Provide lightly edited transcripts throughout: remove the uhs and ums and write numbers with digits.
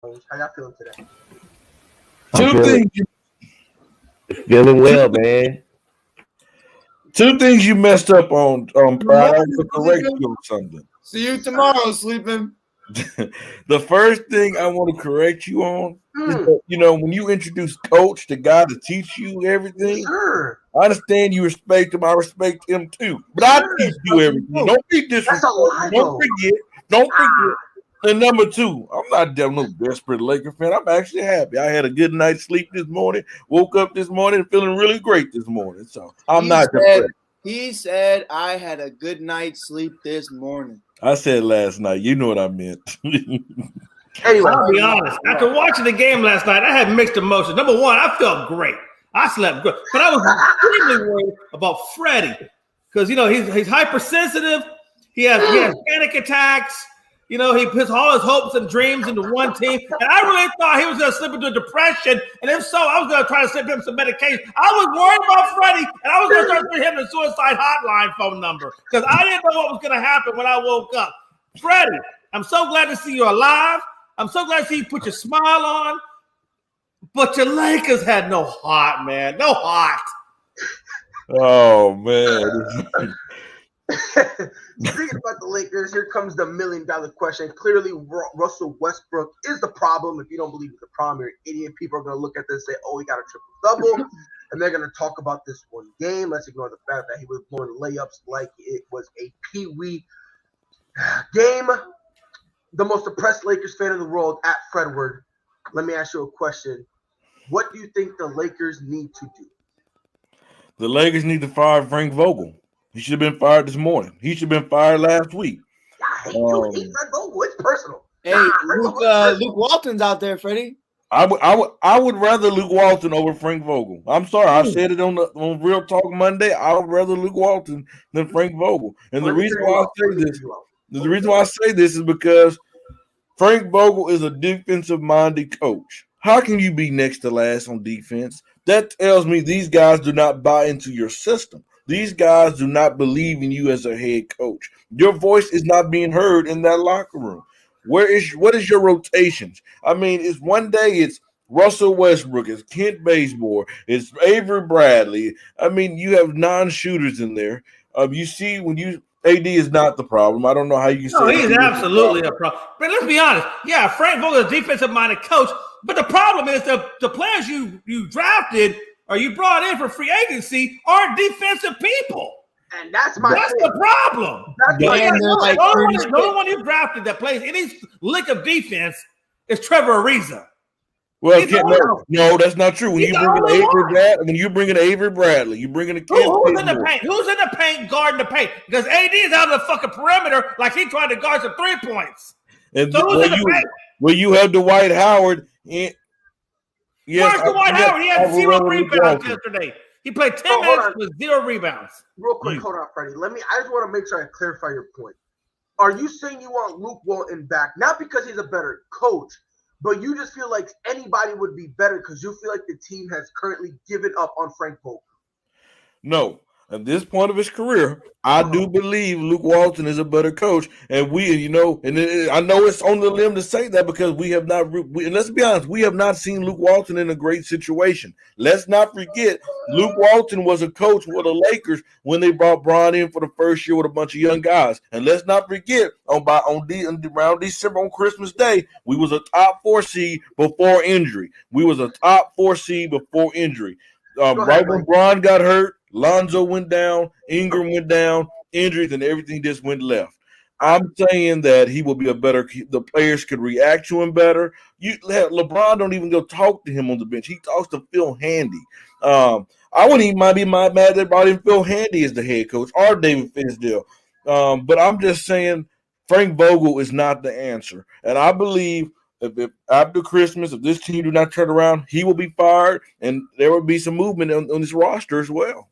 How y'all feeling today? Two things. Feeling well, man. Two things you messed up on Pride. I want to correct you on something. See you tomorrow, sleeping. The first thing I want to correct you on is that, when you introduce coach, the guy to teach you everything, Sure. I understand you respect him. I respect him too. But I teach you everything. Don't be disrespectful. Don't forget. And number two, I'm not no desperate Laker fan. I'm actually happy. I had a good night's sleep this morning. Woke up this morning feeling really great this morning. So I'm not depressed. He said I had a good night's sleep this morning. I said last night. You know what I meant. Anyway, I'll be honest. After watching the game last night, I had mixed emotions. Number one, I felt great. I slept good. But I was extremely worried about Freddie because, he's hypersensitive. He has panic attacks. He puts all his hopes and dreams into one team. And I really thought he was going to slip into depression. And if so, I was going to try to slip him some medication. I was worried about Freddie, and I was going to start giving him the suicide hotline phone number because I didn't know what was going to happen when I woke up. Freddie, I'm so glad to see you alive. I'm so glad to see you put your smile on. But your Lakers had no heart, man. No heart. Oh, man. Speaking about the Lakers, here comes the $1 million question. Clearly, Russell Westbrook is the problem. If you don't believe it's the problem, you're an idiot. People are going to look at this and say, oh, he got a triple-double. And they're going to talk about this one game. Let's ignore the fact that he was blowing layups like it was a peewee game. The most depressed Lakers fan in the world at Fredward. Let me ask you a question. What do you think the Lakers need to do? The Lakers need to fire Frank Vogel. He should have been fired this morning. He should have been fired last week. I hate you hate Fred Vogel. It's personal. Hey, Luke Walton's out there, Freddie. I would rather Luke Walton over Frank Vogel. I'm sorry, I said it on Real Talk Monday. I would rather Luke Walton than Frank Vogel. And the reason why I say this is because Frank Vogel is a defensive-minded coach. How can you be next to last on defense? That tells me these guys do not buy into your system. These guys do not believe in you as a head coach. Your voice is not being heard in that locker room. What is your rotations? I mean, it's one day it's Russell Westbrook, it's Kent Bazemore, it's Avery Bradley. I mean, you have non-shooters in there. You see when you AD is not the problem. I don't know how you can say he's absolutely a problem. But let's be honest. Yeah, Frank Vogel is a defensive-minded coach, but the problem is the players you drafted or you brought in for free agency aren't defensive people. And that's the problem. No one you drafted that plays any lick of defense is Trevor Ariza. Well, no, that's not true. When you bring in Avery Bradley, you bring in who's in the paint? Who's in the paint guarding the paint? Because AD is out of the fucking perimeter like he's trying to guard some 3 points. And so who's in the paint? Well, you have Dwight Howard. Where's Dwight Howard? He had 0 rebounds yesterday. He played 10 minutes with 0 rebounds. Real quick, hold on, Freddie. I just want to make sure I clarify your point. Are you saying you want Luke Walton back, not because he's a better coach, but you just feel like anybody would be better because you feel like the team has currently given up on Frank Vogel? No. At this point of his career, I do believe Luke Walton is a better coach. And I know it's on the limb to say that because we have not, and let's be honest, we have not seen Luke Walton in a great situation. Let's not forget, Luke Walton was a coach with the Lakers when they brought Bron in for the first year with a bunch of young guys. And let's not forget, around December on Christmas Day, we was a top 4 seed before injury. Right when Bron got hurt, Lonzo went down, Ingram went down, injuries, and everything just went left. I'm saying that he will be the players could react to him better. LeBron don't even go talk to him on the bench. He talks to Phil Handy. I wouldn't even be mad that brought in Phil Handy as the head coach or David Fizdale. But I'm just saying Frank Vogel is not the answer. And I believe if after Christmas, if this team do not turn around, he will be fired, and there will be some movement on this roster as well.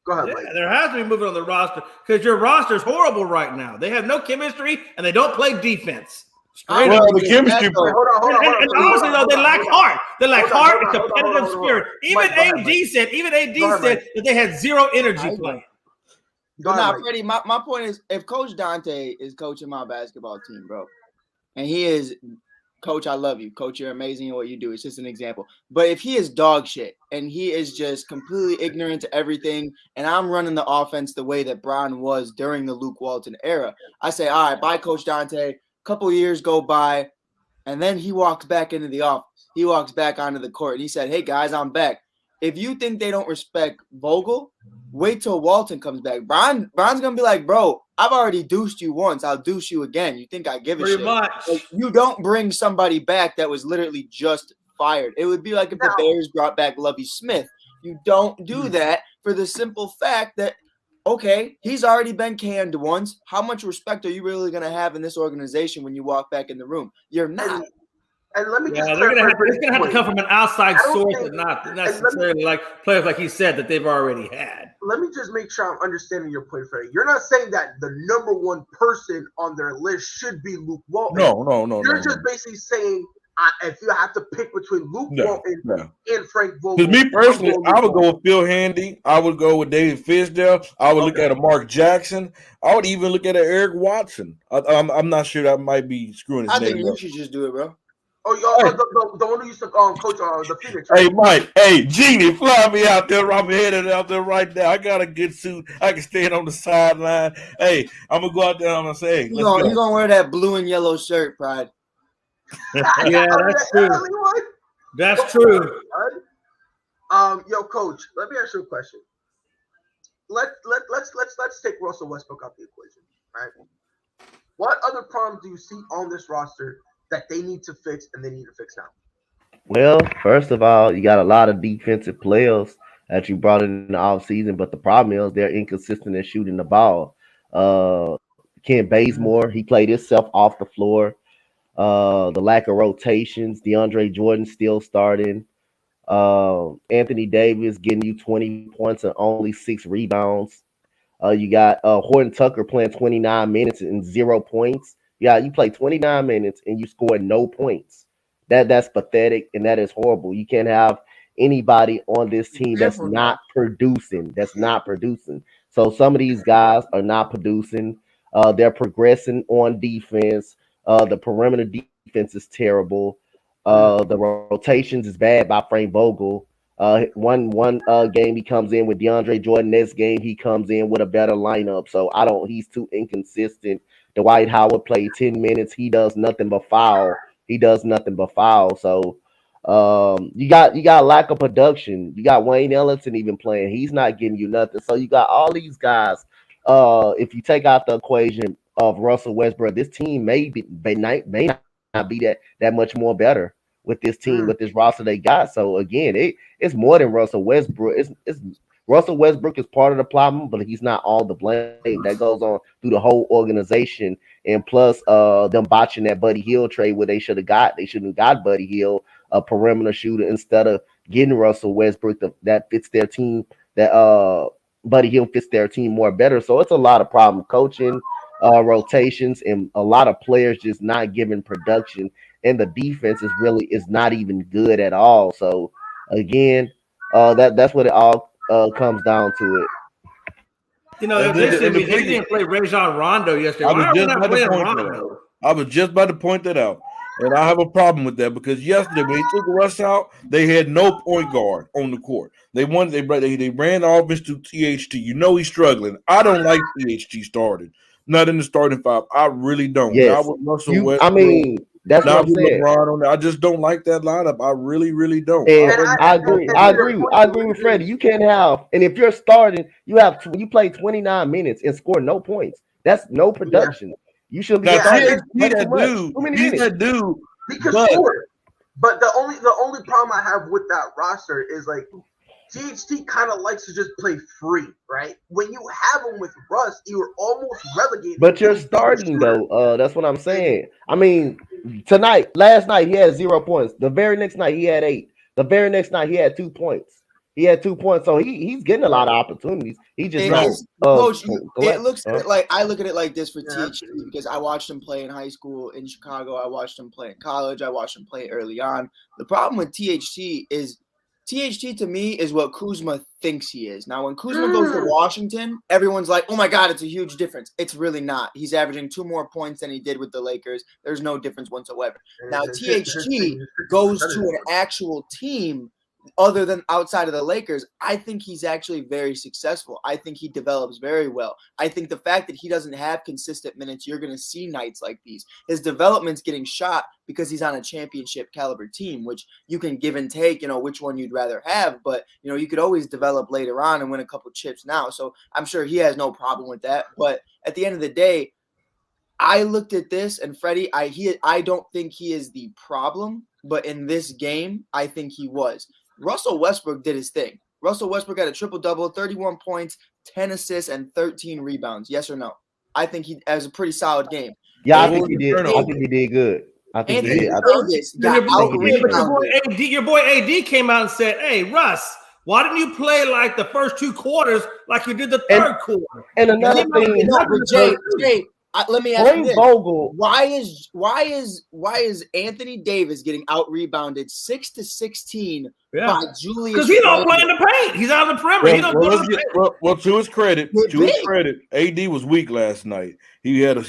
Go ahead, Mike. There has to be movement on the roster because your roster is horrible right now. They have no chemistry, and they don't play defense. The chemistry. Hold on. And honestly, though, they lack heart. They lack heart and competitive spirit. Even AD said that they had 0 energy playing. Freddie, my point is, if Coach Dante is coaching my basketball team, bro, and he is Coach, I love you. Coach, you're amazing at what you do. It's just an example. But if he is dog shit and he is just completely ignorant to everything, and I'm running the offense the way that Brian was during the Luke Walton era, I say, all right, bye, Coach Dante. A couple years go by, and then he walks back into the office. He walks back onto the court, and he said, hey, guys, I'm back. If you think they don't respect Vogel, wait till Walton comes back. Brian's going to be like, bro, I've already deuced you once. I'll deuce you again. You think I give a shit? Much. Like, you don't bring somebody back that was literally just fired. It would be like if the Bears brought back Lovie Smith. You don't do that for the simple fact that, okay, he's already been canned once. How much respect are you really going to have in this organization when you walk back in the room? You're not. And let me just it's gonna have to come from an outside source and not necessarily like players like he said that they've already had. Let me just make sure I'm understanding your point, Freddie. You're not saying that the number one person on their list should be Luke Walton. No. You're just basically saying if you have to pick between Luke Walton and Frank Vogel. Because me personally, I would go with Phil Handy. I would go with David Fisdale. I would look at a Mark Jackson. I would even look at an Eric Watson. I'm not sure that might be screwing his name up. I think you should just do it, bro. Oh, the one who used to coach the Phoenix. Right? Hey, Mike. Hey, Genie, fly me out there. I'm headed out there right now. I got a good suit. I can stand on the sideline. Hey, I'm gonna go out there. I'm gonna say, hey, he's gonna wear that blue and yellow shirt, Pride. Yeah, that's true. That's true. Yo, Coach, let me ask you a question. Let's take Russell Westbrook out the equation, right? What other problems do you see on this roster that they need to fix and they need to fix now? Well, first of all, you got a lot of defensive players that you brought in the offseason, but the problem is they're inconsistent in shooting the ball. Ken Bazemore, he played himself off the floor. The lack of rotations, DeAndre Jordan still starting. Anthony Davis getting you 20 points and only 6 rebounds. You got Horton Tucker playing 29 minutes and 0 points. Yeah, you play 29 minutes and you score no points. That's pathetic and that is horrible. You can't have anybody on this team that's not producing. So some of these guys are not producing. They're progressing on defense. The perimeter defense is terrible. The rotations is bad by Frank Vogel. One game he comes in with DeAndre Jordan. Next game he comes in with a better lineup. So he's too inconsistent. Dwight Howard played 10 minutes. He does nothing but foul. So you got lack of production. You got Wayne Ellington even playing. He's not getting you nothing. So you got all these guys. If you take out the equation of Russell Westbrook, this team may not be that much more better with this team, with this roster they got. So again, it's more than Russell Westbrook. It's Russell Westbrook is part of the problem, but he's not all the blame. That goes on through the whole organization. And plus them botching that Buddy Hield trade where they shouldn't have got Buddy Hield, a perimeter shooter, instead of getting Russell Westbrook that fits their team, that Buddy Hield fits their team more better. So it's a lot of problem coaching, rotations, and a lot of players just not giving production. And the defense is not even good at all. So again, that's what it all comes down to it. You know, they didn't play Rajon Rondo yesterday. I was just about to point that out. And I have a problem with that because yesterday when they took Russ out, they had no point guard on the court. They ran the offense to THT. You know he's struggling. I don't like THT started. Not in the starting five. I really don't. Yes. That's what I'm saying. I just don't like that lineup. I really, really don't. And I agree with Freddie. You can't have, and if you're starting, you play 29 minutes and score no points. That's no production. You should be starting. He's that dude. He can score. But the only problem I have with that roster is like THT kind of likes to just play free, right? When you have him with Russ, you're almost relegated. But you're starting though. That's what I'm saying. I mean, last night he had 0 points. The very next night he had 8. The very next night he had 2 points. So he's getting a lot of opportunities. He just Coach, it looks like I look at it like this for THT because I watched him play in high school in Chicago. I watched him play in college. I watched him play early on. The problem with THT is THT to me is what Kuzma thinks he is. Now, when Kuzma goes to Washington, everyone's like, oh my God, it's a huge difference. It's really not. He's averaging 2 more points than he did with the Lakers. There's no difference whatsoever. Now, THT goes to an actual team other than outside of the Lakers. I think he's actually very successful. I think he develops very well. I think the fact that he doesn't have consistent minutes, you're going to see nights like these. His development's getting shot because he's on a championship caliber team, which you can give and take, which one you'd rather have. But, you could always develop later on and win a couple chips now. So I'm sure he has no problem with that. But at the end of the day, I looked at this, and Freddie, I don't think he is the problem. But in this game, I think he was. Russell Westbrook did his thing. Russell Westbrook had a triple-double, 31 points, 10 assists, and 13 rebounds. Yes or no? I think he has a pretty solid game. Yeah, I think he did. I think he did good. I think he did. Your boy AD came out and said, hey, Russ, why didn't you play like the first 2 quarters like you did the third quarter? And another thing, Jay, let me ask you this. Vogel. Why is Anthony Davis getting out rebounded 6 to 16 by Julius? Because he don't play in the paint. He's out of the perimeter. Well, to his credit, AD was weak last night. He had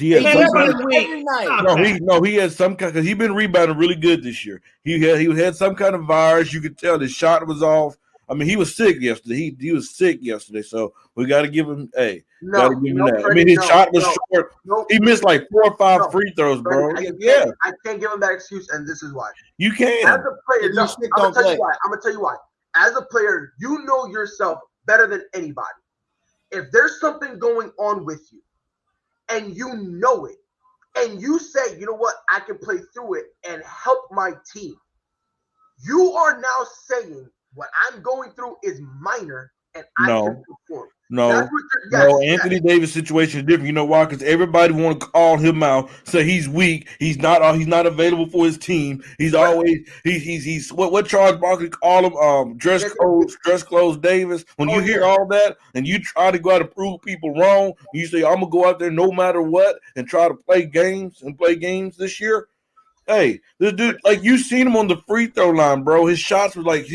some kind because he's been rebounding really good this year. He had some kind of virus. You could tell his shot was off. I mean, he was sick yesterday. He was sick yesterday, so we got to give him that. I mean, his shot was short. He missed like 4 or 5 free throws, bro. I can't give him that excuse, and this is why. You can. As a player, I'm gonna tell you why. As a player, you know yourself better than anybody. If there's something going on with you, and you know it, and you say, you know what, I can play through it and help my team, you are now saying, what I'm going through is minor, and I can perform. No, Anthony Davis' situation is different. You know why? Because everybody want to call him out, say he's weak. He's not available for his team. He's always he's what Charles Barkley call him dress clothes Davis. When you hear all that and you try to go out and prove people wrong, you say I'm gonna go out there no matter what and try to play games this year. Hey, this dude, like you seen him on the free throw line, bro. His shots was like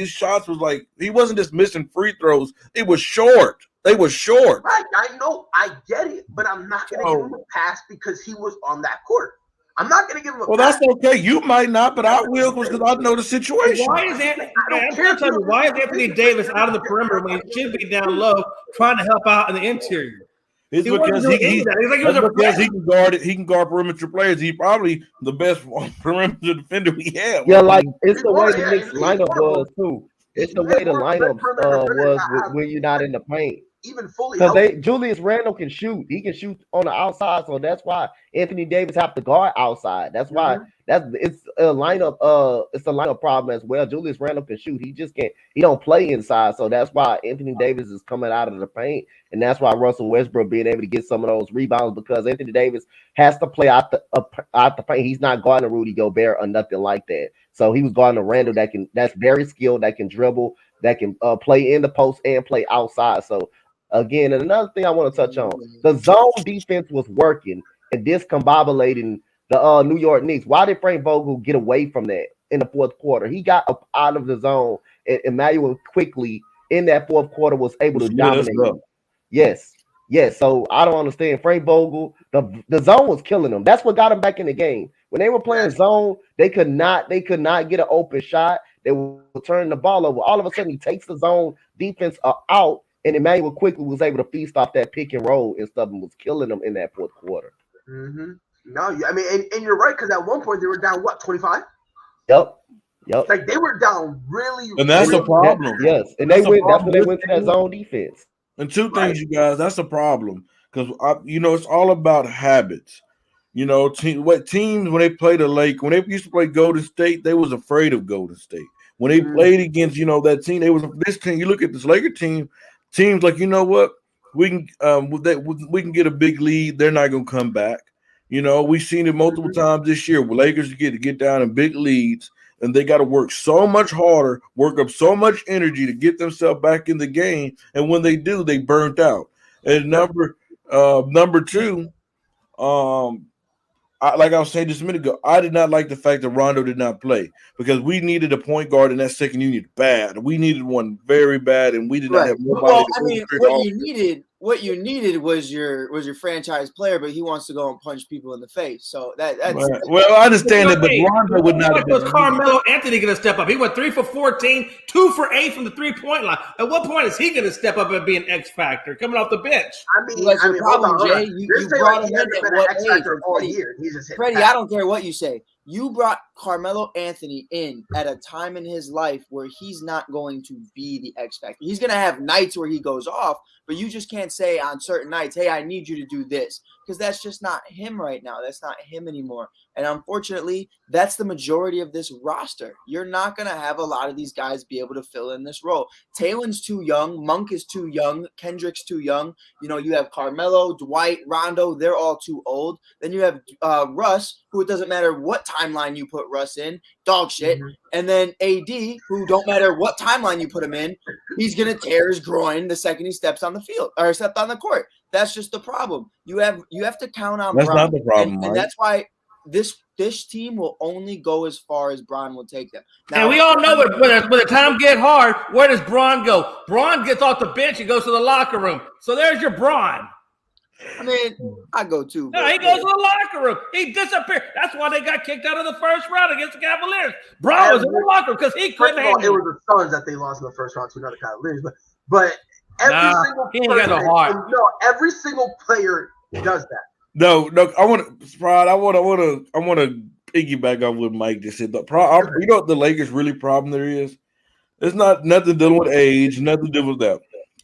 he wasn't just missing free throws. It was short. They were short. Right, I know, I get it, but I'm not gonna give him a pass because he was on that court. I'm not gonna give him a pass. Well, that's okay. You might not, but I will because I know the situation. Why is Anthony Davis out of the perimeter when he should be down low trying to help out in the interior? It's because he can guard it. He can guard perimeter players. He's probably the best perimeter defender we have. Yeah, like it's the way the Knicks lineup was too. It's the way the lineup was when you're not in the paint. Even fully, because Julius Randle can shoot. He can shoot on the outside, so that's why Anthony Davis have to guard outside. That's why it's a lineup. It's a lineup problem as well. Julius Randle can shoot. He just can't. He don't play inside, so that's why Anthony Davis is coming out of the paint, and that's why Russell Westbrook being able to get some of those rebounds because Anthony Davis has to play out the paint. He's not guarding Rudy Gobert or nothing like that. So he was guarding a Randle that's very skilled, that can dribble, that can play in the post and play outside. So. Again, and another thing I want to touch on, the zone defense was working and discombobulating the New York Knicks. Why did Frank Vogel get away from that in the fourth quarter? He got up out of the zone, and Emmanuel quickly in that fourth quarter was able to dominate. Yes. So I don't understand. Frank Vogel, the zone was killing them. That's what got them back in the game. When they were playing zone, they could not get an open shot. They were turning the ball over. All of a sudden, he takes the zone defense out. And Emmanuel quickly was able to feast off that pick and roll and stuff and was killing them in that fourth quarter. Mm-hmm. No, I mean, and you're right, because at one point they were down, 25? Yep. Like they were down really. And that's a problem. Yes. And that's when they went to that zone defense. And two things, you guys, that's a problem. Because, it's all about habits. Teams, when they played when they used to play Golden State, they was afraid of Golden State. When they played against, that team, this team, you look at this Laker team, teams like, you know what, we can get a big lead. They're not going to come back. We've seen it multiple times this year. Lakers get down in big leads, and they got to work so much harder, work up so much energy to get themselves back in the game. And when they do, they burnt out. And number two, like I was saying just a minute ago, I did not like the fact that Rondo did not play because we needed a point guard in that second unit bad. We needed one very bad, and we did not have nobody. Well, I mean, what you needed was your franchise player, but he wants to go and punch people in the face. So that's well, I understand that, but Rondo would not have been. Was Carmelo Anthony going to step up? He went 3 for 14, 2 for 8 from the 3-point line. At what point is he going to step up and be an X factor coming off the bench? I mean, problem, Jay. You brought him in at what age? Freddie, I don't care what you say. You brought Carmelo Anthony in at a time in his life where he's not going to be the X factor. He's going to have nights where he goes off, but you just can't say on certain nights, hey, I need you to do this, because that's just not him right now. That's not him anymore. And unfortunately, that's the majority of this roster. You're not going to have a lot of these guys be able to fill in this role. Talen's too young. Monk is too young. Kendrick's too young. You know, you have Carmelo, Dwight, Rondo. They're all too old. Then you have Russ, who it doesn't matter what timeline you put Russ in, dog shit. Mm-hmm. And then AD, who don't matter what timeline you put him in, he's going to tear his groin the second he steps on the field or stepped on the court. That's just the problem. You have to count on That's Bron. Not the problem, and that's why this team will only go as far as Bron will take them. Now, and we all know when the time get hard, where does Bron go? Bron gets off the bench and goes to the locker room. So there's your Bron. I mean, I go too. No, he goes to the locker room. He disappeared. That's why they got kicked out of the first round against the Cavaliers. Bron was in the locker room because he couldn't handle it. It was the Suns that they lost in the first round to the Cavaliers. But every single player does that. No, I want to piggyback on what Mike just said. You know what the Lakers' really problem there is? It's not nothing dealing with age, nothing dealing with that.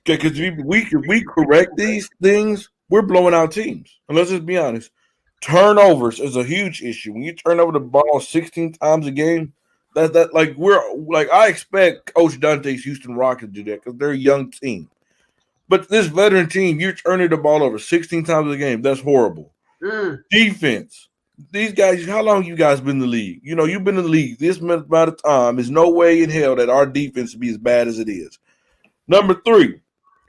Okay, because if we correct these things, we're blowing out teams. And let's just be honest. Turnovers is a huge issue. When you turn over the ball 16 times a game, I expect Coach Dante's Houston Rockets to do that because they're a young team. But this veteran team, you're turning the ball over 16 times a game. That's horrible. Defense. These guys, how long you guys been in the league? You know, you've been in the league this amount of time. There's no way in hell that our defense will be as bad as it is. Number 3,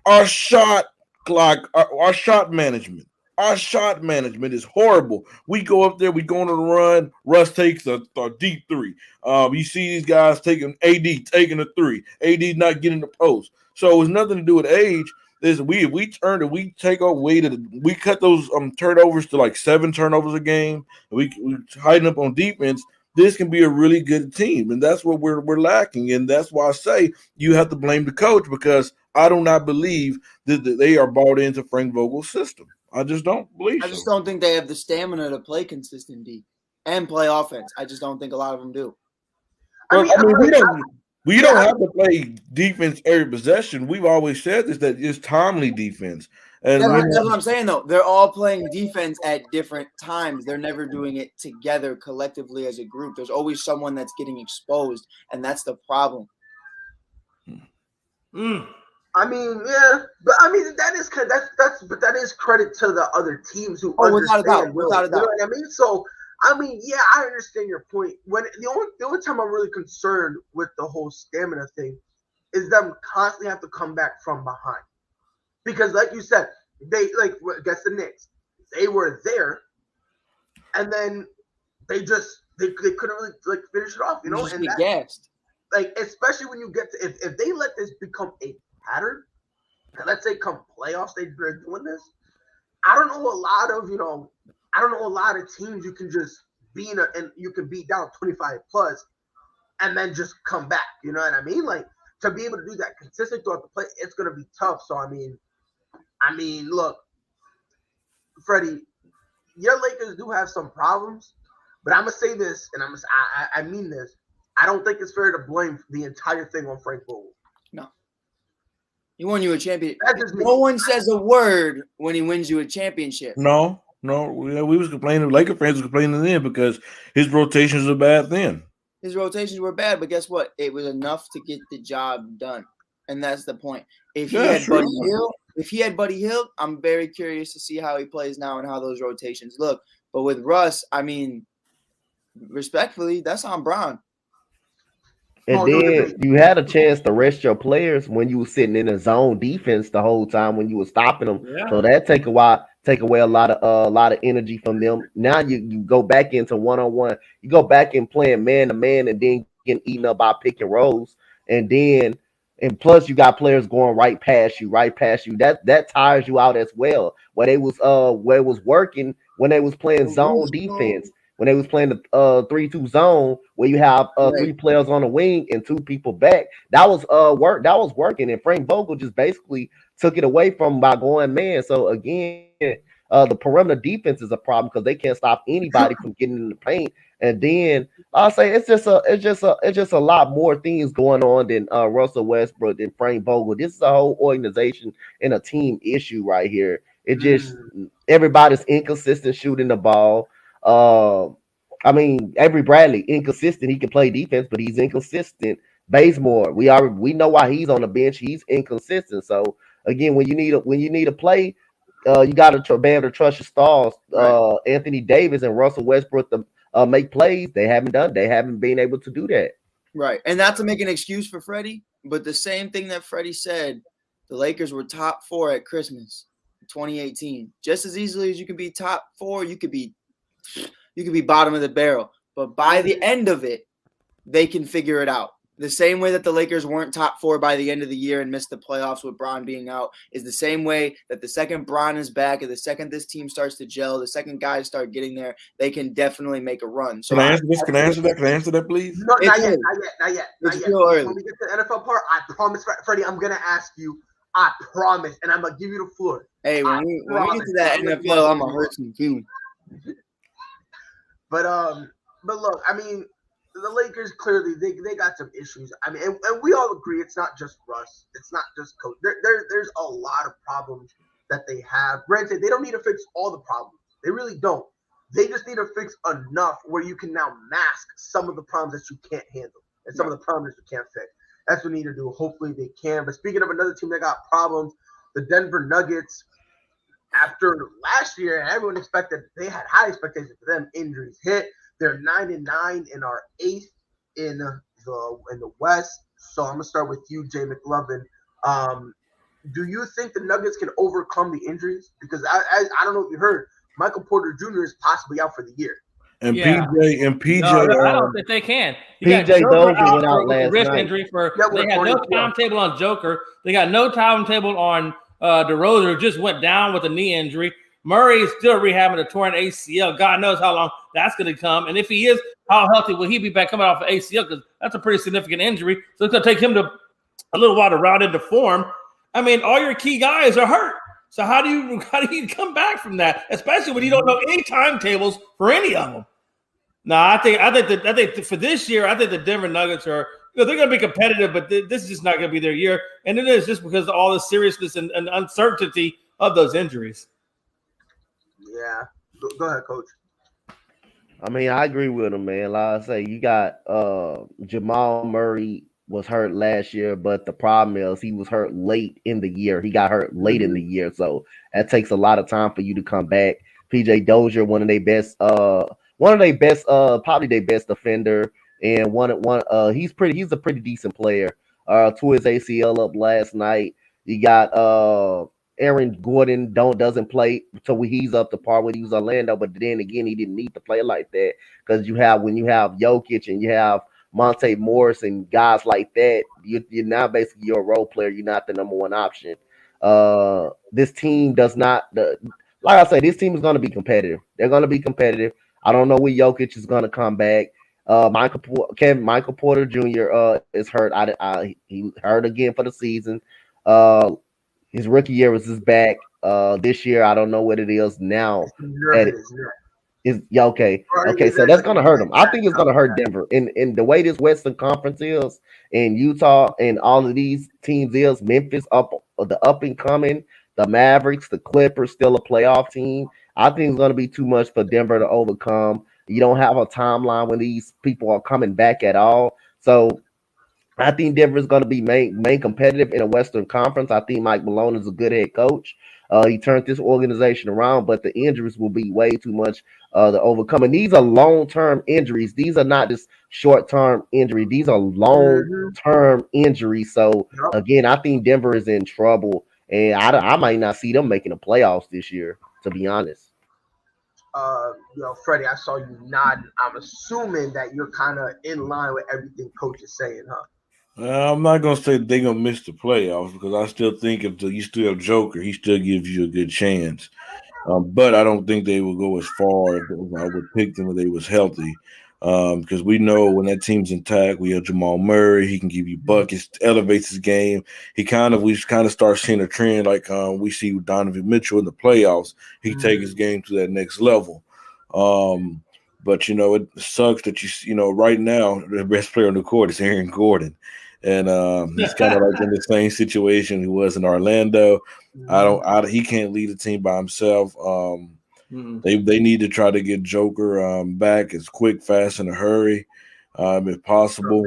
our shot clock, our shot management. Our shot management is horrible. We go up there, we go on a run. Russ takes a deep 3. You see these guys taking a 3. AD not getting the post. So it's nothing to do with age. We cut those turnovers to like 7 turnovers a game. We tighten up on defense. This can be a really good team, and that's what we're lacking. And that's why I say you have to blame the coach because I do not believe that they are bought into Frank Vogel's system. I just don't believe. I just don't think they have the stamina to play consistent D and play offense. I just don't think a lot of them do. We don't have to play defense every possession. We've always said this, that it's timely defense. And that's what I'm saying, though. They're all playing defense at different times. They're never doing it together collectively as a group. There's always someone that's getting exposed, and that's the problem. I mean, yeah, but I mean that is credit to the other teams who understand. Without a doubt. You know what I mean? So I mean, yeah, I understand your point. When the only time I'm really concerned with the whole stamina thing is them constantly have to come back from behind. Because like you said, they against the Knicks, they were there and then they couldn't really finish it off, you know, and gassed. Especially when you get to if they let this become a pattern, and let's say come playoffs they're doing this, I don't know a lot of teams you can just be and you can be down 25 plus and then just come back. You know what I mean? Like to be able to do that consistently throughout the play, it's gonna be tough. So I mean, look, Freddie, your Lakers do have some problems, but I'm gonna say this, and I mean this. I don't think it's fair to blame the entire thing on Frank Vogel. No. He won you a championship. No one says a word when he wins you a championship. No, we was complaining. Laker fans was complaining then because his rotations were bad then. His rotations were bad, but guess what? It was enough to get the job done, and that's the point. If he had Buddy Hield, I'm very curious to see how he plays now and how those rotations look. But with Russ, I mean, respectfully, that's on Brown. And then you had a chance to rest your players when you were sitting in a zone defense the whole time when you were stopping them. Yeah. So that take a while. take away a lot of energy from them. Now you go back into one-on-one, you go back and playing man to man, and then getting eaten up by pick and rolls, and plus you got players going right past you, right past you. That tires you out as well. Where it was working when they was playing zone defense, when they was playing the 3-2 zone, where you have three players on the wing and two people back. That was working, and Frank Vogel just basically took it away from by going man. So again, the perimeter defense is a problem because they can't stop anybody from getting in the paint. And then I'll say it's just a lot more things going on than Russell Westbrook and Frank Vogel. This is a whole organization and a team issue right here. It just everybody's inconsistent shooting the ball. I mean, Avery Bradley inconsistent. He can play defense, but he's inconsistent. Bazemore, we know why he's on the bench. He's inconsistent. So again, when you need a play, you got to be able to trust your stars. Anthony Davis and Russell Westbrook to make plays. They haven't been able to do that. Right, and not to make an excuse for Freddie, but the same thing that Freddie said, the Lakers were top 4 at Christmas 2018. Just as easily as you can be top 4, you could be bottom of the barrel. But by the end of it, they can figure it out. The same way that the Lakers weren't top 4 by the end of the year and missed the playoffs with Bron being out is the same way that the second Bron is back and the second this team starts to gel, the second guys start getting there, they can definitely make a run. So Can I answer this? Can I answer that? Can I answer that, please? No, not yet. When we get to the NFL part, I promise, Freddie, I'm gonna ask you. I promise, and I'm gonna give you the floor. Hey, when we get to that NFL, I'm gonna hurt some feelings. But look, I mean, the Lakers clearly they got some issues. I mean, and we all agree it's not just Russ, it's not just coach. There's a lot of problems that they have. Granted, they don't need to fix all the problems. They really don't. They just need to fix enough where you can now mask some of the problems that you can't handle and some of the problems that you can't fix. That's what they need to do. Hopefully they can. But speaking of another team that got problems, the Denver Nuggets. After last year, everyone expected they had high expectations for them. Injuries hit. They're 9-9 and are 8th in the West. So I'm gonna start with you, Jay McLovin. Do you think the Nuggets can overcome the injuries? Because I don't know if you heard, Michael Porter Jr. is possibly out for the year. And PJ, no, I don't think they can. PJ Dozier went out last wrist night. Injury they had no timetable on Joker. They got no timetable on DeRozan, who just went down with a knee injury. Murray is still rehabbing a torn ACL. God knows how long that's going to come. And if he is, how healthy will he be back coming off of ACL? Because that's a pretty significant injury. So it's going to take him to a little while to round into form. I mean, all your key guys are hurt. So how do you come back from that? Especially when you don't know any timetables for any of them. No, I think for this year, I think the Denver Nuggets are they're going to be competitive, but this is just not going to be their year. And it is just because of all the seriousness and uncertainty of those injuries. Yeah. Go ahead, Coach. I mean, I agree with him, man. Like I say, you got Jamal Murray was hurt last year, but the problem is he was hurt late in the year. He got hurt late in the year, so that takes a lot of time for you to come back. PJ Dozier, one of their best, probably their best defender, and he's a pretty decent player. Tore his ACL up last night. You got Aaron Gordon doesn't play until he's up to par when he was Orlando, but then again, he didn't need to play like that because when you have Jokic and you have Monte Morris and guys like that, you're now basically your role player. You're not the number one option. This team does not. Like I say, this team is going to be competitive. They're going to be competitive. I don't know when Jokic is going to come back. Michael Porter Jr. Is hurt. He hurt again for the season. His rookie year was his back. This year, I don't know what it is now. Okay. So that's gonna hurt him. I think it's gonna hurt Denver. In the way this Western Conference is, and Utah, and all of these teams is Memphis up and coming, the Mavericks, the Clippers, still a playoff team. I think it's gonna be too much for Denver to overcome. You don't have a timeline when these people are coming back at all. So I think Denver is going to be main competitive in a Western Conference. I think Mike Malone is a good head coach. He turned this organization around, but the injuries will be way too much to overcome. And these are long-term injuries. These are not just short-term injuries. These are long-term injuries. So, again, I think Denver is in trouble, and I might not see them making the playoffs this year. to be honest. Freddie, I saw you nodding. I'm assuming that you're kind of in line with everything coach is saying, huh? I'm not gonna say they're gonna miss the playoffs because I still think if you still have Joker, he still gives you a good chance. But I don't think they will go as far if I would pick them if they was healthy. Because we know when that team's intact, we have Jamal Murray. He can give you buckets, elevates his game. We kind of start seeing a trend like we see with Donovan Mitchell in the playoffs. He take his game to that next level. But it sucks that right now the best player on the court is Aaron Gordon, and he's kind of like in the same situation he was in Orlando. He can't lead the team by himself. They need to try to get Joker back as quick, fast, in a hurry, if possible.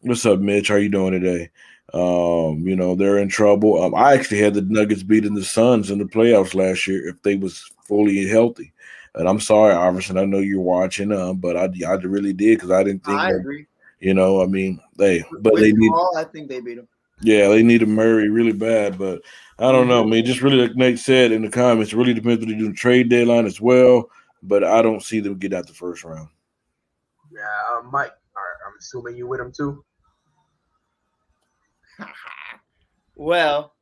What's up, Mitch? How you doing today? They're in trouble. I actually had the Nuggets beating the Suns in the playoffs last year if they was fully healthy. And I'm sorry, Iverson. I know you're watching, but I really did because I didn't think. I agree. They need. I think they beat him. Yeah, they need a Murray really bad, but I don't know, man. Just really, like Nate said in the comments, it really depends what they do the trade deadline as well. But I don't see them get out the first round. Yeah, Mike. I'm assuming you with him too. Well,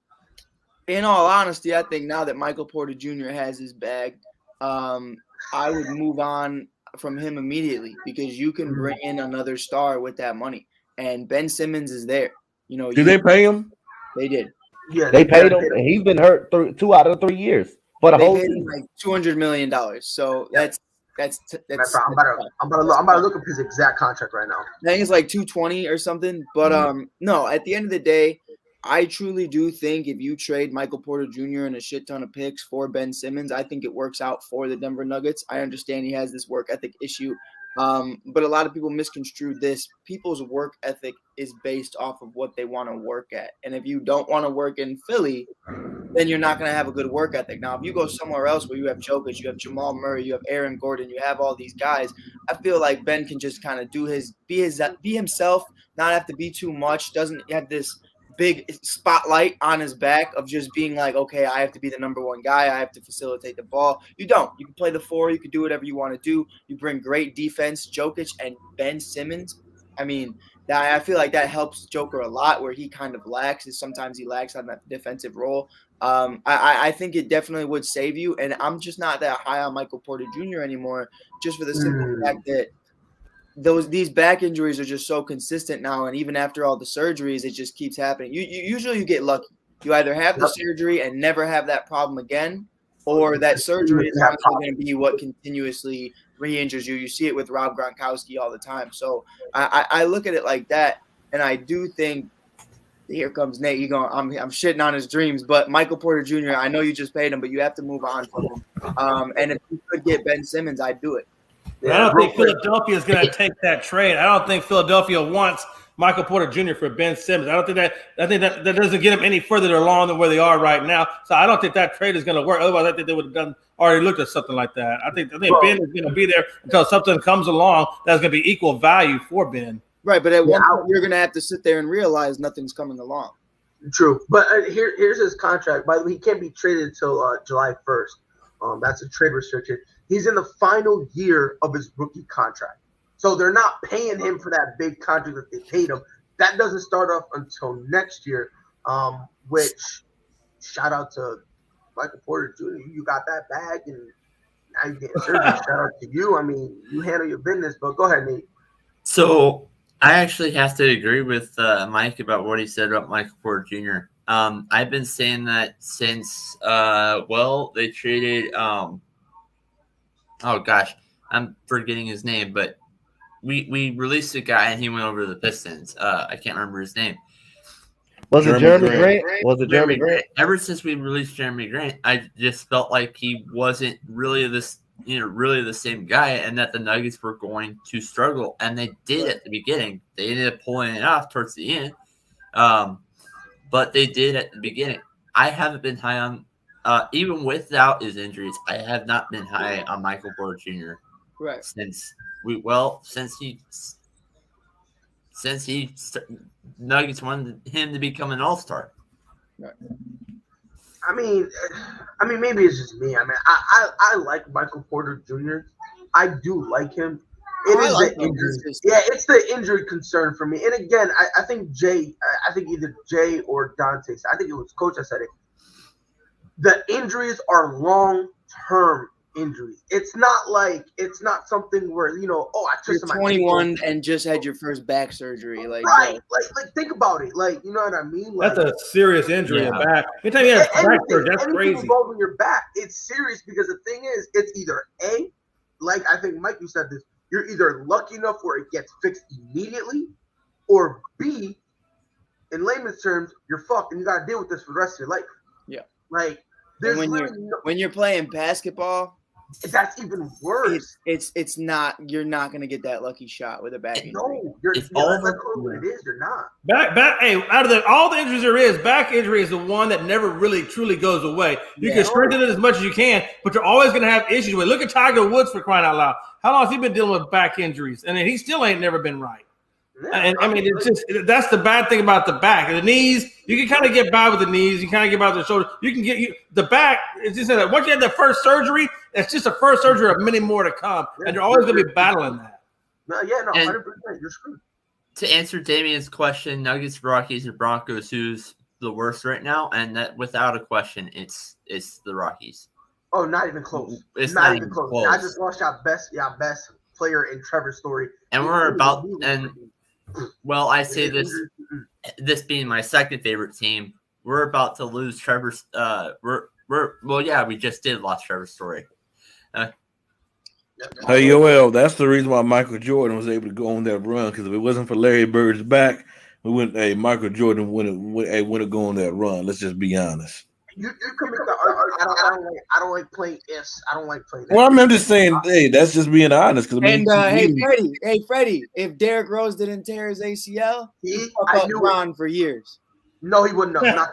in all honesty, I think now that Michael Porter Jr. has his bag, I would move on from him immediately because you can bring in another star with that money, and Ben Simmons is there. Did they pay him? They did. Yeah, they paid him, and he's been hurt 2 out of 3 years for the whole season. Like $200 million. So that's. I'm about to look up his exact contract right now. I think it's like 220 or something. But no, at the end of the day, I truly do think if you trade Michael Porter Jr. and a shit ton of picks for Ben Simmons, I think it works out for the Denver Nuggets. I understand he has this work ethic issue. But a lot of people misconstrue this. People's work ethic is based off of what they want to work at. And if you don't want to work in Philly, then you're not going to have a good work ethic. Now, if you go somewhere else where you have Jokic, you have Jamal Murray, you have Aaron Gordon, you have all these guys, I feel like Ben can just kind of be himself, not have to be too much, doesn't have this big spotlight on his back of just being like, okay, I have to be the number one guy. I have to facilitate the ball. You don't. You can play the four. You can do whatever you want to do. You bring great defense. Jokic and Ben Simmons. I feel like that helps Joker a lot where he kind of lacks. Sometimes he lacks on that defensive role. I think it definitely would save you. And I'm just not that high on Michael Porter Jr. anymore, just for the simple fact that these back injuries are just so consistent now, and even after all the surgeries, it just keeps happening. You usually get lucky. You either have the surgery and never have that problem again, or that surgery is actually going to be what continuously re-injures you. You see it with Rob Gronkowski all the time. So I look at it like that, and I do think here comes Nate. I'm shitting on his dreams, but Michael Porter Jr. I know you just paid him, but you have to move on from him. And if you could get Ben Simmons, I'd do it. I don't think Philadelphia is going to take that trade. I don't think Philadelphia wants Michael Porter Jr. for Ben Simmons. I think that doesn't get them any further along than where they are right now. So I don't think that trade is going to work. Otherwise, I think they would have already looked at something like that. I think Ben is going to be there until something comes along that's going to be equal value for Ben. Right, but at one point you're going to have to sit there and realize nothing's coming along. True, but here's his contract. By the way, he can't be traded until July 1st. That's a trade restriction. He's in the final year of his rookie contract. So they're not paying him for that big contract that they paid him. That doesn't start off until next year, which shout out to Michael Porter Jr. You got that bag, and now you're getting surgery. Shout out to you. You handle your business, but go ahead, Nate. So I actually have to agree with Mike about what he said about Michael Porter Jr. I've been saying that since, they traded oh gosh, I'm forgetting his name, but we released a guy and he went over to the Pistons. I can't remember his name. Was it Jeremy Grant? Was it Jeremy Grant? Ever since we released Jeremy Grant, I just felt like he wasn't really the same guy, and that the Nuggets were going to struggle, and they did at the beginning. They ended up pulling it off towards the end, but they did at the beginning. I haven't been high on. Even without his injuries, I have not been high on Michael Porter Jr. Right. Nuggets wanted him to become an all-star. Right. I mean, maybe it's just me. I mean, I like Michael Porter Jr. I do like him. It is the injury. Yeah, it's the injury concern for me. And again, I think I think either Jay or Dante, I think it was Coach that said it. The injuries are long-term injuries. It's not something where, I twisted my 21 and just had your first back surgery. Like, right. Like think about it. Like, you know what I mean? Like, that's a serious injury in back. Anytime you have back surgery, that's crazy. Involving your back, it's serious because the thing is, it's either A, like I think Mike, you said this, you're either lucky enough where it gets fixed immediately, or B, in layman's terms, you're fucked and you got to deal with this for the rest of your life. Yeah. Like, when you're playing basketball, that's even worse. It's not. You're not gonna get that lucky shot with a back injury. No, that's what it is. You're not. Back. Hey, out of all the injuries there is, back injury is the one that never really truly goes away. You can strengthen it as much as you can, but you're always gonna have issues with it. Look at Tiger Woods, for crying out loud. How long has he been dealing with back injuries? And he still ain't never been right. Yeah, and I mean, it's just that's the bad thing about the back. The knees, you can kind of get by with the knees. You kind of get by with the shoulders. You can get the back. It's just that once you have the first surgery, it's just the first surgery of many more to come, and you're always going to be battling that. No, 100%. You're screwed. To answer Damien's question, Nuggets, Rockies, or Broncos, who's the worst right now? And that, without a question, it's the Rockies. Oh, not even close. It's not even close. I just lost our best player in Trevor's story, and we're about and. Well, I say this being my second favorite team, we're about to lose Trevor's. We just did lost Trevor's Story. Hey, Yoel, that's the reason why Michael Jordan was able to go on that run, because if it wasn't for Larry Bird's back, Michael Jordan wouldn't go on that run. Let's just be honest. You come into the argument. I don't like playing ifs. I don't like playing. Well, I'm just saying, hey, that's just being honest. Hey, Freddie, if Derrick Rose didn't tear his ACL, he'd fuck up Ron for years. No, he wouldn't have.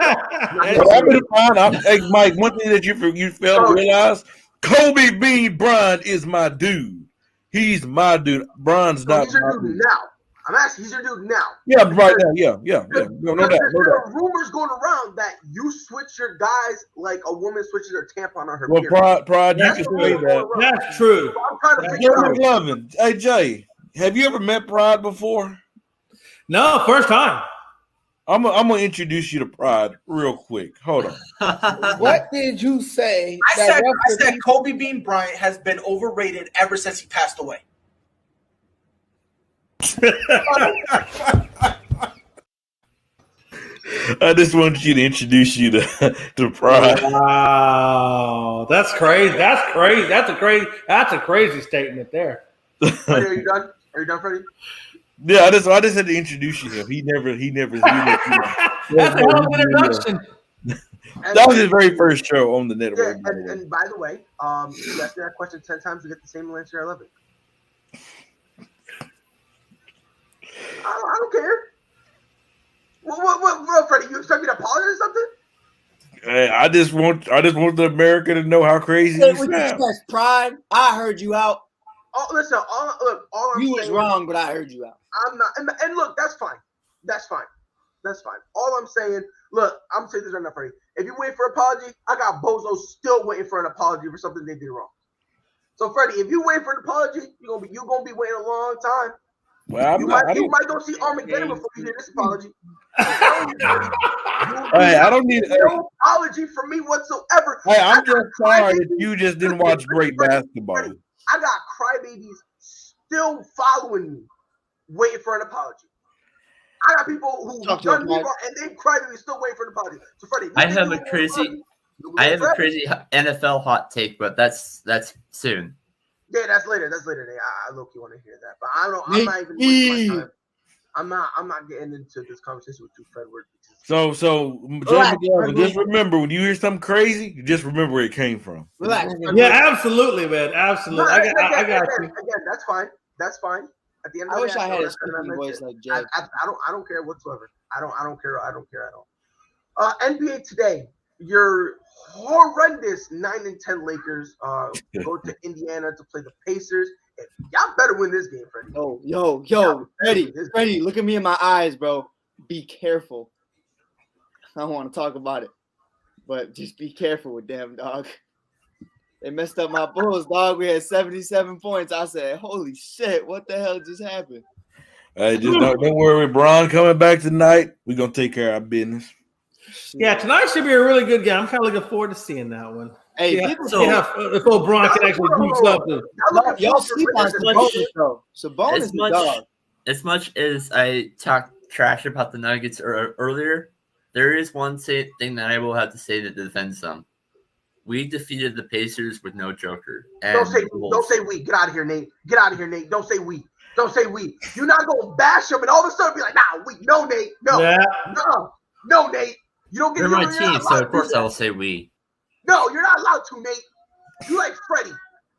Hey, Mike, one thing that you failed to realize, Kobe Bean Bryant is my dude. He's my dude. Bron's not. He's your dude now. I'm asking, he's your dude now. Yeah, right now. Yeah. No doubt. There are rumors going around that you switch your guys like a woman switches her tampon on her. Well, Pride, you can say that. That's true. Hey, Jay, have you ever met Pride before? No, first time. I'm gonna introduce you to Pride real quick. Hold on. What did you say? I said Kobe Bean Bryant has been overrated ever since he passed away. I just wanted you to introduce you to Pride. Wow, that's crazy. That's crazy. That's a crazy statement there. Are you done? Are you done, Freddie? Yeah, I just had to introduce you to him. He never. That's a hell of an introduction. That was his very first show on the network. Yeah, and by the way, you ask that question 10 times to get the same answer. I love it. I don't care. What, Freddie? You expect me to apologize or something? Hey, I just want the America to know how crazy he is. Pride. I heard you out. Oh, listen. All I'm you saying was wrong, but I heard you out. I'm not. And look, that's fine. All I'm saying, look, I'm saying this right now, Freddie. If you wait for an apology, I got bozos still waiting for an apology for something they did wrong. So, Freddie, if you wait for an apology, you're gonna be waiting a long time. Well, you might go see Armageddon before you hear this apology. I don't need no apology from me whatsoever. Hey, I'm just sorry that you just didn't watch great basketball. I got crybabies still following me, waiting for an apology. I got people who done me wrong and they crybabies still waiting for an apology. So, Freddie, I have a crazy NFL hot take, but that's soon. Yeah, that's later. I low-key want to hear that, but I'm not even wasting my time. I'm not getting into this conversation with you, Fredward. So, Jay, just remember when you hear something crazy, you just remember where it came from. Relax. Yeah, absolutely, man. Absolutely. I got you. Again, that's fine. At the end of the day, I wish I had a speaking voice like Jay. I don't care whatsoever. I don't care at all. NBA today, your horrendous 9-10 Lakers go to Indiana to play the Pacers. Y'all better win this game, Freddie. Yo, Freddie, look at me in my eyes, bro. Be careful. I don't want to talk about it. But just be careful with them, dog. They messed up my Bulls, dog. We had 77 points. I said, holy shit, what the hell just happened? Hey, just don't worry. With Bron coming back tonight, we're going to take care of our business. Yeah, tonight should be a really good game. I'm kind of looking forward to seeing that one. Hey, if old Bron can actually do something. Y'all sleep on Sabonis, though. Sabonis is dog. As much as I talked trash about the Nuggets earlier, there is one thing that I will have to say that defends them. We defeated the Pacers with no Joker. Don't say we. Get out of here, Nate. Get out of here, Nate. Don't say we. Don't say we. You're not gonna bash them and all of a sudden be like, nah, we. No, Nate. No. Yeah. No, Nate. You don't get. They're my team, so of course I will say we. No, you're not allowed to, Nate. You like Freddie.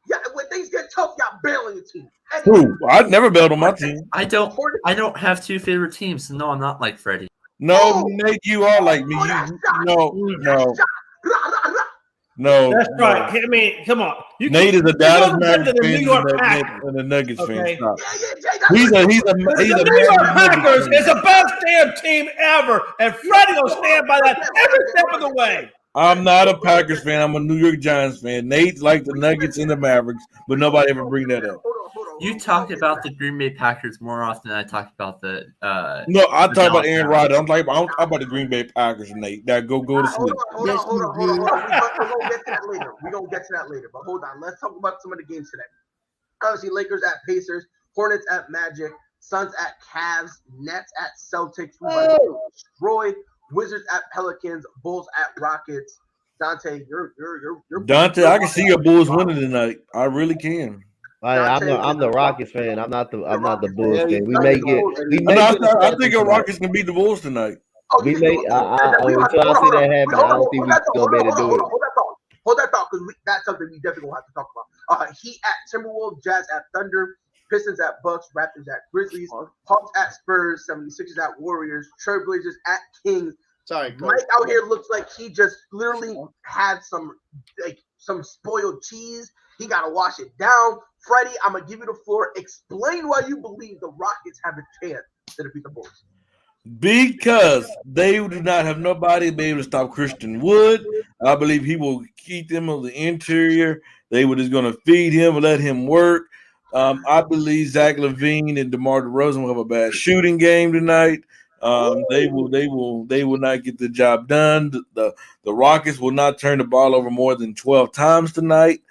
Yeah, when things get tough, y'all bail on your team. Ooh, I've never bailed on my team. I don't have two favorite teams, so no, I'm not like Freddie. No, Nate, you are like me. No. That's right. I mean, come on. Nate is a Dallas Mavericks fan and a Nuggets fan. Stop. He's a the New York Packers is the best damn team ever, and Freddie will stand by that every step of the way. I'm not a Packers fan. I'm a New York Giants fan. Nate's like the Nuggets and the Mavericks, but nobody ever bring that up. You talked about the Green Bay Packers more often than I talked about the. No, I talk about Aaron Rodgers. I'm talking about the Green Bay Packers, Nate. That go to sleep. Hold on. We're gonna get to that later. But hold on. Let's talk about some of the games today. Obviously, Lakers at Pacers, Hornets at Magic, Suns at Cavs, Nets at Celtics. Destroyed. Wizards at Pelicans, Bulls at Rockets. Dante, you're Dante. I can see your Bulls winning tonight. I really can. I'm the Rockets fan. I'm not the Bulls fan. I think your Rockets can beat the Bulls tonight. Until I see that happen, I don't think we're gonna be able to do it. Hold that thought, because that's something we definitely will have to talk about. Heat at Timberwolves, Jazz at Thunder, Pistons at Bucks, Raptors at Grizzlies, Hawks at Spurs, 76ers at Warriors, Trailblazers at Kings. Sorry, Mike out here looks like he just literally had some spoiled cheese. He got to wash it down. Freddie, I'm going to give you the floor. Explain why you believe the Rockets have a chance to defeat the Bulls. Because they do not have nobody to be able to stop Christian Wood. I believe he will keep them on the interior. They were just going to feed him and let him work. I believe Zach LaVine and DeMar DeRozan will have a bad shooting game tonight. They will not get the job done. The Rockets will not turn the ball over more than 12 times tonight.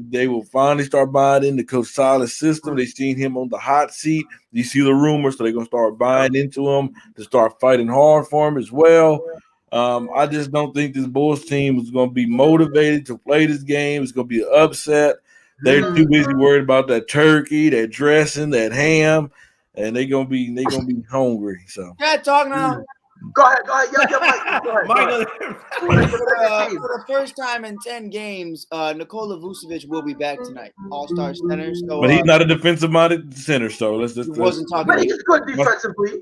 They will finally start buying into Coach Silas' system. They've seen him on the hot seat. You see the rumors, so they're going to start buying into him to start fighting hard for him as well. I just don't think this Bulls team is going to be motivated to play this game. It's going to be an upset. They're too busy worried about that turkey, that dressing, that ham, and they're gonna be hungry. So talk now. Go ahead. Yeah, Mike. For the first time in 10 games, Nikola Vucevic will be back tonight. All-star center. So, but he's not a defensive-minded center, so let's just. Wasn't talking. But he's good defensively.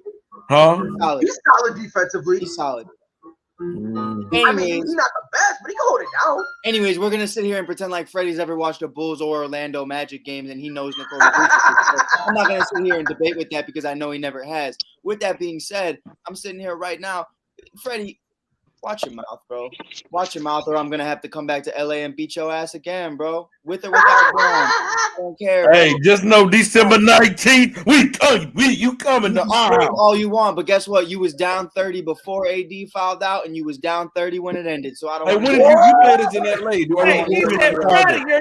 Huh? He's solid defensively. He's solid. Anyways, I mean, he's not the best, but he can hold it down. Anyways, we're gonna sit here and pretend like Freddie's ever watched a Bulls or Orlando Magic games and he knows Nikola Vucevic. I'm not gonna sit here and debate with that because I know he never has. With that being said, I'm sitting here right now, Freddie. Watch your mouth, bro. Watch your mouth, or I'm gonna have to come back to LA and beat your ass again, bro. With or without Brown. I don't care. Hey, bro. Just know December 19th, you coming to our house. All you want, but guess what? You was down 30 before AD fouled out, and you was down 30 when it ended. So I don't. Hey, when you played us in LA? You're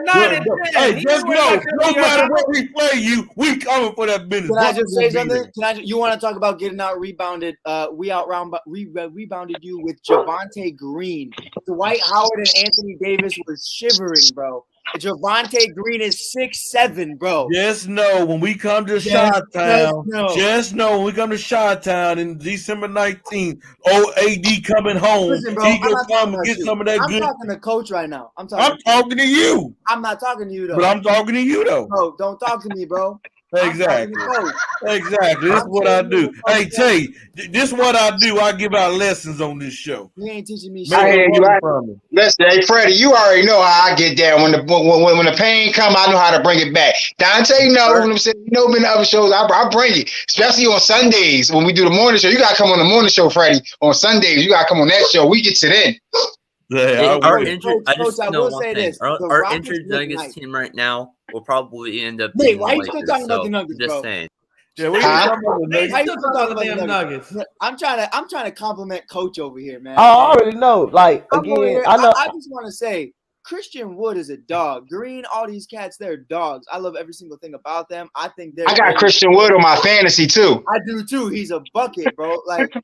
not in. Hey, just know, no matter what we play you, we coming for that business. Can I just say something? You want to talk about getting out rebounded? We rebounded you with Javonte Green. Dwight Howard and Anthony Davis were shivering, bro. Javonte Green is 6'7", bro. Just know when we come to Chi-Town, when we come to Chi-Town in December 19th, AD coming home. Listen, bro, he can come and get some of that good. I'm talking to Coach right now. I'm talking to you. I'm not talking to you, though. But I'm talking to you, though. Bro, don't talk to me, bro. Exactly. This is what I do. Hey, Tay, this is what I do. I give out lessons on this show. You ain't teaching me shit. I hear you. Listen, hey, Freddie, you already know how I get down. When the pain come, I know how to bring it back. Dante, when I'm saying, in the other shows, I bring it. Especially on Sundays when we do the morning show. You got to come on the morning show, Freddie. On Sundays, you got to come on that show. We get to then. Yeah, our Coach, injured. I just I know will one say thing. this: the Our Rockets injured look Nuggets nice. team right now will probably end up. Nate, beating why the you still Lakers, talking about the so Nuggets, just bro? saying. yeah, we Huh? talking about the They Nuggets. still talking about the damn Nuggets. I'm trying to compliment Coach over here, man. I already know. Like I'm over again, here. I know. I just want to say, Christian Wood is a dog. Green, all these cats, they're dogs. I love every single thing about them. I think they're. I got Christian Wood on my fantasy too. I do too. He's a bucket, bro. Like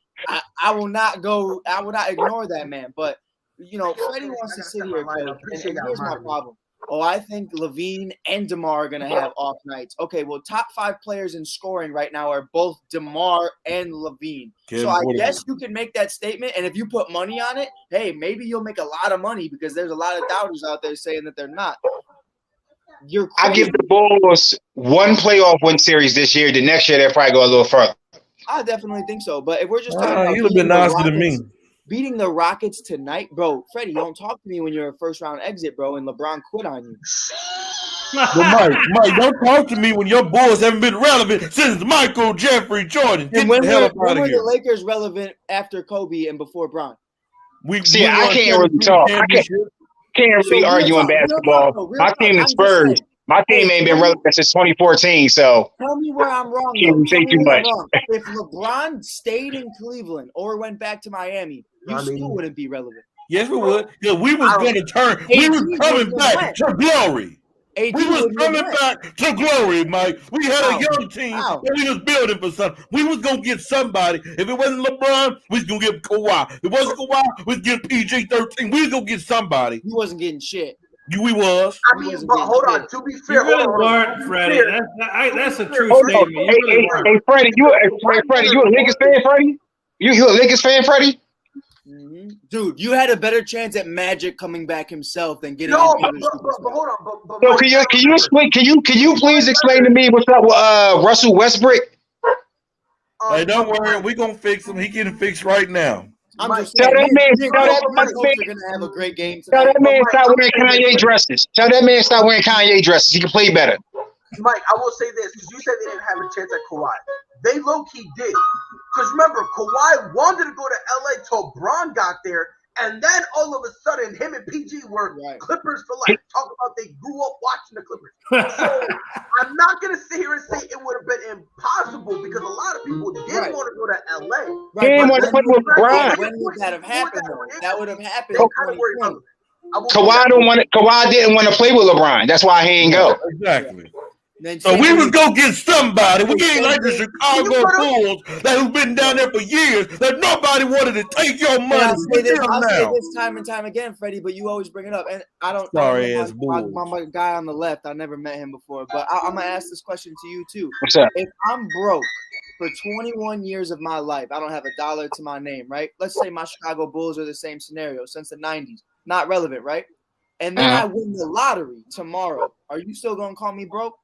I will not ignore that man. But you know, Freddie wants to sit here, Coach, and here's my problem. Oh, I think Levine and DeMar are gonna have off nights. Okay, well, top 5 players in scoring right now are both DeMar and Levine. So I guess you can make that statement, and if you put money on it, hey, maybe you'll make a lot of money because there's a lot of doubters out there saying that they're not. I give the Bulls one playoff win series this year. The next year they'll probably go a little further. I definitely think so. But if we're just talking about you've been nicer than me. Beating the Rockets tonight, bro. Freddie, you don't talk to me when you're a first-round exit, bro, and LeBron quit on you. But Mike, don't talk to me when your Bulls haven't been relevant since Michael Jeffrey Jordan. Get the hell up out of here. When were the Lakers relevant after Kobe and before Bron? I can't really talk. I can't really argue in basketball. My team is Spurs. My team ain't been relevant since 2014, so tell me where I'm wrong. Can't say too much. If LeBron stayed in Cleveland or went back to Miami, you still wouldn't be relevant. Yes, we would. Yeah, we was going to turn. We was coming back to glory. We was coming back to glory, Mike. We had a young team that we was building for something. We was going to get somebody. If it wasn't LeBron, we was going to get Kawhi. If it wasn't Kawhi, we was getting PG-13. We was going to get somebody. You wasn't getting shit. We was. I mean, but hold on. To be fair, you really weren't, Freddie. That's a true statement. You really weren't. Hey, Freddie, you a Lakers fan, Freddie? You a Lakers fan, Freddie? Mm-hmm. Dude, you had a better chance at Magic coming back himself than getting. No, but hold on. So can you please explain to me what's up with Russell Westbrook? Hey, don't worry, we gonna fix him. He getting fixed right now. I'm just saying, gonna have a great game tonight. Tell that man stop wearing Kanye dresses. Tell that man stop wearing Kanye dresses. He can play better. Mike, I will say this because you said they didn't have a chance at Kawhi. They low key did. Because remember, Kawhi wanted to go to LA till Bron got there, and then all of a sudden, him and PG were Clippers for life. Talk about they grew up watching the Clippers. So I'm not gonna sit here and say it would have been impossible because a lot of people did want to go to LA. He didn't want to play with Bron. When would that have happened? That would have happened. Kawhi didn't want to play with LeBron. That's why he ain't go. Exactly. So we was gonna get somebody. We ain't like the Chicago Bulls that who've been down there for years that nobody wanted to take your money. I'll say this time and time again, Freddie, but you always bring it up. And I don't my guy on the left, I never met him before, but I'm gonna ask this question to you too. What's up? If I'm broke for 21 years of my life, I don't have a dollar to my name, right? Let's say my Chicago Bulls are the same scenario since the 90s. Not relevant, right? And then I win the lottery tomorrow. Are you still gonna call me broke?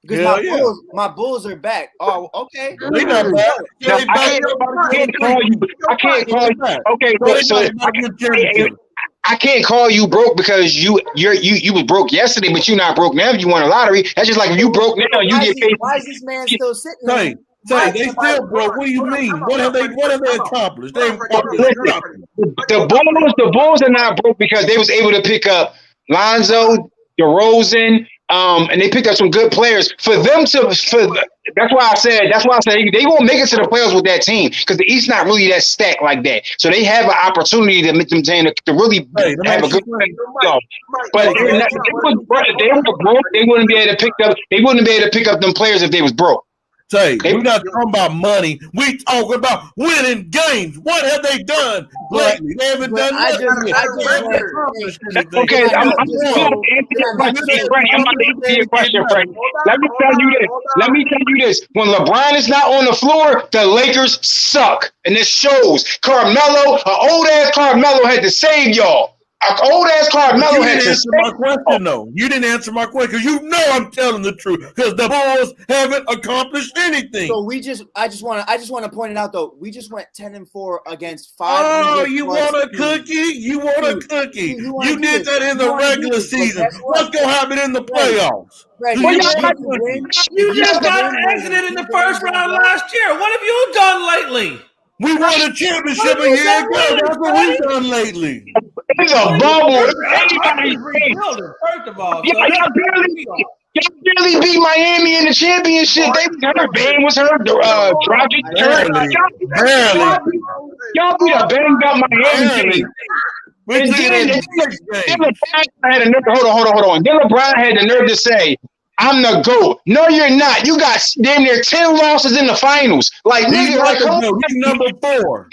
Because my Bulls are back. Oh, okay. They not back. I can't call you. Okay, so I can't call you broke because you was broke yesterday, but you're not broke now. If you won a lottery, that's just like if you broke now, you get paid. Why is this man still sitting there? They still broke. What do you mean? What have they accomplished? The Bulls are not broke because they was able to pick up Lonzo, DeRozan, and they picked up some good players. That's why I said they won't make it to the playoffs with that team because the East not really that stacked like that. So they have an opportunity to make them to really have a good playoff. But if they were broke, they wouldn't be able to pick up. They wouldn't be able to pick up them players if they was broke. We're not talking about money. We talking about winning games. What have they done lately? They haven't done nothing. Okay, I'm about to answer your question, Frank. Let me tell you this. When LeBron is not on the floor, the Lakers suck. And this shows. Carmelo, an old-ass Carmelo had to save y'all. An old-ass Carmelo had to answer my question, though. You didn't answer my question because you know I'm telling the truth because the Bulls haven't accomplished anything. So I just want to point it out though. We just went 10-4 against 5. Oh, you want a cookie? You want a cookie? You did that in the regular season. What's gonna happen in the playoffs? You just got exited in the first round last year. What have you done lately? We won a championship a year ago. That's what we've done lately. It's a bubble. Everybody's rebuilding, first of all. So Y'all barely beat Miami in the championship. They was hurt. Bane was hurt. Dragic hurt. Y'all beat a banged up Miami team. And then had a nerve. Hold on. Then LeBron had the nerve to say, "I'm the GOAT." No, you're not. You got damn near 10 losses in the finals. Like, nigga, like, he's number 4.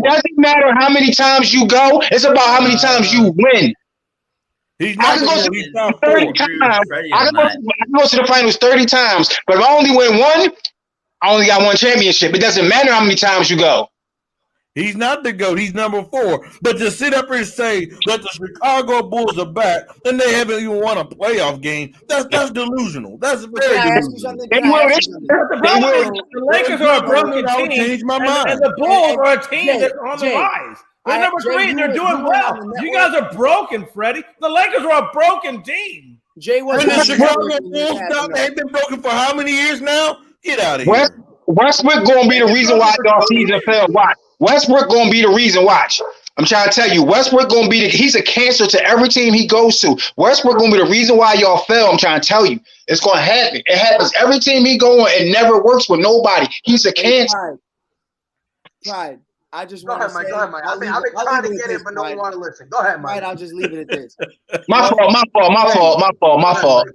Doesn't matter how many times you go. It's about how many times you win. I can go to the finals 30 times, but if I only win one, I only got one championship. It doesn't matter how many times you go. He's not the GOAT. He's number 4. But to sit up here and say that the Chicago Bulls are back and they haven't even won a playoff game, that's delusional. That's very delusional. The Lakers are a broken team, and the Bulls are a team that's on the rise. They're number 3, and they're doing well. You guys are broken, Freddie. The Lakers are a broken team. Jay was the Chicago Bulls stop. They've been broken for how many years now? Get out of here. Westbrook gonna be the reason why y'all season fell. Watch. Westbrook gonna be the reason. Watch. I'm trying to tell you, Westbrook gonna be he's a cancer to every team he goes to. Westbrook gonna be the reason why y'all fell. I'm trying to tell you. It's gonna happen. It happens every team he go on. It never works with nobody. He's a cancer. Pride. I just want to say, Go ahead, Mike. I've been trying to get it, but no one want to listen. Go ahead, Mike. Right, I'll just leave it at this. My fault.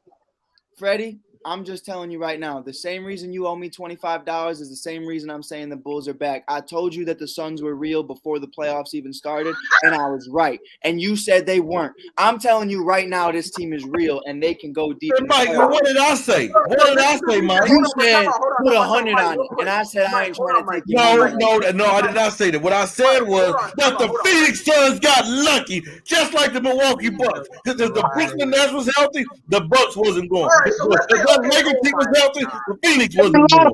Freddie, I'm just telling you right now, the same reason you owe me $25 is the same reason I'm saying the Bulls are back. I told you that the Suns were real before the playoffs even started, and I was right. And you said they weren't. I'm telling you right now, this team is real, and they can go deep. Mike, what did I say? What did I say, Mike? You said put 100 on it, and I said I ain't trying to take you. No, I did not say that. What I said was that the Phoenix Suns got lucky, just like the Milwaukee Bucks. Because if the Brooklyn Nets was healthy, the Bucks wasn't going. If the Lakers team was healthy, the Phoenix wasn't going.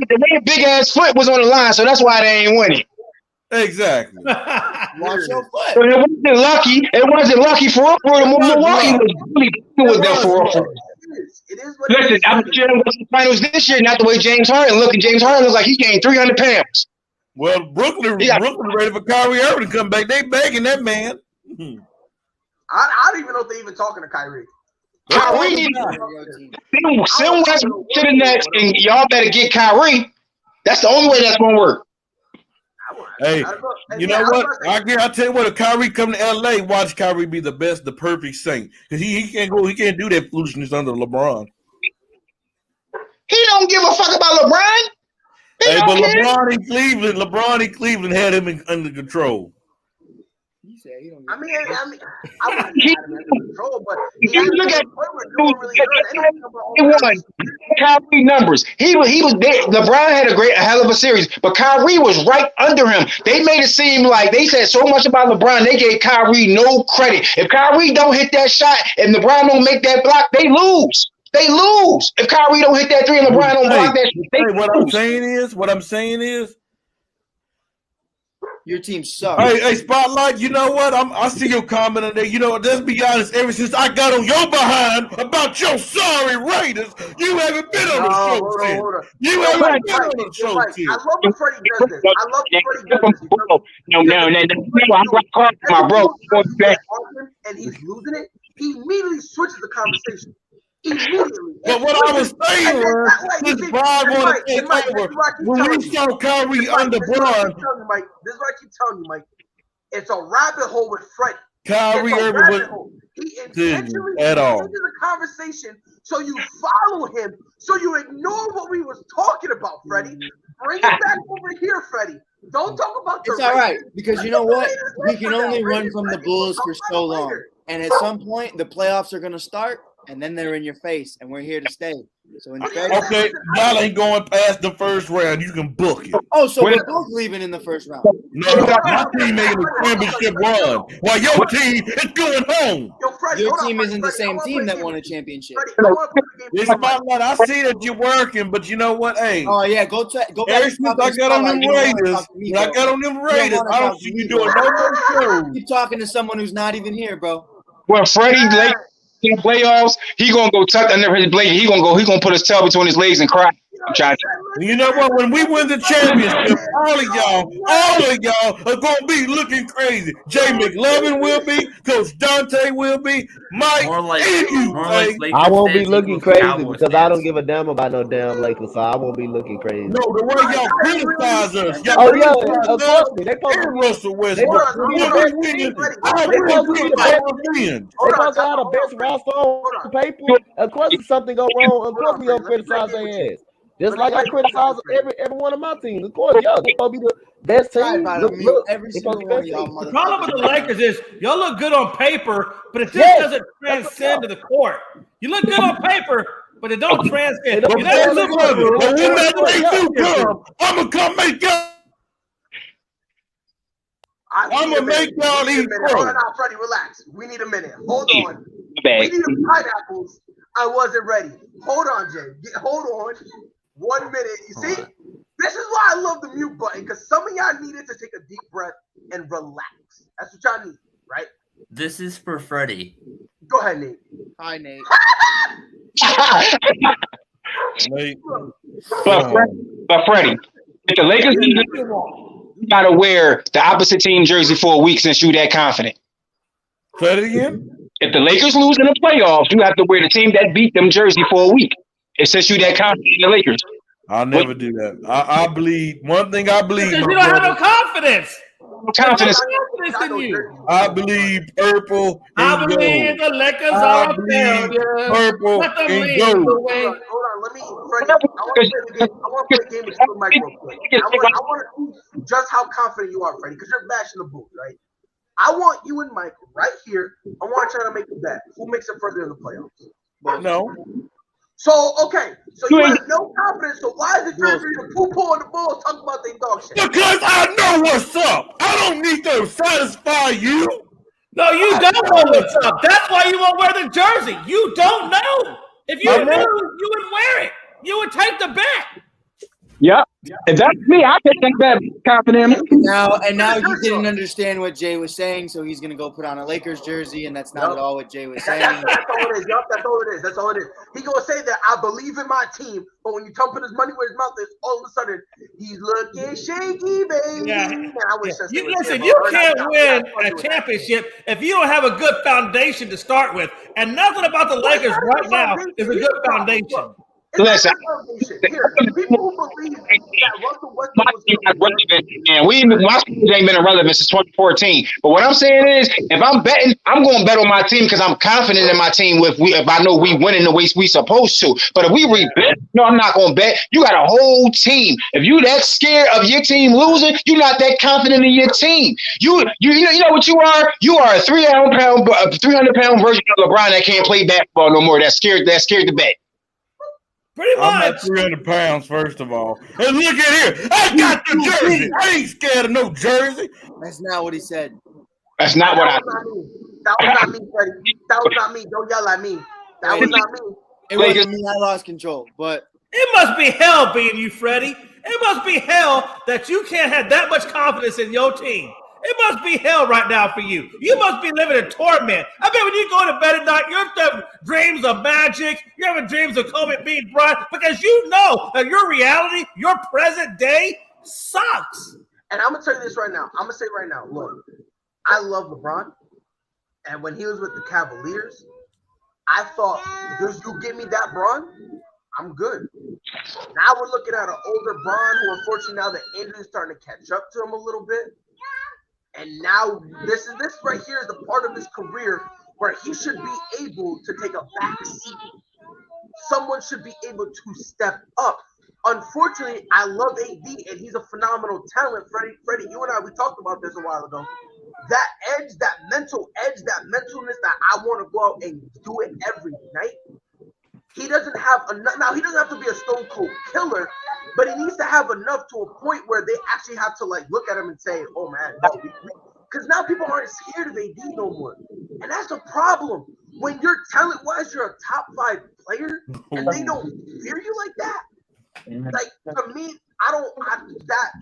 The big ass foot was on the line, so that's why they ain't winning. Exactly. Watch your foot. So it wasn't lucky. It wasn't lucky for us. Milwaukee was really good with them for us. Listen, I'm sure the finals this year, not the way James Harden looked. And James Harden looks like he gained 300 pounds. Well, Brooklyn ready for Kyrie Irving to come back. They begging that man. I don't even know if they even talking to Kyrie. Kyrie, send Westbrook to the Nets, and y'all better get Kyrie. That's the only way that's gonna work. Hey, you know what? I'll tell you what. If Kyrie come to LA, watch Kyrie be the perfect Saint, because he can't go. He can't do that foolishness under LeBron. He don't give a fuck about LeBron. Hey, but LeBron in Cleveland had him under control. I wouldn't have him under control, but you look at Kyrie numbers. He was there. LeBron had a hell of a series, but Kyrie was right under him. They made it seem like they said so much about LeBron. They gave Kyrie no credit. If Kyrie don't hit that shot and LeBron don't make that block, they lose. They lose. If Kyrie don't hit that 3 and LeBron don't block that shot, what I'm saying is. Your team sucks. Hey, Spotlight, you know what? I see your comment on there. You know what? Let's be honest. Ever since I got on your behind about your sorry Raiders, you haven't been on the show since. You haven't been on the show since. I love when Freddie does this. My bro. And he's losing it. He immediately switches the conversation. But what I was saying was, this Brian wanted to take over. When we saw Kyrie under Braun, this is what I keep telling you, Mike. It's a rabbit hole with Freddie. Kyrie Irving was at all. The conversation, so you follow him, so you ignore what we was talking about, Freddie. Bring it back over here, Freddie. Don't talk about the It's all right, because you know what? We can only run from the Bulls for so long. And at some point, the playoffs are going to start. And then they're in your face, and we're here to stay. So okay, y'all ain't going past the first round. You can book it. Oh, so we're both leaving in the first round. No, my team making a championship run, while your team is going home. Your team isn't the same team that won a championship. It's about what I see that you're working, but you know what? Hey. Oh yeah, go back. Ever since I got on them Raiders, I don't see you doing no more shows. Keep talking to someone who's not even here, bro. Well, Freddie Lake. In the playoffs, he gonna go tuck under his blanket. He gonna put his tail between his legs and cry. I'm trying to You know what? When we win the championship, all of y'all are gonna be looking crazy. Jay McLovin will be, Coach Dante will be, Mike, More like Lakers I won't be fans looking equals crazy Cowboys because I don't fans. give a damn about no damn Lakers, so I won't be looking crazy. No, the way y'all criticize us, Oh yeah, of course they and Russell They Westbrook. supposed to be When the we best win, team. I They supposed to will be get the my best. revenge. They supposed to have the best roster on paper. Of course, if something go wrong, of course we gonna criticize their ass. Just like I criticize every one of my teams. Of course, yeah, they supposed to be the best Sorry team. about Look, mute every they single supposed to one of be y'all the best team. The problem with the Lakers is y'all look good on paper, but it just Yes, doesn't transcend to the court. You look good on paper, but it don't transcend. They don't You're not a look super good. But when that Yeah. day do come, I'm gonna come make y'all. I'm gonna make y'all eat Hold crow. on now, Freddie, relax. We need a minute. Hold on. Bad. We need a pineapples. I wasn't ready. Hold on, Jay. Hold on. 1 minute. You see? This is why I love the mute button, because some of y'all needed to take a deep breath and relax. That's what y'all need, right? This is for Freddie. Go ahead, Nate. Hi, Nate. Nate. But Freddie, if the Lakers you gotta wear the opposite team jersey for a week since you that confident. Say it again. If the Lakers lose in the playoffs, you have to wear the team that beat them jersey for a week. It says you that confident in the Lakers. I'll never do that. I believe one thing. I believe Because my you don't have no brother. confidence. Confidence. There's no confidence in you. I believe purple I and believe gold. the Lakers I are a believe failure. purple Let them and lead gold. the way. Hold on. Let me, Freddie. I want to play a game with you and Mike real quick. And I want to see just how confident you are, Freddie, because you're bashing the booth, right? I want you and Mike right here. I want to try to make a bet. Who makes it further in the playoffs? No. So, okay. So you have no confidence. So why is the jersey the poo-poo and the Bulls talking about they dog shit? Because I know what's up. I don't need to satisfy you. No, you don't know what's up. That's why you won't wear the jersey. You don't know. If you knew, you would wear it. You would take the bet. Yep. If that's me, I take that confident. Now you didn't understand what Jay was saying, so he's gonna go put on a Lakers jersey, and that's not at all what Jay was saying. That's all it is. Yup, that's all it is. That's all it is. He gonna say that I believe in my team, but when you tell him put his money where his mouth is, all of a sudden he's looking shaky, baby. Yeah. Man, I wish I Listen, you can't win a championship if you don't have a good foundation to start with, and nothing about the Lakers right now is a good foundation. Listen, here, people who believe that Russell Westbrook my was team going not relevant, man. My team ain't been irrelevant since 2014. But what I'm saying is, if I'm betting, I'm going to bet on my team because I'm confident in my team. If I know we winning the way we supposed to. But if we re-bet, no, I'm not going to bet. You got a whole team. If you that scared of your team losing, you're not that confident in your team. You know what you are? You are a 300-pound version of LeBron that can't play basketball no more. That's scared to bet. Pretty much. I'm not 300 pounds, first of all. And look at here. I got the jersey. I ain't scared of no jersey. That's not what he said. That's not what I. That was not me, Freddie. That was not me. Don't yell at me. That was not me. It wasn't me. I lost control. But it must be hell being you, Freddie. It must be hell that you can't have that much confidence in your team. It must be hell right now for you. You must be living in torment. I bet when you go to bed at night, you're having dreams of magic. You're having dreams of Kobe being Bryant because you know that your reality, your present day sucks. And I'm going to tell you this right now. I'm going to say right now, look, I love LeBron. And when he was with the Cavaliers, I thought, you give me that Bron, I'm good. Now we're looking at an older Bron who, unfortunately, now the injury's starting to catch up to him a little bit. And now this right here is the part of his career where he should be able to take a back seat. Someone should be able to step up. Unfortunately, I love AD and he's a phenomenal talent. Freddie, you and I, we talked about this a while ago. That edge, that mental edge, that mentalness that I want to go out and do it every night. He doesn't have enough. Now, he doesn't have to be a stone cold killer, but he needs to have enough to a point where they actually have to look at him and say, oh man, no. Because now people aren't scared of AD no more. And that's a problem. When you're talent-wise, you're a top 5 player, and they don't fear you like that. To me,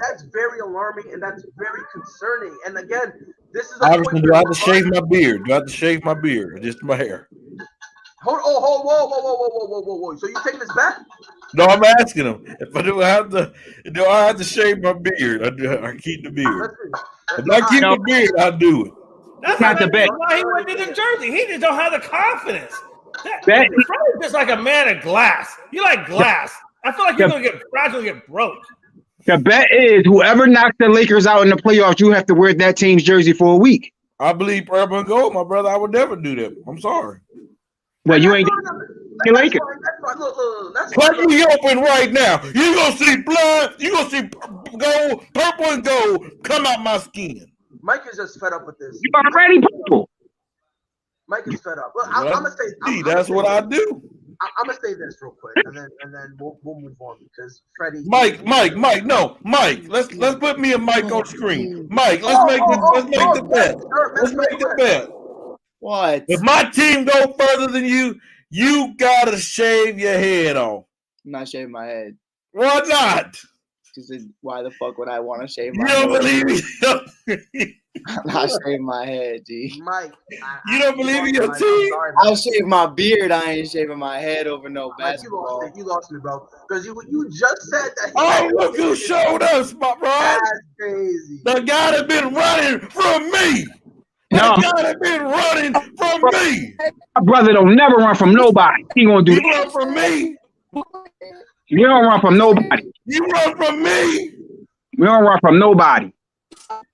that's very alarming and that's very concerning. And again, this is a point do I have to shave my beard? Do I have to shave my beard or just my hair? Whoa. So you taking this back? No, I'm asking him if I do I have to shave my beard? I keep the beard. If I keep the beard, I do it. That's Not the bet. why he went to New Jersey. He just don't have the confidence. Freddie's just like a man of glass. You like glass. I feel like you're gonna get fragile, get broke. The bet is whoever knocks the Lakers out in the playoffs, you have to wear that team's jersey for a week. I believe purple and gold, my brother. I would never do that. I'm sorry. Well, you ain't the Lakers. Cut me open right now. You gonna see blood. You gonna see gold, purple and gold come out my skin. Mike is just fed up with this. You already purple. Mike is fed up. Look, I'm gonna say. That's what I do. I'm gonna say this real quick, and then we'll move on because Freddie. Mike. Let's put me and Mike on screen. Mike, let's make the bet. Let's make the bet. What? If my team go further than you, you gotta shave your head off. I'm not shaving my head. Why not? Because why the fuck would I want to shave my You don't head? believe me? I'm not shaving my head, G. Mike, you don't believe in your team? I'll shave my beard. I ain't shaving my head over no basketball. Mike, you lost me, bro. Because you just said that. Oh, look who showed us, my bro. That's crazy. The guy that been running from me. No, the guy that been running from me. My brother don't never run from nobody. He gonna do. You run from me. You don't run from nobody. You run from me. We don't run from nobody.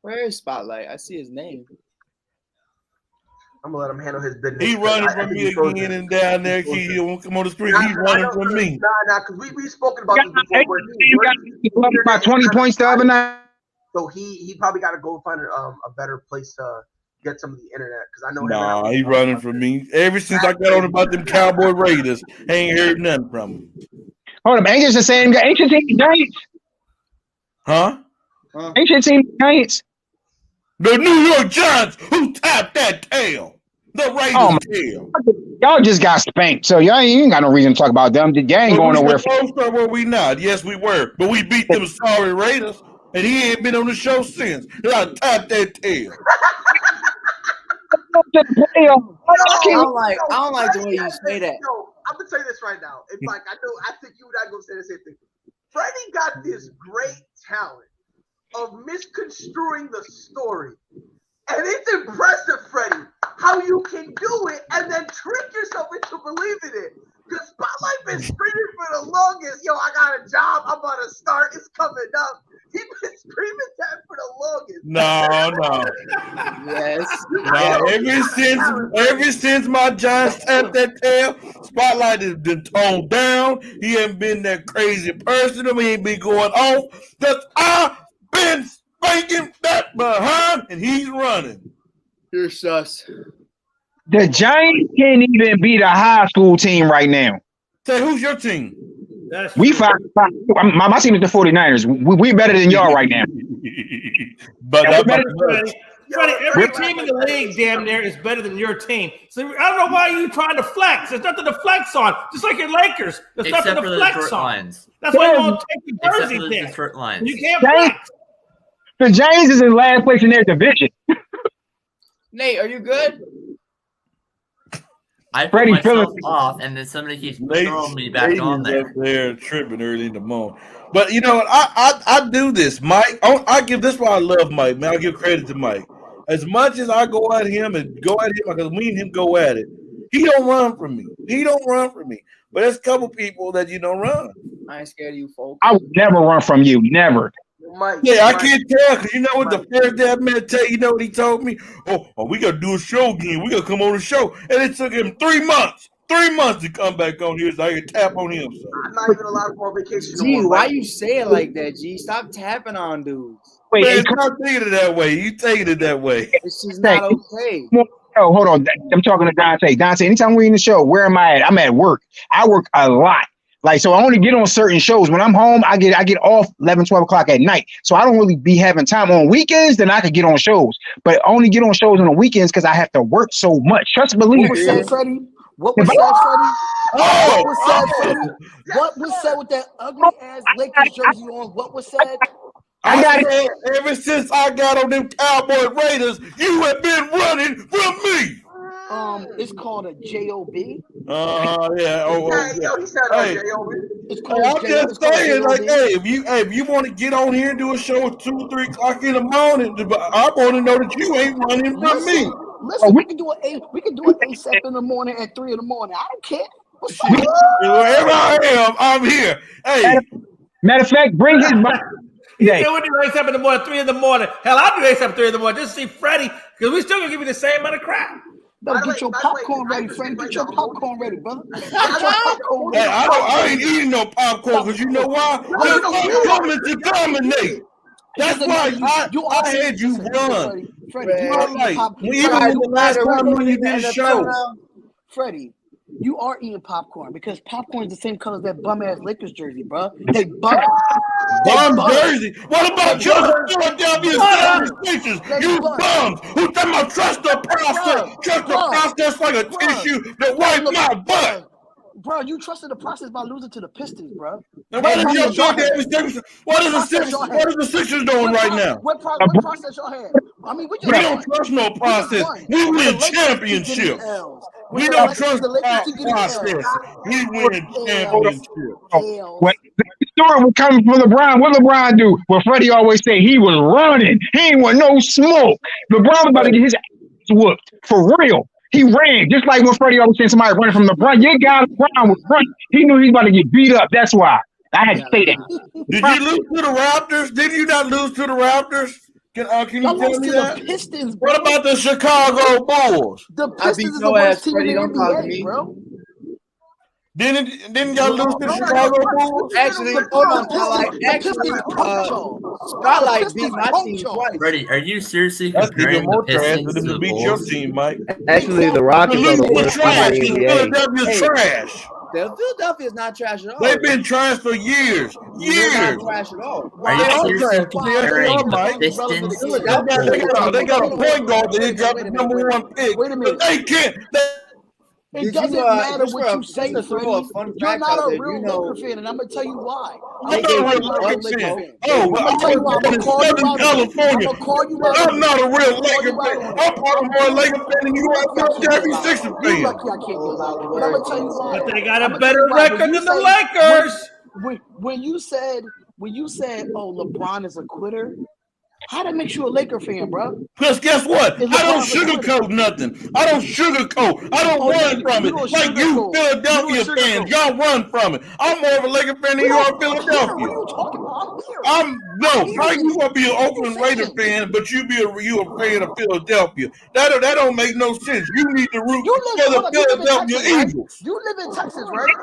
Where is Spotlight? I see his name. I'm gonna let him handle his business. He running from me again and down there. He won't come on the screen. He's running from me. Nah, because we spoken about this before. You got about 20 points the other night. So he probably got to go find a better place to get some of the internet because I know. Nah, he running from me. Ever since I got on about them Cowboy Raiders, ain't heard nothing from him. Hold up, ain't this the same guy? Ain't your team the Giants? Huh? Ain't your team the Giants? The New York Giants who tapped that tail. The Raiders tail. Y'all just got spanked, so y'all ain't got no reason to talk about them. Y'all ain't going nowhere. Were we not? Yes, we were. But we beat them sorry Raiders, and he ain't been on the show since. I tapped that tail. I don't like the way you say that. Yo, I'm gonna tell you this right now. It's like I think you and I gonna say the same thing. Freddie got this great talent of misconstruing the story. And it's impressive, Freddie, how you can do it and then trick yourself into believing it. Because Spotlight been screaming for the longest. Yo, I got a job. I'm about to start. It's coming up. He's been screaming that for the longest. No. Yes. No, ever since my Giants tapped that tail, Spotlight has been toned down. He ain't been that crazy person. He ain't been going off. Because I've been spanking that behind, and he's running. You're sus. The Giants can't even beat a high school team right now. Say, who's your team? We five. My team is the 49ers. We better than y'all right now. But Freddie, every team in the league damn near is better than your team. So I don't know why you trying to flex. There's nothing to flex on. Just like your Lakers. There's Except nothing to flex on. lines. That's why you won't take the Except jersey for the pick. Detroit lines. You can't flex. The Giants is in last place in their division. Nate, are you good? I put myself off, and then somebody keeps throwing me back on there. Up there tripping early in the morning. But you know what? I do this, Mike. I give this why I love Mike, man. I give credit to Mike. As much as I go at him because me and him go at it, he don't run from me. But there's a couple people that you don't run. I ain't scared of you, folks. I would never run from you. Never. Mike, I can't tell because you know what the first day I met Tay, you know what he told me? Oh, we gotta do a show again. We gotta come on the show. And it took him 3 months. 3 months to come back on here so I can tap on him. So. I'm not even allowed for a vacation. G, why you say it like that, G? Stop tapping on dudes. Wait, man, stop taking it that way. You taking it that way. This is not okay. Oh, hold on. I'm talking to Dante. Dante, anytime we're in the show, where am I at? I'm at work. I work a lot. Like, so I only get on certain shows. When I'm home, I get off 11, 12 o'clock at night. So I don't really be having time on weekends. Then I could get on shows. But I only get on shows on the weekends because I have to work so much. Trust and believe. What was said, Freddie? What was said, Freddie? What was said, Freddie? What was said with that ugly ass Lakers jersey on? What was said? I got it. Ever since I got on them Cowboy Raiders, you have been running from me. It's called a job. Yeah. Yo, he said J.O.B. It's called. I'm just saying, like, hey, if you want to get on here and do a show at 2 or 3 o'clock in the morning, I want to know that you ain't running from me. Listen, we can do an ASAP in the morning at 3 in the morning. I don't care. What's up? Wherever I am, I'm here. Hey, matter of fact, bring his mic. Yeah, we do ASAP in the morning, 3 in the morning. Hell, I'll do ASAP 3 in the morning just to see Freddie, because we still gonna give you the same amount of crap. Better get your popcorn ready, Freddie. Get your popcorn ready, brother. Hey, I ain't eating no popcorn because you know why? I'm coming to dominate. That's why I had you run. Freddie, Even when the last time when you did a show. Freddie, you are eating popcorn because popcorn is the same color as that bum ass Lakers jersey, bro. They butter. Bum jersey. What about your Philadelphia 76ers? You bums who talking about trust the process? Trust the process like a tissue that wipes my butt. Bro, you trusted the process by losing to the Pistons, bro. And what is the Sixers doing right now? What process y'all had? I mean, we don't trust no process. We win championships. We don't trust the process. We win championships. When the story was coming from LeBron, what LeBron do? Well, Freddie always say he was running. He ain't want no smoke. LeBron was about to get his ass whooped. For real. He ran, just like when Freddie always said somebody running from LeBron. Your guy LeBron was running. He knew he was about to get beat up. That's why. I had to say that. Did you lose to the Raptors? Did you not lose to the Raptors? Can you tell me that? The Pistons, bro. What about the Chicago Bulls? The Pistons is the worst team in the NBA, bro. Didn't y'all lose to the Chicago Bulls? Actually, hold on, Spotlight beat my team twice. Freddie, are you seriously That's even comparing more the trash Pistons for them to to the beat your Bulls? team, Mike. Actually, the Rockets are the worst team in the NBA. Philadelphia's trash. Philadelphia is not trash at all. They've been trash for years. They're not trash at all. Are you seriously comparing the Pistons to the They got a point guard that got the #1 pick. Wait a minute. But they can't. It doesn't matter what you say, Freddie. You're not a real Laker fan, and I'm gonna tell you why. I'm not a real Laker fan. Oh, I'm tell you why. I'm in Southern California. I'm not a real Laker fan. I'm probably more a Laker fan than you are a Philadelphia Sixers fan. I can't get loud, but I'm gonna tell you why. But they got a better record than the Lakers. When you said, "Oh, LeBron is a quitter," how that makes you a Laker fan, bro? Because guess what? I don't sugarcoat nothing. I don't sugarcoat. I don't run from it. Like you Philadelphia fans, y'all run from it. I'm more of a Laker fan than you are Philadelphia. What are you talking about? Mike, you want to be an Oakland Raider fan, but you a fan of Philadelphia. That don't make no sense. You need to root for the Philadelphia Eagles. You live in Texas, right?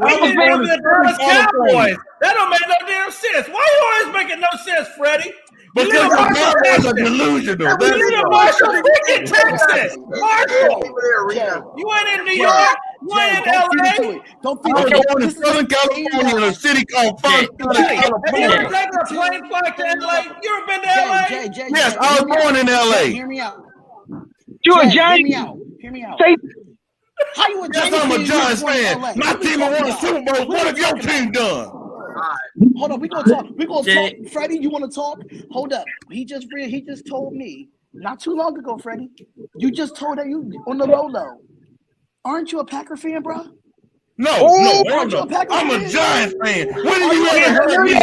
We live in the Dallas Cowboys. That don't make no damn sense. Why you always making no sense, Freddie? Because the Cowboys are delusional. You live in Marshall, freaking Texas. Marshall. You ain't in New York. You ain't in LA. Don't I was born in Southern California in a city called Fontana, Have you ever California. taken a plane flight to LA? You ever been to LA? Yes, I was born in LA. Hear me out. You a Giant? Hear me out. Say, How you a Giants Yes, I'm a fan? Giants fan. My team won a Super Bowl. What have your team done? Hold on, we gonna talk. Freddie, you want to talk? Hold up. He just told me not too long ago, Freddie. You just told that you on the low. Aren't you a Packer fan, bro? No. I'm a Giants fan. When have you ever heard me?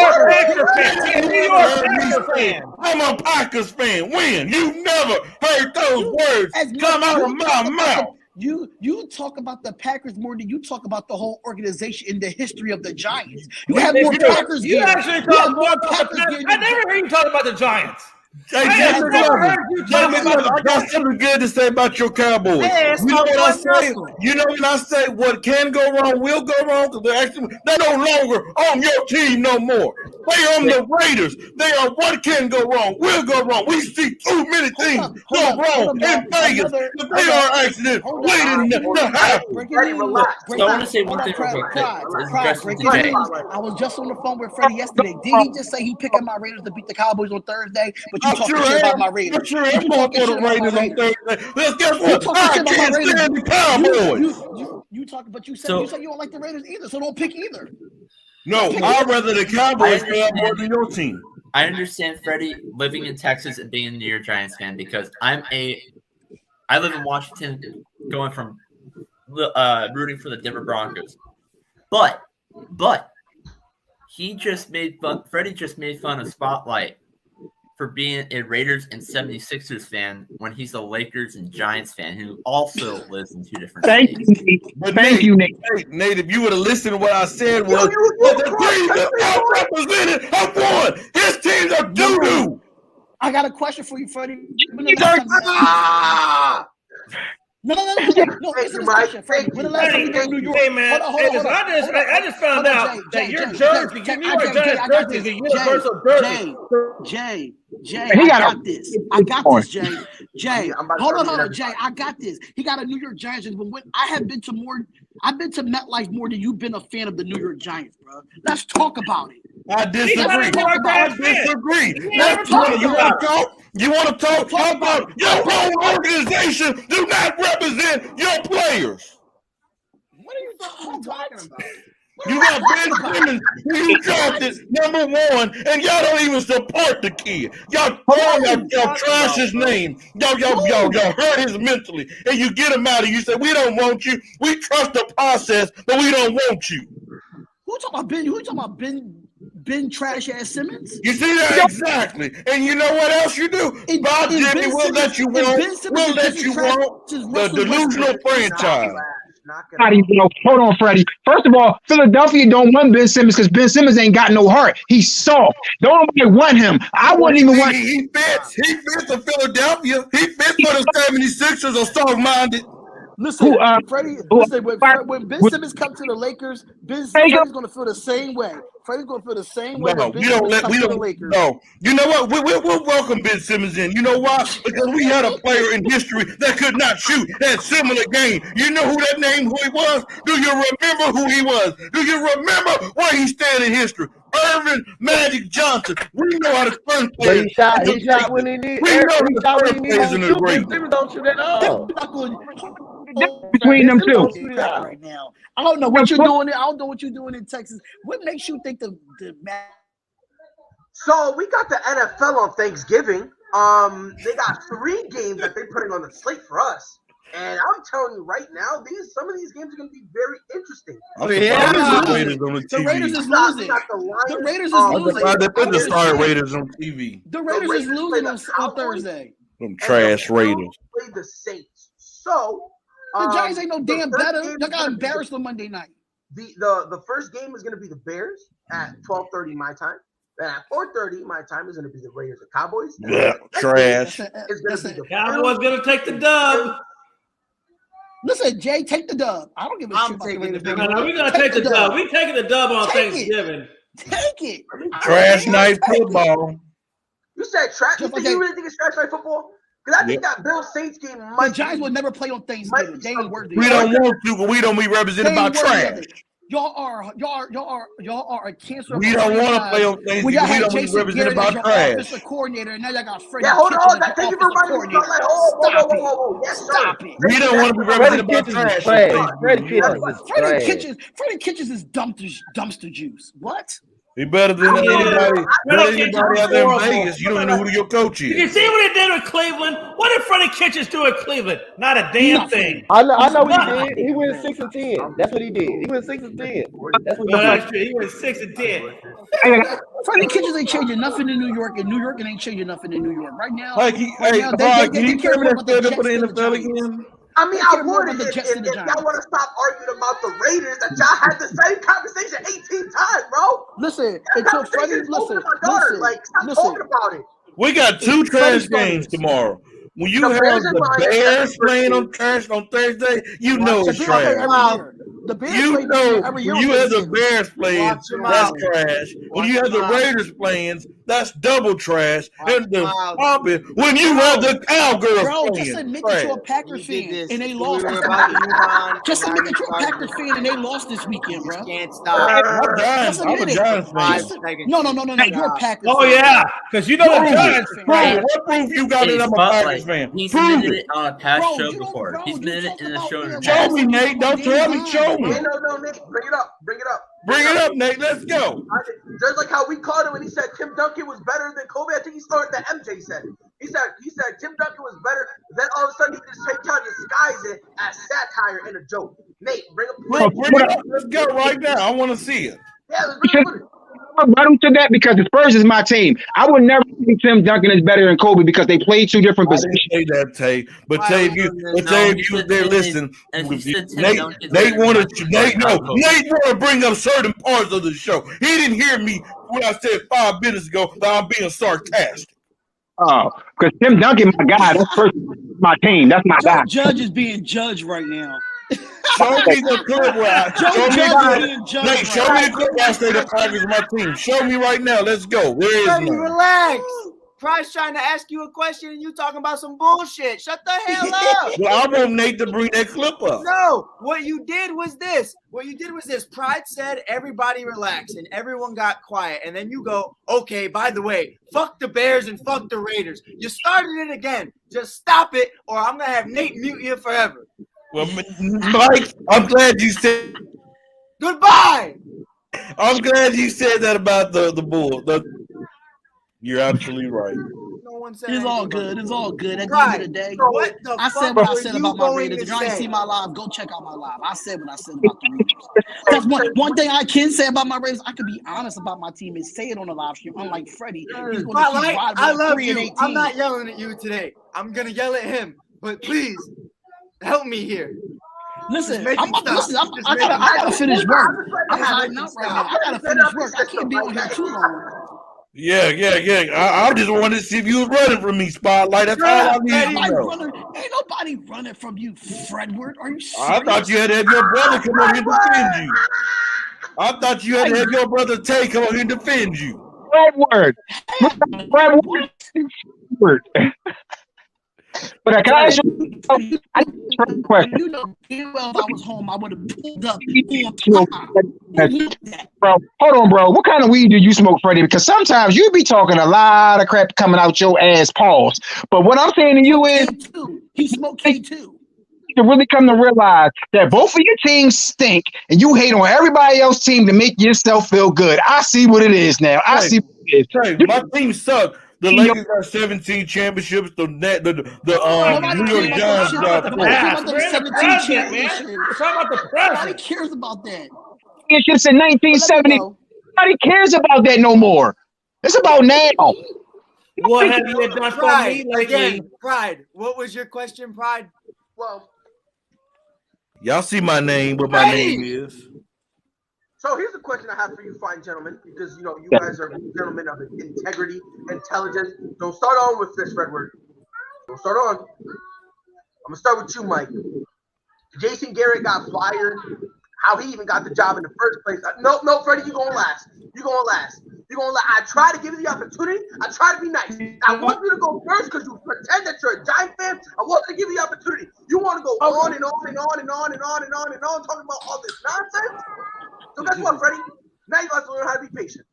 I'm a Packers fan. When? You never heard those words come out of my mouth. You talk about the Packers more than you talk about the whole organization in the history of the Giants. You have more Packers gear. Actually talk more about the Packers. I never heard you talk about the Giants. Hey, I got something good to say about your Cowboys. You know what I say? You know when I say what can go wrong will go wrong? Because they're no longer on your team no more. They on the Raiders. They are what can go wrong will go wrong. We see too many things go wrong in Vegas. They are actually waiting to happen. So I want to say one thing real quick. I was just on the phone with Freddie yesterday. Did he just say he picking my Raiders to beat the Cowboys on Thursday? But you talking shit about my Raiders. I'm sure I'm going for the Raiders on Thursday. Let's guess what? I can't stand the Cowboys. You talking, but you said you don't like the Raiders either, so don't pick either. No, I'd rather the Cowboys have more than your team. I understand Freddie living in Texas and being a New York Giants fan because I live in Washington going from rooting for the Denver Broncos. But he just made fun. Freddie just made fun of Spotlight for being a Raiders and 76ers fan when he's a Lakers and Giants fan who also lives in 2 different states. Thank you, Nate. Nate, if you would have listened to what I said was the teams that outrepresented have won. His teams are doo-doo. I got a question for you, Freddie. No. Answer this question, Freddie. When the last time you were in New York? Hey, man. Hold on. I just found out that your jersey, your Giants jersey is a universal jersey. Jay, I got this. Jay, hold on, Jay. I got this. He got a New York Giants jersey. But I've been to MetLife more than you've been a fan of the New York Giants, bro. Let's talk about it. I disagree. Let's talk. You want to talk? How about your own organization do not represent your players? What are you talking about? You got Ben Simmons, who you drafted #1, and y'all don't even support the kid. Y'all trash his name. Y'all hurt his mentally, and you get him out and you say, we don't want you. We trust the process, but we don't want you. Who talking about Ben? Who talking about Ben trash ass Simmons? You see that? Exactly. And you know what else you do? Bob Jimmy will let you want the delusional franchise. Hold on, Freddie. First of all, Philadelphia don't want Ben Simmons because Ben Simmons ain't got no heart. He's soft. Don't nobody want him. I wouldn't even want. He fits for Philadelphia. He fits for the 76ers or soft-minded. Listen, Freddie. When Ben Simmons comes to the Lakers, Freddie's going to feel the same way. Freddie's going to feel the same way. No, we don't. No, you know what? We'll welcome Ben Simmons in. You know why? Because we had a player in history that could not shoot that similar game. You know who he was? Do you remember who he was? Do you remember where he stand in history? Irvin Magic Johnson. We know how to turn players. He shot when he needed. We know how to turn players in the great. Don't shoot at all. Between them two. Right now, I don't know what you're doing. I don't know what you're doing in Texas. What makes you think the So we got the NFL on Thanksgiving. They got 3 games that they're putting on the slate for us. And I'm telling you right now, some of these games are going to be very interesting. The Raiders is losing. The Raiders is losing. They put the Star Raiders on TV. The Raiders is losing on Thursday. Them trash Raiders. Play the Saints. So the Giants ain't no damn better. They got embarrassed on Monday night. The first game is going to be the Bears at 12:30 my time. And at 4:30 my time is going to be the Raiders and Cowboys. Yeah, trash. Cowboys going to take the dub. Listen, Jay, take the dub. I don't give a shit about the Raiders. No, we're going to take the dub. We're taking the dub on Thanksgiving. Take it. Trash night football. You said trash? You really think it's trash night football? Because I think that Bills Saints game might. The Giants will never play on Thanksgiving. They ain't worthy. We don't want to, but we don't be represented by trash. Y'all are a cancer. We don't want to play on Thanksgiving. We don't be represented by trash. Offensive coordinator, and now y'all got Freddie. Yeah, hold on. Thank you for reminding me. Stop it. We don't want to be represented by trash. Freddie Kitchens is dumpster juice. What? He better than anybody out there in Vegas. You don't even know who your coach is. Did you see what he did with Cleveland? What did Freddie Kitchens do at Cleveland? Not a damn thing. I know he did. He went 6-10. That's what he did. He went 6-10. That's what that's true. He went 6-10. Freddie Kitchens ain't changing nothing in New York, and New York ain't changing nothing in New York right now. Can you carry that for the NFL again? I mean, I would if y'all want to stop arguing about the Raiders that y'all had the same conversation 18 times, bro. Listen, until Freddie, stop talking about it. We got 2 trash games tomorrow. When you have the Bears playing on Thursday, you know it's trash. You know, when you have the Bears playing, that's trash. When you have the Raiders playing, that's double trash. And when you have the Cowgirls playing, just admit that you're a Packers fan and they lost this weekend. Just admit that you're a Packers fan and they lost this weekend, bro. Can't stop. I'm a Giants fan. No. You're a Packers fan. Oh, yeah, because you know the Giants fan. What proof you got that I'm a Packers fan? He's admitted it on a past show before. He's admitted it in the show. Show me, Nate. Don't tell me. Show me. No, Nate. Bring it up. Bring it up, Nate. Let's go. Just like how we called it when he said Tim Duncan was better than Kobe. I think he started that MJ said. He said Tim Duncan was better. Then all of a sudden he just takes out, disguise it as satire and a joke. Nate, bring up. Let's go right now. I want to see it. Yeah, let's bring it. Rebuttal to that because the Spurs is my team. I would never think Tim Duncan is better than Kobe because they play two different positions. I didn't say that, Tay. But Tay, if you was there, listen. Nate wanted to bring up certain parts of the show. He didn't hear me when I said 5 minutes ago that I'm being sarcastic. Oh, because Tim Duncan, my guy, that's first my team. That's my guy. Judge is being judged right now. Show me the clip where I show me the clip where I say the Packers are my team. Show me right now. Let's go. Where is it? Relax. Price trying to ask you a question and you talking about some bullshit. Shut the hell up. Well, I want Nate to bring that clip up. No, what you did was this. Pride said everybody relax and everyone got quiet. And then you go, okay, by the way, fuck the Bears and fuck the Raiders. You started it again. Just stop it or I'm going to have Nate mute you forever. Well, Mike, I'm glad you said goodbye. I'm glad you said that about the bull. You're absolutely right. No one said it's all good. It's all good. At the end of the day, I said what I said about my Raiders. If you ain't see my live, go check out my live. I said what I said about the Raiders. That's one thing I can say about my Raiders. I can be honest about my team and say it on the live stream. Unlike Freddie, he's going to keep riding I love 3 and 18. I'm not yelling at you today. I'm gonna yell at him, but please help me here. Listen, I gotta finish work. I gotta finish work. I can't be on here too long. Yeah. I just wanted to see if you was running from me, Spotlight. That's all I need to know. Ain't nobody running from you, Fredward. Are you serious? I thought you had to have your brother come over here and defend you. I thought you had to have your brother Tay come over here and defend you. Fredward. But can I ask you a question? You know, if I was home, I would have pulled up. Bro, hold on, bro. What kind of weed do you smoke, Freddie? Because sometimes you be talking a lot of crap coming out your ass, pause. But what I'm saying to you is, he smoked K2. To really come to realize that both of your teams stink, and you hate on everybody else's team to make yourself feel good. I see what it is now. I see what it is. My team suck. The Lakers got 17 championships. The New York Giants got 4. Nobody cares about that. Championships in 1970. Nobody cares about that no more. It's about now. What have you done for me lately? Again, Pride. What was your question, Pride? Well, y'all see my name, what my name is. So here's a question I have for you, fine gentlemen, because you know you guys are gentlemen of integrity, intelligence. Don't start on with this, Redward. Don't start on. I'm gonna start with you, Mike. Jason Garrett got fired. How he even got the job in the first place? No, Freddie, you going last. I try to give you the opportunity. I try to be nice. I want you to go first because you pretend that you're a Giant fan. I want to give you the opportunity. You want to go on and on and on and on and on and on and on talking about all this nonsense. So guess what, Freddie? Now you got to learn how to be patient.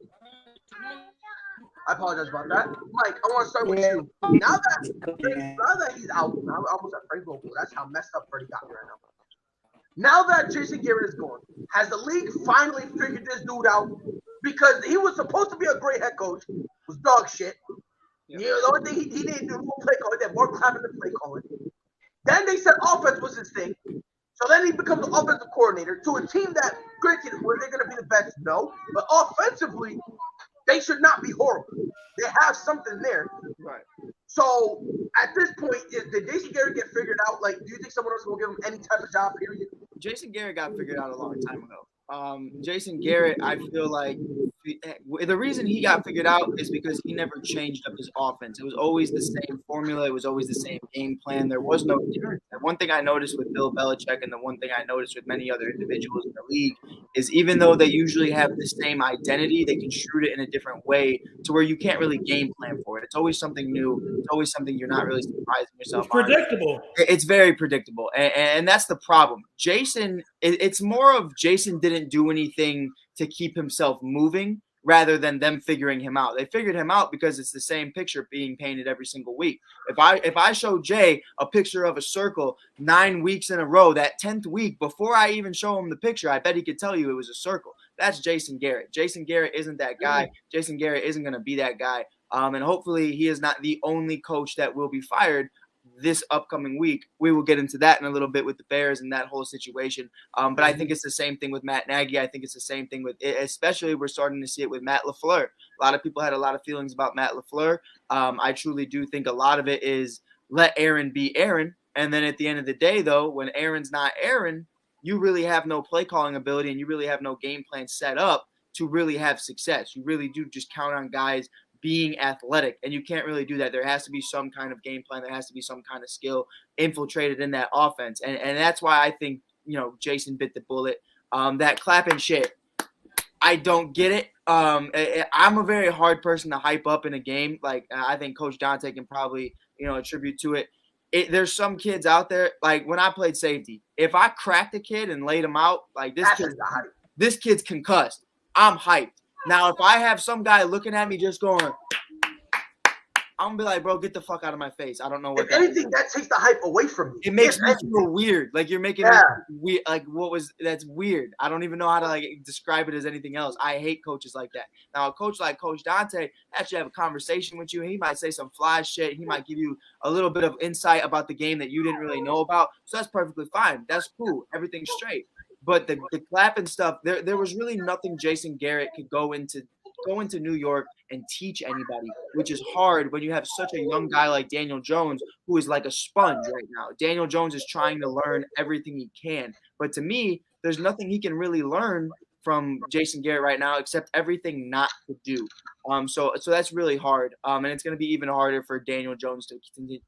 I apologize about that. Mike, I want to start with you. Now that he's out, I almost at Frank Vogel. That's how messed up Freddie got me right now. Now that Jason Garrett is gone, has the league finally figured this dude out? Because he was supposed to be a great head coach, was dog shit. You know, the only thing he didn't do more play calling, that more clapping than play calling. Then they said offense was his thing. So then he becomes the offensive coordinator to a team that, granted, were they going to be the best? No. But offensively, they should not be horrible. They have something there. Right. So at this point, did Jason Garrett get figured out? Like, do you think someone else will give him any type of job, period? Jason Garrett got figured out a long time ago. Jason Garrett, I feel like the reason he got figured out is because he never changed up his offense. It was always the same formula. It was always the same game plan. There was no difference. And one thing I noticed with Bill Belichick and the one thing I noticed with many other individuals in the league is even though they usually have the same identity, they construed it in a different way to where you can't really game plan for it. It's always something new. It's always something you're not really surprising yourself on. It's predictable. It's very predictable. And that's the problem. Jason, it's more of Jason didn't do anything to keep himself moving rather than them figuring him out. They figured him out because it's the same picture being painted every single week. If I show Jay a picture of a circle 9 weeks in a row, that 10th week, before I even show him the picture, I bet he could tell you it was a circle. That's Jason Garrett. Jason Garrett isn't that guy. Jason Garrett isn't going to be that guy And hopefully he is not the only coach that will be fired this upcoming week. We will get into that in a little bit with the Bears and that whole situation. But I think it's the same thing with Matt Nagy. I think it's the same thing with, especially we're starting to see it with Matt LaFleur. A lot of people had a lot of feelings about Matt LaFleur. I truly do think a lot of it is let Aaron be Aaron. And then at the end of the day, though, when Aaron's not Aaron, you really have no play calling ability and you really have no game plan set up to really have success. You really do just count on guys being athletic, and you can't really do that. There has to be some kind of game plan. There has to be some kind of skill infiltrated in that offense. And that's why I think, Jason bit the bullet. That clapping shit, I don't get it. I'm a very hard person to hype up in a game. Like, I think Coach Dante can probably, attribute to it. There's some kids out there, like when I played safety, if I cracked a kid and laid him out, like this kid's concussed, I'm hyped. Now, if I have some guy looking at me just going, I'm going to be like, bro, get the fuck out of my face. I don't know what. If anything, that takes the hype away from me. It makes me feel weird. Like, you're making me weird. Like, that's weird. I don't even know how to, describe it as anything else. I hate coaches like that. Now, a coach like Coach Dante actually have a conversation with you. He might say some fly shit. He might give you a little bit of insight about the game that you didn't really know about. So that's perfectly fine. That's cool. Everything's straight. But the clapping stuff, there was really nothing Jason Garrett could go into New York and teach anybody, which is hard when you have such a young guy like Daniel Jones, who is like a sponge right now. Daniel Jones is trying to learn everything he can. But to me, there's nothing he can really learn from Jason Garrett right now except everything not to do. So that's really hard. And it's going to be even harder for Daniel Jones to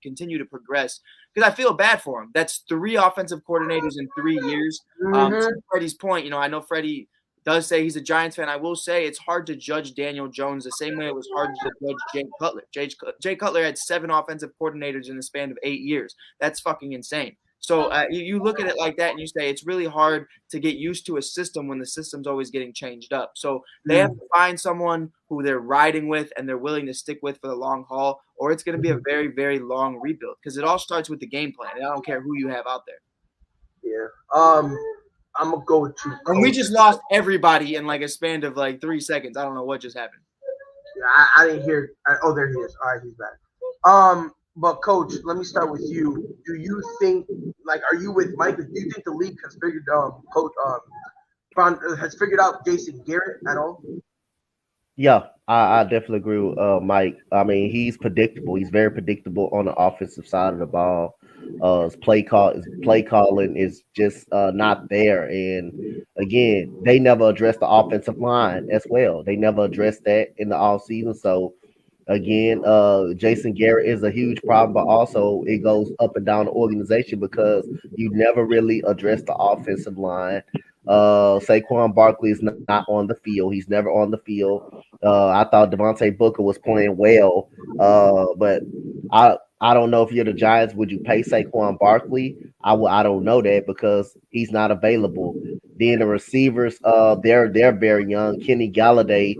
continue to progress because I feel bad for him. That's 3 offensive coordinators in 3 years. To Freddie's point, I know Freddie does say he's a Giants fan. I will say it's hard to judge Daniel Jones the same way it was hard to judge Jay Cutler. Jay Cutler had 7 offensive coordinators in the span of 8 years. That's fucking insane. So you look at it like that and you say it's really hard to get used to a system when the system's always getting changed up. So they have to find someone who they're riding with and they're willing to stick with for the long haul, or it's going to be a very, very long rebuild because it all starts with the game plan. And I don't care who you have out there. Yeah. I'm going to go with you. And we just lost everybody in a span of 3 seconds. I don't know what just happened. Yeah, I didn't hear. Oh, there he is. All right, he's back. But Coach, let me start with you. Do you think, are you with Mike? Do you think the league has figured has figured out Jason Garrett at all? Yeah, I definitely agree with Mike. I mean, he's predictable. He's very predictable on the offensive side of the ball. His play calling is just not there. And again, they never addressed the offensive line as well. They never addressed that in the offseason. So again, Jason Garrett is a huge problem, but also it goes up and down the organization because you never really address the offensive line. Saquon Barkley is not on the field. He's never on the field. I thought Devontae Booker was playing well, but I don't know if you're the Giants. Would you pay Saquon Barkley? I don't know that because he's not available. Then the receivers, they're very young. Kenny Galladay,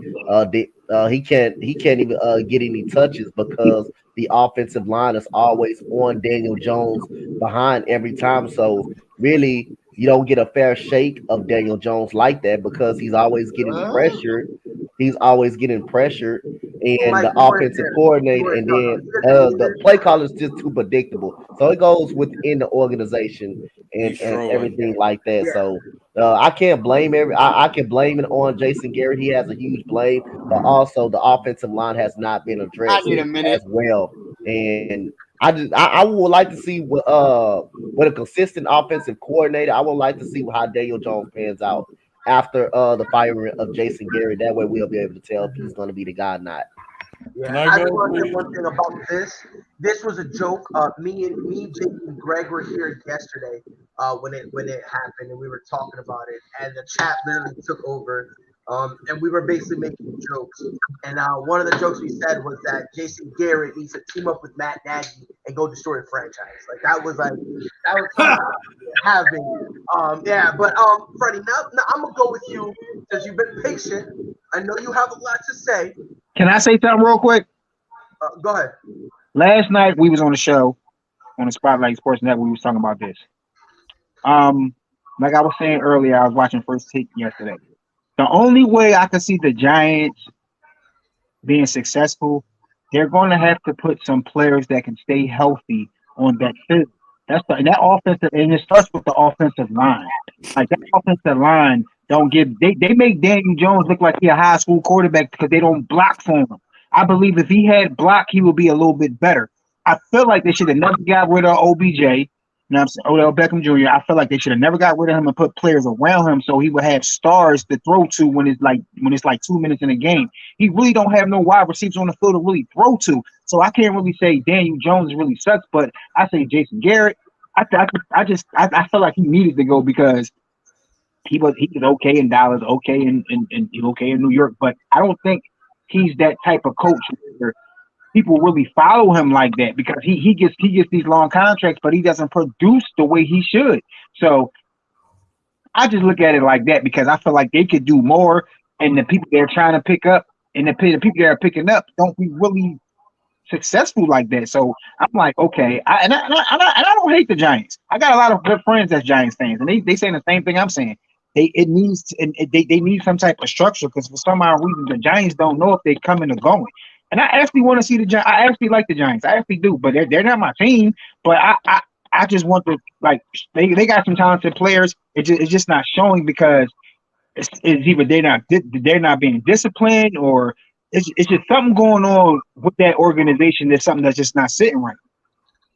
he can't even get any touches because the offensive line is always on Daniel Jones behind every time. So really, you don't get a fair shake of Daniel Jones like that because he's always getting pressured. He's always getting pressured, and the offensive coordinator, and then the play caller is just too predictable. So it goes within the organization and everything like that. So I can't blame I can blame it on Jason Garrett. He has a huge blame, but also the offensive line has not been addressed as well. And I would like to see with a consistent offensive coordinator. I would like to see how Daniel Jones pans out after the firing of Jason Garrett. That way we'll be able to tell if he's going to be the guy or not. Yeah, I just want to say one thing about this. This was a joke. Me, Jake, and Greg were here yesterday when it happened, and we were talking about it, and the chat literally took over. And we were basically making jokes. And one of the jokes we said was that Jason Garrett needs to team up with Matt Nagy and go destroy a franchise. That was having. Yeah, but Freddie, now I'm gonna go with you because you've been patient. I know you have a lot to say. Can I say something real quick? Go ahead. Last night we was on the show on the Spotlight Sports Network. We was talking about this. Like I was saying earlier, I was watching First Take yesterday. The only way I could see the Giants being successful they're going to have to put some players that can stay healthy on that field. And that offensive, and it starts with the offensive line. Like that offensive line don't give. They make Daniel Jones look like he's a high school quarterback because they don't block for him. I believe if he had block, he would be a little bit better. I feel like they should have never got rid of OBJ. You know what I'm saying? Odell Beckham Jr. I feel like they should have never got rid of him and put players around him so he would have stars to throw to when it's like 2 minutes in a game. He really don't have no wide receivers on the field to really throw to. So I can't really say Daniel Jones really sucks, but I say Jason Garrett. I feel like he needed to go because he was okay in Dallas, okay in okay in New York, but I don't think he's that type of coach where people really follow him like that because he gets these long contracts, but he doesn't produce the way he should. So I just look at it like that because I feel like they could do more, and the people they're trying to pick up and the people they're picking up don't be really successful like that. So I'm like, okay, I don't hate the Giants. I got a lot of good friends that's Giants fans, and they saying the same thing I'm saying. They need some type of structure because for some odd reason the Giants don't know if they coming or going. And I actually want to see the Giants. I actually like the Giants. I actually do, but they're not my team. But I just want to like they got some talented players. It's just not showing because it's either they're not being disciplined or it's just something going on with that organization. There's something that's just not sitting right.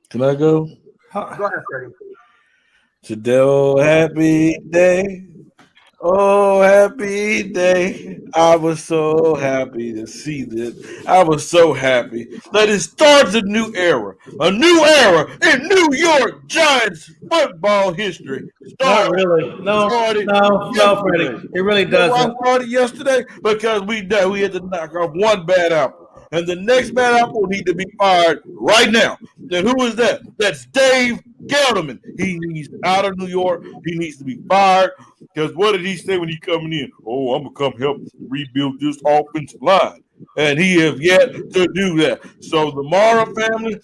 Can I go? Go ahead, Freddie. Today, happy day. Oh, happy day. I was so happy to see this. I was so happy that it starts a new era in New York Giants football history. Not really. No, Freddie. It really doesn't. I started yesterday because we had to knock off one bad apple. And the next bad apple need to be fired right now. Then who is that? That's Dave Gettleman. He's out of New York. He needs to be fired. Because what did he say when he coming in? Oh, I'm going to come help rebuild this offensive line. And he has yet to do that. So the Mara family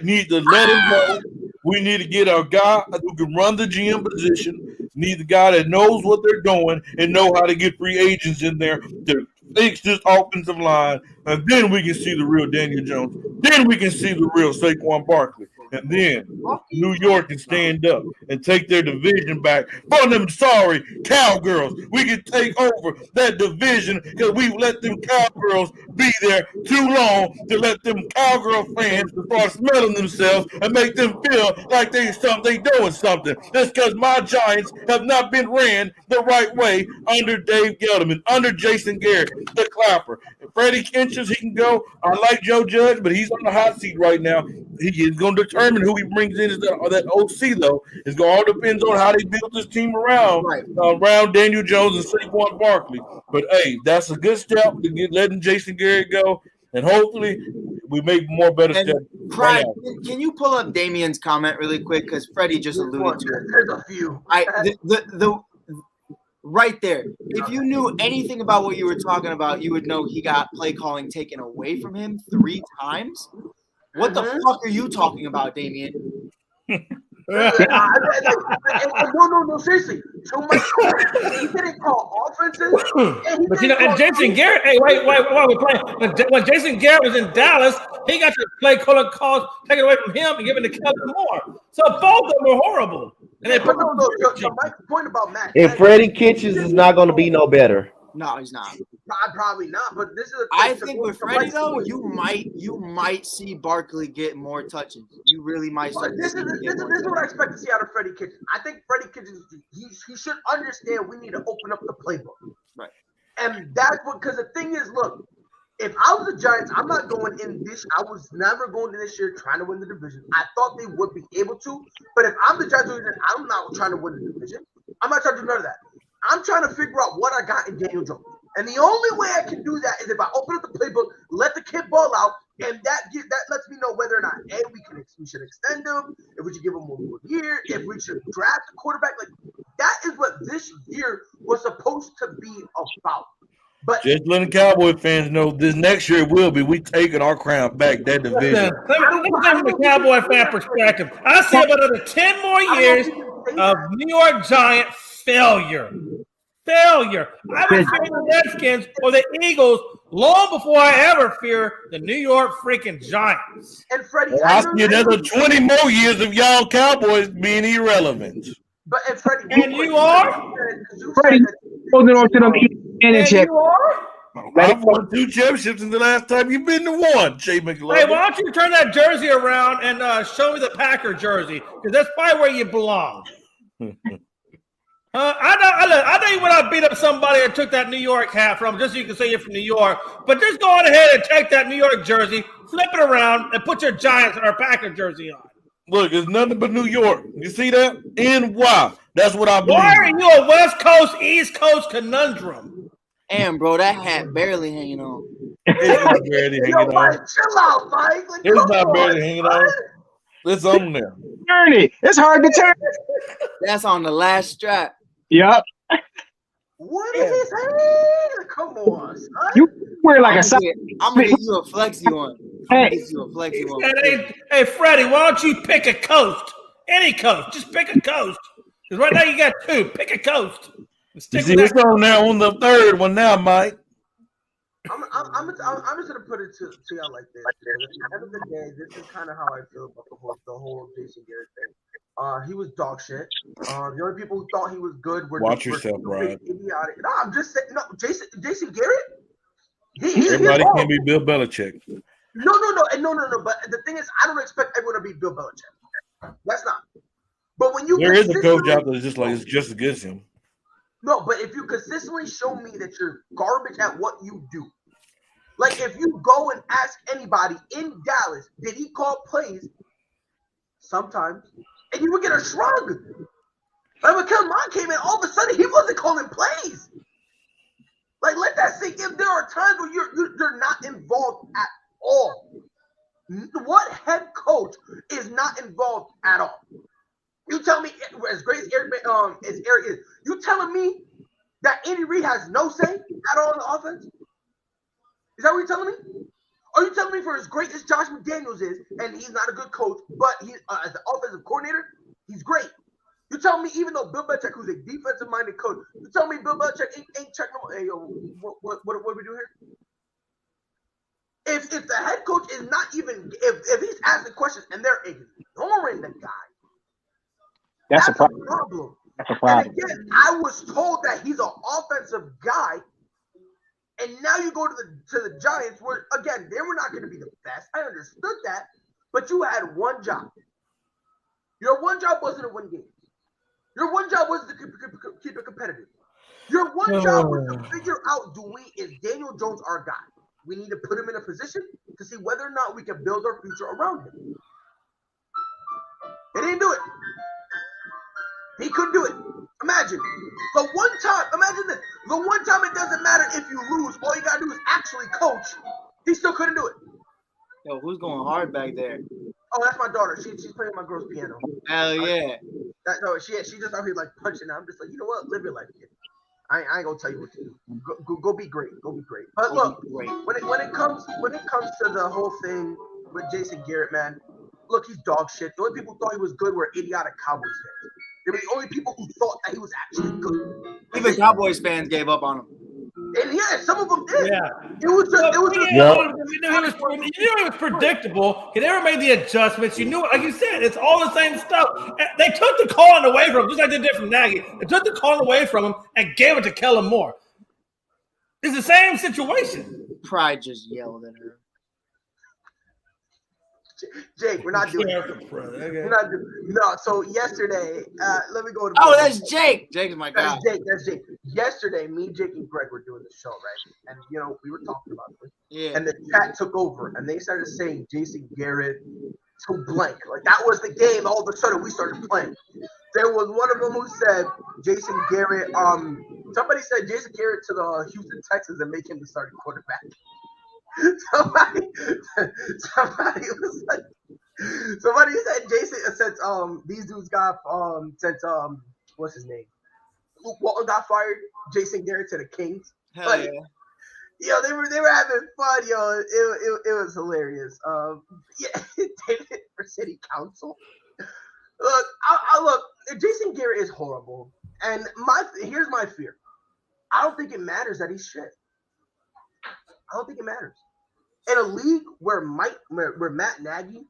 need to let him go. We need to get a guy who can run the GM position. Need a guy that knows what they're doing and know how to get free agents in there to fix this offensive line. And then we can see the real Daniel Jones. Then we can see the real Saquon Barkley. And then New York can stand up and take their division back from them sorry Cowgirls. We can take over that division because we've let them Cowgirls be there too long to let them Cowgirl fans start smelling themselves and make them feel like they doing something. That's because my Giants have not been ran the right way under Dave Gettleman, under Jason Garrett, the Clapper. If Freddie Kinchins, he can go. I like Joe Judge, but he's on the hot seat right now. He is going to determine who he brings in as that OC, though. It's going to all depends on how they build this team around Daniel Jones and Saquon Barkley. But, hey, that's a good step to letting Jason Garrett go, and hopefully we make more better steps. Pride, can you pull up Damien's comment really quick? Because Freddie just alluded to it. There's a few. Right there. If you knew anything about what you were talking about, you would know he got play calling taken away from him 3 times. What the fuck are you talking about, Damien? No, seriously. So much. He didn't call offenses. But and Jason Garrett. Hey, wait, we're playing. When Jason Garrett was in Dallas, he got to play calling calls taken away from him and given to Kevin Moore. So both of them were horrible. And my point about Matt. And Freddie Kitchens is not going to be no better. No, he's not. Probably not. But this is. I think with Freddie though, you might see Barkley get more touches. You really might. This is what I expect to see out of Freddie Kitchens. I think Freddie Kitchens he should understand we need to open up the playbook. Right. And that's what because the thing is, look, if I was the Giants, I'm not going in this. I was never going in this year trying to win the division. I thought they would be able to, but if I'm the Giants, I'm not trying to win the division. I'm not trying to do none of that. I'm trying to figure out what I got in Daniel Jones. And the only way I can do that is if I open up the playbook, let the kid ball out, and that lets me know whether or not we should extend him, if we should give him one more year, if we should draft a quarterback. Like that is what this year was supposed to be about. But just letting Cowboy fans know this next year will be we taking our crown back that division. Let me from the Cowboy fan perspective. I see about another 10 more years of New York Giant failure. failure. I would fear the Redskins or the Eagles long before I ever fear the New York freaking Giants. And Freddie, I see another 20 more years of y'all Cowboys being irrelevant. But and Freddie, and you are Freddie holding on to them and you are. I've won 2 championships in the last time you've been to one, Jay McLovin. Hey, why don't you turn that jersey around and show me the Packer jersey? Because that's probably where you belong. I know you would have beat up somebody and took that New York hat from just so you can say you're from New York. But just go on ahead and take that New York jersey, flip it around, and put your Giants or Packer jersey on. Look, it's nothing but New York. You see that? NY. That's what I believe. Why are you a West Coast, East Coast conundrum? Damn, bro, that hat barely hanging on. It's not barely hanging on. Mike, chill out, Mike. Like, It's not barely hanging on. It's on there. turn it. It's hard to turn. That's on the last strap. Yep. What is he saying? Come on, son. You wear like I'm gonna get you a flexi one. Hey, Freddie, why don't you pick a coast? Any coast. Just pick a coast. Because right now you got 2. Pick a coast. You see, it's on now on the 3rd one now, Mike. I'm just gonna put it to y'all like this. At the end of the day, this is kind of how I feel about the whole Jason Garrett thing. He was dog shit. The only people who thought he was good were Watch yourself, Brian. Idiotic. No, I'm just saying. No, Jason Garrett. Everybody can be Bill Belichick. No. But the thing is, I don't expect everyone to be Bill Belichick. That's not. But when there is a coach out there that's just like it's just against him. No, but if you consistently show me that you're garbage at what you do, like if you go and ask anybody in Dallas, did he call plays? Sometimes, and you would get a shrug. Like when Kellen Mond came in, all of a sudden he wasn't calling plays. Like let that sink in. There are times where you're not involved at all. What head coach is not involved at all? You tell me, as great as Eric is, you telling me that Andy Reid has no say at all in the offense? Is that what you're telling me? Are you telling me for as great as Josh McDaniels is, and he's not a good coach, but he as the offensive coordinator, he's great? You telling me even though Bill Belichick, who's a defensive-minded coach, you telling me Bill Belichick ain't checking? Hey, yo, what do we do here? If the head coach is not even if he's asking questions and they're ignoring the guy. That's a problem. That's a problem. And again, I was told that he's an offensive guy, and now you go to the Giants, where again they were not going to be the best. I understood that, but you had one job. Your one job wasn't to win games. Your one job was to keep it competitive. Your one job was to figure out: is Daniel Jones our guy? We need to put him in a position to see whether or not we can build our future around him. He didn't do it. He couldn't do it. Imagine the one time. Imagine this. The one time it doesn't matter if you lose. All you gotta do is actually coach. He still couldn't do it. Yo, who's going hard back there? Oh, that's my daughter. She's playing my girl's piano. Hell yeah. She just out here like punching. I'm just like, you know what? Live your life, kid. I ain't gonna tell you what to do. Go be great. Go be great. But look, when it comes to the whole thing with Jason Garrett, man, look, he's dog shit. The only people who thought he was good were idiotic Cowboys fans. They were the only people who thought that he was actually good. Even Cowboys fans gave up on him. And yeah, some of them did. Yeah. It was just. You knew it was predictable. He never made the adjustments. You knew it. Like you said, it's all the same stuff. They took the calling away from him, just like they did from Nagy. They took the calling away from him and gave it to Kellen Moore. It's the same situation. Pride just yelled at her. Jake, we're not doing it. We're not doing it. No, so yesterday, let me go to. Oh, that's Jake. Jake is my guy. That's Jake. Yesterday, me, Jake, and Greg were doing the show, right? And, we were talking about this. Yeah. And the chat took over, and they started saying Jason Garrett to blank. Like, that was the game. All of a sudden, we started playing. There was one of them who said Jason Garrett. Somebody said Jason Garrett to the Houston Texans and make him the starting quarterback. Somebody was like, somebody said Jason since these dudes got since what's his name, Luke Walton got fired, Jason Garrett to the Kings. Hell yeah. Yo, they were having fun, yo. It was hilarious. Yeah, David for city council. Look, Jason Garrett is horrible, and here's my fear. I don't think it matters that he's shit. I don't think it matters. In a league where Matt Nagy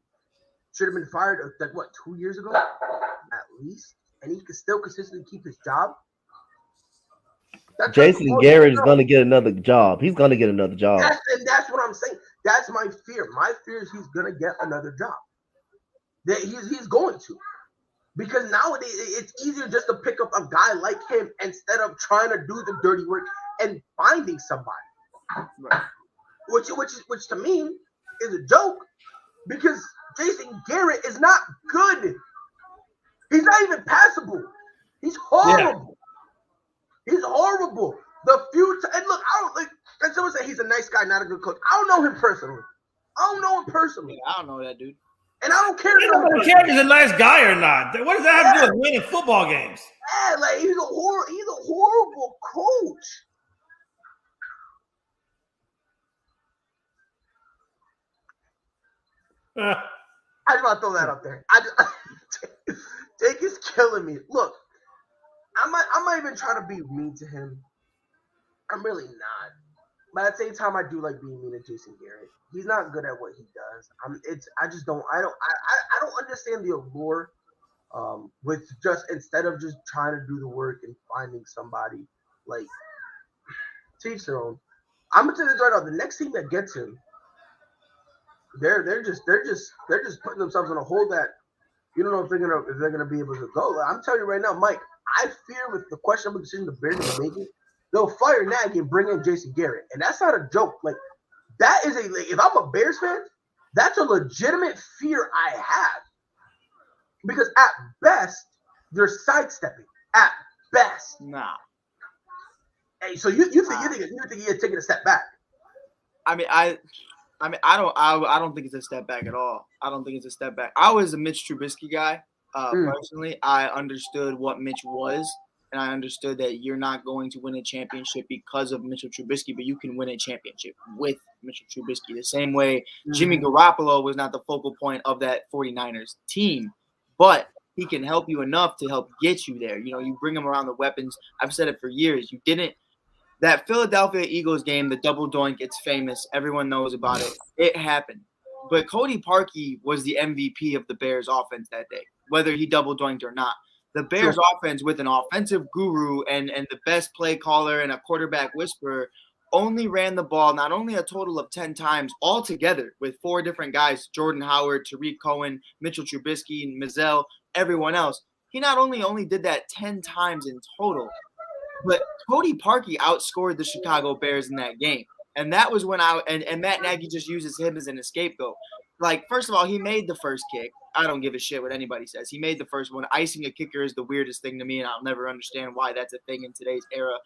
should have been fired like 2 years ago at least, and he could still consistently keep his job. Jason Garrett is gonna get another job. He's gonna get another job. That's what I'm saying. That's my fear. My fear is he's gonna get another job. That he's going to. Because nowadays it's easier just to pick up a guy like him instead of trying to do the dirty work and finding somebody. Right. Which to me is a joke because Jason Garrett is not good. He's not even passable. He's horrible. Yeah. He's horrible. The few and look, I don't like. And someone say he's a nice guy, not a good coach. I don't know him personally. Yeah, I don't know that dude. And I don't care. You don't care if he's a nice guy or not. What does that have to do with winning football games? Yeah, like he's a horrible coach. I just want to throw that up there. Jake is killing me. Look, I'm not even trying to be mean to him. I'm really not. But at the same time, I do like being mean to Jason Garrett. He's not good at what he does. I don't understand the allure with just instead of just trying to do the work and finding somebody like teach their own. I'm gonna tell you this right now. The next team that gets him, they're just putting themselves in a hole that you don't know if they're gonna be able to go. Like, I'm telling you right now, Mike. I fear with the questionable decision the Bears are making, they'll fire Nagy and bring in Jason Garrett, and that's not a joke. Like that is if I'm a Bears fan, that's a legitimate fear I have because at best you're sidestepping. At best, nah. Hey, so you think you're taking a step back? I don't think it's a step back at all. I don't think it's a step back. I was a Mitch Trubisky guy. Personally, I understood what Mitch was, and I understood that you're not going to win a championship because of Mitchell Trubisky, but you can win a championship with Mitchell Trubisky. The same way Jimmy Garoppolo was not the focal point of that 49ers team, but he can help you enough to help get you there. You know, you bring him around the weapons. I've said it for years. You didn't. That Philadelphia Eagles game, the double doink, it's famous. Everyone knows about it. It happened. But Cody Parkey was the MVP of the Bears offense that day, whether he double doinked or not. The Bears offense with an offensive guru and the best play caller and a quarterback whisperer only ran the ball not only a total of 10 times altogether with 4 different guys, Jordan Howard, Tariq Cohen, Mitchell Trubisky, and Mizell, everyone else. He not only did that 10 times in total, but Cody Parkey outscored the Chicago Bears in that game. And that was when and Matt Nagy just uses him as an scapegoat. Like, first of all, he made the first kick. I don't give a shit what anybody says. He made the first one. Icing a kicker is the weirdest thing to me, and I'll never understand why that's a thing in today's era.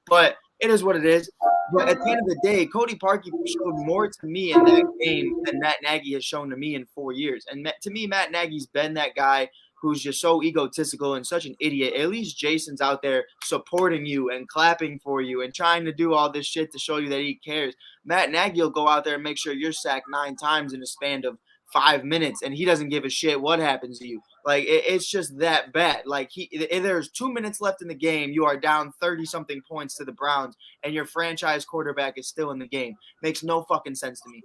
But it is what it is. But at the end of the day, Cody Parkey showed more to me in that game than Matt Nagy has shown to me in 4 years. And to me, Matt Nagy's been that guy who's just so egotistical and such an idiot. At least Jason's out there supporting you and clapping for you and trying to do all this shit to show you that he cares. Matt Nagy will go out there and make sure you're sacked 9 times in a span of 5 minutes, and he doesn't give a shit what happens to you. Like, it's just that bad. Like, if there's 2 minutes left in the game, you are down 30-something points to the Browns, and your franchise quarterback is still in the game. Makes no fucking sense to me.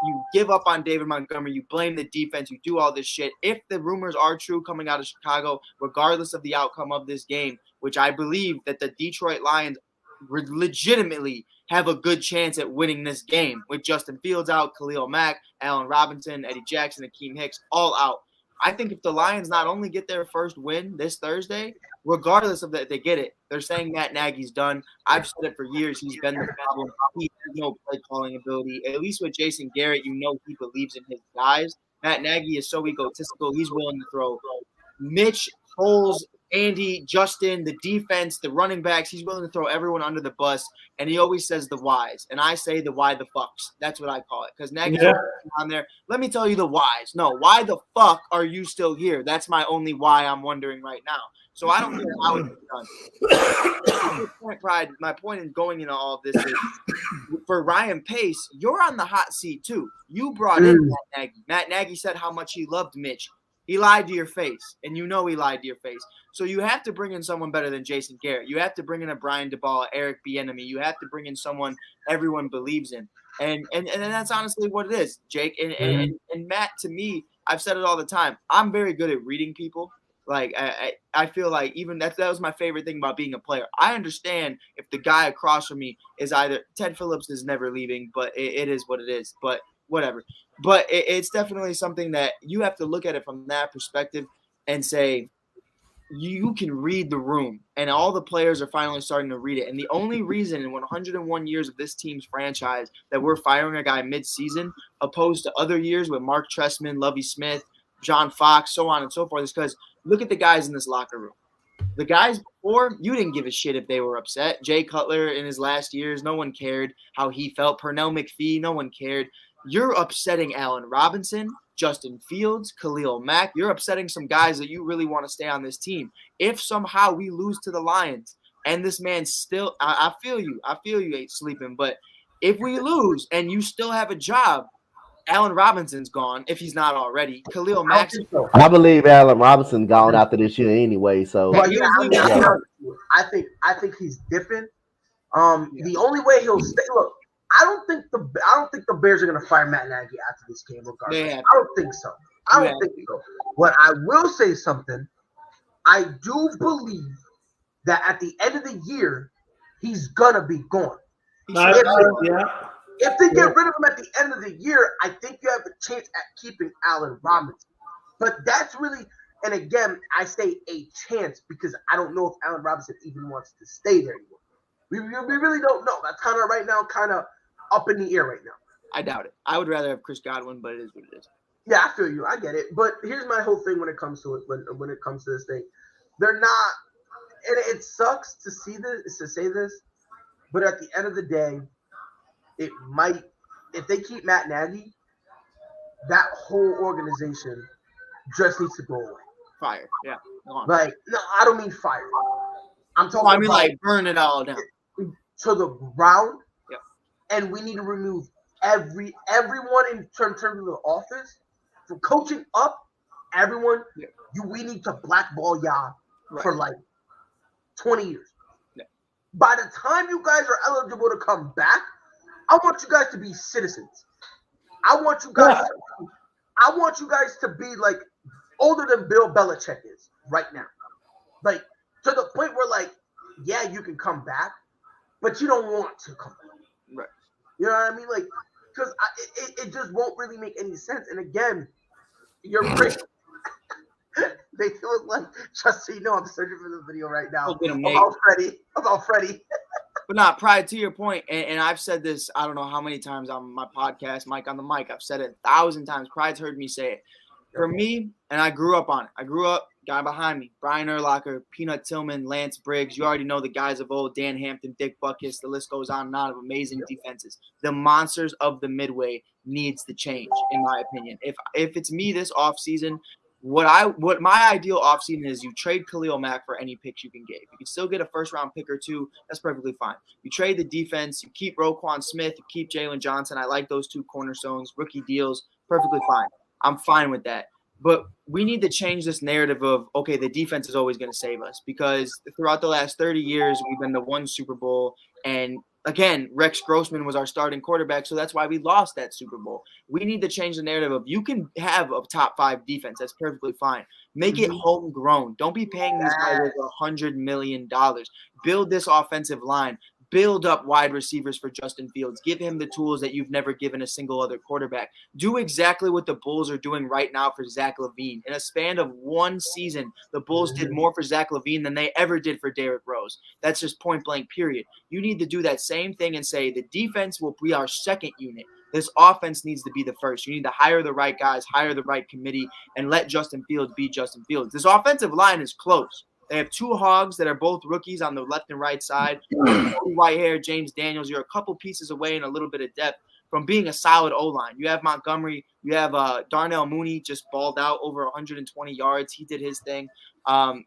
You give up on David Montgomery. You blame the defense. You do all this shit. If the rumors are true coming out of Chicago, regardless of the outcome of this game, which I believe that the Detroit Lions legitimately have a good chance at winning this game with Justin Fields out, Khalil Mack, Allen Robinson, Eddie Jackson, Akeem Hicks, all out. I think if the Lions not only get their first win this Thursday, regardless of that they get it, they're saying Matt Nagy's done. I've said it for years. He's been the problem. He has no play calling ability. At least with Jason Garrett, you know he believes in his guys. Matt Nagy is so egotistical. He's willing to throw Mitch, Foles, Andy, Justin, the defense, the running backs. He's willing to throw everyone under the bus, and he always says the whys. And I say the why the fucks. That's what I call it. Because Nagy's on there. Let me tell you the whys. No, why the fuck are you still here? That's my only why I'm wondering right now. So I don't care how it's done. My point in going into all of this is for Ryan Pace, you're on the hot seat too. You brought in Matt Nagy. Matt Nagy said how much he loved Mitch. He lied to your face, and you know he lied to your face. So you have to bring in someone better than Jason Garrett. You have to bring in a Brian DeBall, Eric Bieniemy. You have to bring in someone everyone believes in. And that's honestly what it is, Jake. And Matt, to me, I've said it all the time. I'm very good at reading people. Like I feel like even that was my favorite thing about being a player. I understand if the guy across from me is either Ted Phillips is never leaving, but it is what it is. But whatever. But it's definitely something that you have to look at it from that perspective and say you can read the room, and all the players are finally starting to read it. And the only reason in 101 years of this team's franchise that we're firing a guy mid-season opposed to other years with Mark Trestman, Lovie Smith, John Fox, so on and so forth is because look at the guys in this locker room. The guys before, you didn't give a shit if they were upset. Jay Cutler in his last years, no one cared how he felt. Pernell McPhee, no one cared. You're upsetting Allen Robinson, Justin Fields, Khalil Mack. You're upsetting some guys that you really want to stay on this team. If somehow we lose to the Lions and this man still – I feel you. I feel you ain't sleeping. But if we lose and you still have a job, Allen Robinson's gone if he's not already. Khalil Mack. I believe Allen Robinson gone after this year anyway. So I think he's different. The only way he'll stay. Look, I don't think the Bears are gonna fire Matt Nagy after this game. Regardless, I don't think so. I don't think so. But I will say something. I do believe that at the end of the year, he's gonna be gone. If they get rid of him at the end of the year, I think you have a chance at keeping Allen Robinson. But that's really, and again, I say a chance because I don't know if Allen Robinson even wants to stay there anymore. We really don't know. That's kind of right now, kind of up in the air right now. I doubt it. I would rather have Chris Godwin, but it is what it is. Yeah, I feel you. I get it. But here's my whole thing when it comes to it. When it comes to this thing, they're not, and it sucks to say this, but at the end of the day, it might, if they keep Matt Nagy, that whole organization just needs to go away. Fire, yeah. Like, no, I don't mean fire. I'm talking about like burn it all down to the ground. Yeah. And we need to remove everyone in terms of the office, from coaching up. Everyone, we need to blackball y'all for like 20 years. Yeah. By the time you guys are eligible to come back, I want you guys to be citizens. I want you guys to be like older than Bill Belichick is right now. Like to the point where like, yeah, you can come back, but you don't want to come back. Right. You know what I mean? Like, because it just won't really make any sense. And again, you're right. They feel like, just so you know, I'm searching for the video right now about Freddie. But not pride to your point, and I've said this, I don't know how many times on my podcast, Mike on the Mic. I've said it 1,000 times. Pride's heard me say it. For me, and I grew up on it. I grew up, guy behind me, Brian Urlacher, Peanut Tillman, Lance Briggs. You already know the guys of old, Dan Hampton, Dick Butkus. The list goes on and on of amazing defenses. The monsters of the Midway needs to change, in my opinion. If it's me this offseason, what my ideal offseason is, you trade Khalil Mack for any picks you can get. If you can still get a first-round pick or two, that's perfectly fine. You trade the defense, you keep Roquan Smith, you keep Jalen Johnson. I like those two cornerstones, rookie deals, perfectly fine. I'm fine with that. But we need to change this narrative of, okay, the defense is always going to save us, because throughout the last 30 years, we've been to one Super Bowl, and again, Rex Grossman was our starting quarterback, so that's why we lost that Super Bowl. We need to change the narrative of you can have a top 5 defense. That's perfectly fine. Make it homegrown. Don't be paying these guys over $100 million. Build this offensive line. Build up wide receivers for Justin Fields. Give him the tools that you've never given a single other quarterback. Do exactly what the Bulls are doing right now for Zach LaVine. In a span of one season, the Bulls did more for Zach LaVine than they ever did for Derrick Rose. That's just point blank, period. You need to do that same thing and say the defense will be our second unit. This offense needs to be the first. You need to hire the right guys, hire the right committee, and let Justin Fields be Justin Fields. This offensive line is close. They have 2 hogs that are both rookies on the left and right side. Whitehair, James Daniels. You're a couple pieces away and a little bit of depth from being a solid O-line. You have Montgomery. You have Darnell Mooney just balled out over 120 yards. He did his thing.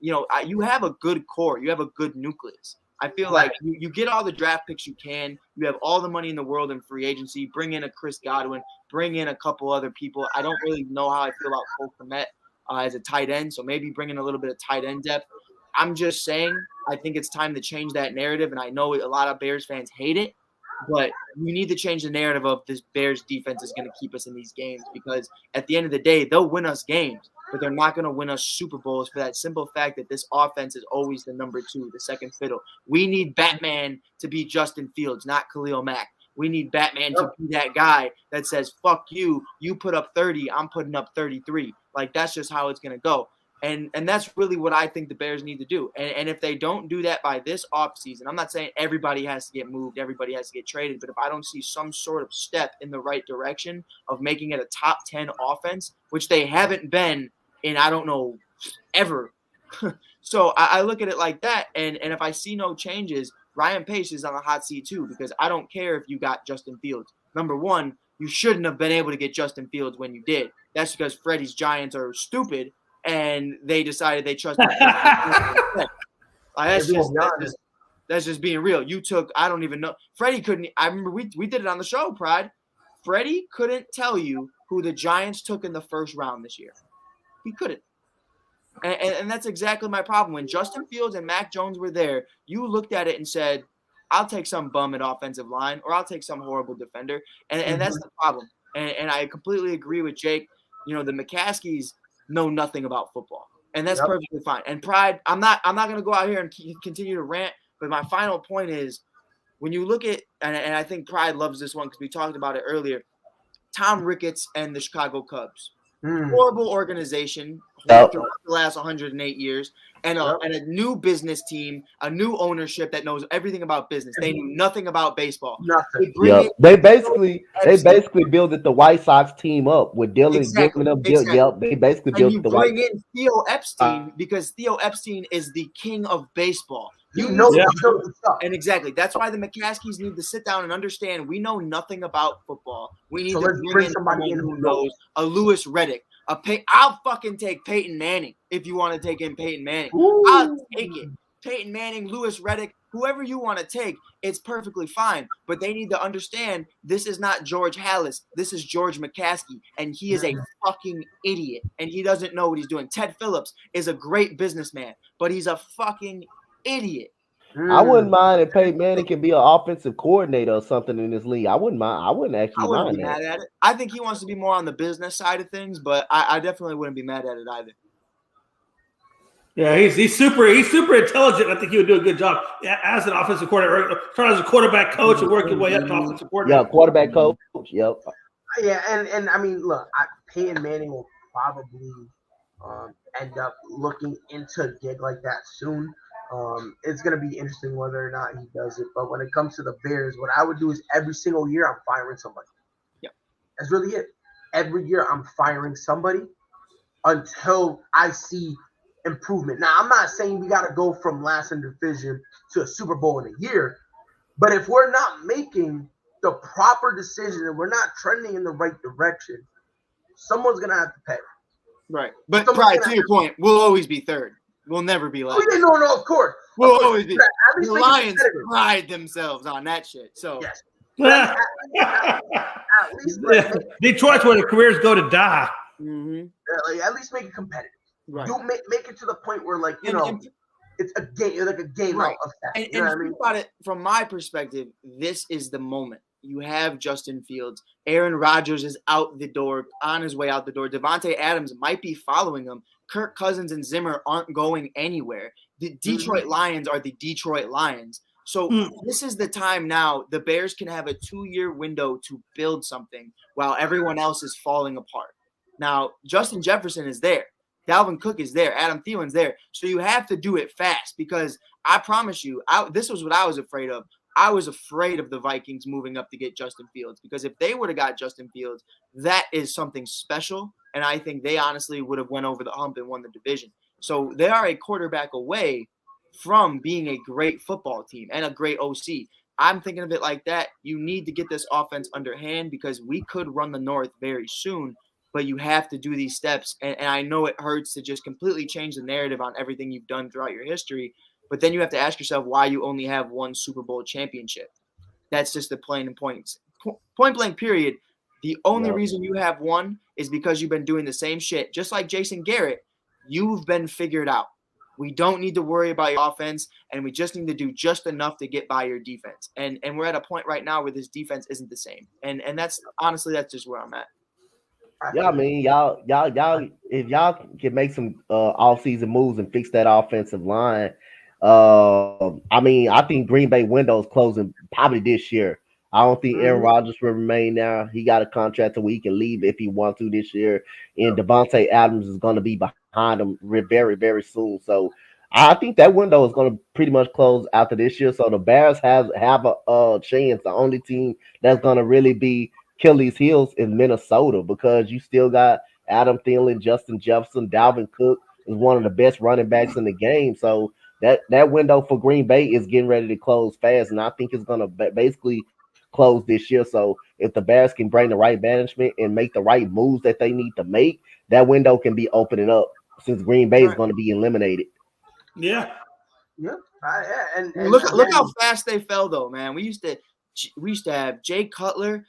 You have a good core. You have a good nucleus. I feel like you get all the draft picks you can. You have all the money in the world in free agency. Bring in a Chris Godwin. Bring in a couple other people. I don't really know how I feel about Cole Kmet. as a tight end. So maybe bring in a little bit of tight end depth. I'm just saying, I think it's time to change that narrative. And I know a lot of Bears fans hate it, but we need to change the narrative of this Bears defense is going to keep us in these games, because at the end of the day, they'll win us games, but they're not going to win us Super Bowls for that simple fact that this offense is always the number 2, the second fiddle. We need Batman to be Justin Fields, not Khalil Mack. We need Batman to be that guy that says, fuck you, you put up 30, I'm putting up 33. Like, that's just how it's going to go. And that's really what I think the Bears need to do. And if they don't do that by this offseason, I'm not saying everybody has to get moved, everybody has to get traded, but if I don't see some sort of step in the right direction of making it a top 10 offense, which they haven't been in, I don't know, ever. So I look at it like that, and if I see no changes, Ryan Pace is on the hot seat too, because I don't care if you got Justin Fields. Number one, you shouldn't have been able to get Justin Fields when you did. That's because Freddie's Giants are stupid, and they decided they trusted. That's just being real. You took, I don't even know. Freddie couldn't. I remember we did it on the show, Pride. Freddie couldn't tell you who the Giants took in the first round this year. He couldn't. And that's exactly my problem. When Justin Fields and Mac Jones were there, you looked at it and said, I'll take some bum at offensive line, or I'll take some horrible defender. And that's the problem. And I completely agree with Jake. You know, the McCaskies know nothing about football, and that's perfectly fine. And Pride, I'm not going to go out here and continue to rant, but my final point is, when you look at, and I think Pride loves this one because we talked about it earlier, Tom Ricketts and the Chicago Cubs. Horrible organization throughout the last 108 years, and a new business team, a new ownership that knows everything about business. They knew nothing about baseball. Nothing. They basically built the White Sox team up with Dylan giving them. They basically built the White. And you bring in Theo Epstein because Theo Epstein is the king of baseball. You know, and exactly. That's why the McCaskies need to sit down and understand we know nothing about football. We need to bring in somebody who knows. A Lewis Reddick. I'll fucking take Peyton Manning if you want to take in Peyton Manning. I'll take it. Peyton Manning, Lewis Reddick, whoever you want to take, it's perfectly fine. But they need to understand this is not George Halas. This is George McCaskey, and he is a fucking idiot, and he doesn't know what he's doing. Ted Phillips is a great businessman, but he's a fucking idiot. I wouldn't mind if Peyton Manning can be an offensive coordinator or something in this league. I wouldn't mind. I wouldn't mind be mad at it. I think he wants to be more on the business side of things, but I definitely wouldn't be mad at it either. Yeah, he's super intelligent. I think he would do a good job as an offensive coordinator, starting as a quarterback coach and working way up to offensive coordinator. Yeah, quarterback coach. Yep. Yeah, and I mean, look, Peyton Manning will probably end up looking into a gig like that soon. It's going to be interesting whether or not he does it. But when it comes to the Bears, what I would do is every single year I'm firing somebody. Yeah, that's really it. Every year I'm firing somebody until I see improvement. Now, I'm not saying we got to go from last in division to a Super Bowl in a year, but if we're not making the proper decision and we're not trending in the right direction, someone's going to have to pay. Right. But Pride, to your point, we'll always be third. We'll never be last. Oh, yeah, no, of course. We'll always be. The Lions pride themselves on that shit. So yes. At least Detroit's where the careers go to die. At least make it competitive. Right. Don't make it to the point where, like, it's a game, like a game right. of that. And think about it from my perspective. This is the moment. You have Justin Fields. Aaron Rodgers is out the door, on his way out the door. Devontae Adams might be following him. Kirk Cousins and Zimmer aren't going anywhere. The Detroit Lions are the Detroit Lions. So this is the time now. The Bears can have a 2-year window to build something while everyone else is falling apart. Now, Justin Jefferson is there. Dalvin Cook is there. Adam Thielen's there. So you have to do it fast, because I promise you, this was what I was afraid of. I was afraid of the Vikings moving up to get Justin Fields, because if they would have got Justin Fields, that is something special. And I think they honestly would have went over the hump and won the division. So they are a quarterback away from being a great football team and a great OC. I'm thinking of it like that. You need to get this offense underhand, because we could run the North very soon, but you have to do these steps. And I know it hurts to just completely change the narrative on everything you've done throughout your history, but then you have to ask yourself why you only have one Super Bowl championship. That's just the point blank period. The only reason you have one is because you've been doing the same shit. Just like Jason Garrett, you've been figured out. We don't need to worry about your offense, and we just need to do just enough to get by your defense. And we're at a point right now where this defense isn't the same. And that's honestly, that's just where I'm at. Yeah, I mean, y'all, if y'all can make some off-season moves and fix that offensive line, I mean, I think Green Bay window is closing probably this year. I don't think Aaron Rodgers will remain there. He got a contract where he can leave if he wants to this year, and Devontae Adams is going to be behind him very, very soon. So I think that window is going to pretty much close after this year. So the Bears have a chance. The only team that's going to really be Achilles' heels is Minnesota, because you still got Adam Thielen, Justin Jefferson, Dalvin Cook is one of the best running backs in the game. So that window for Green Bay is getting ready to close fast, and I think it's going to basically close this year. So if the Bears can bring the right management and make the right moves that they need to make, that window can be opening up since Green Bay is going to be eliminated. Yeah. And look how fast they fell, though, man. We used to have Jay Cutler.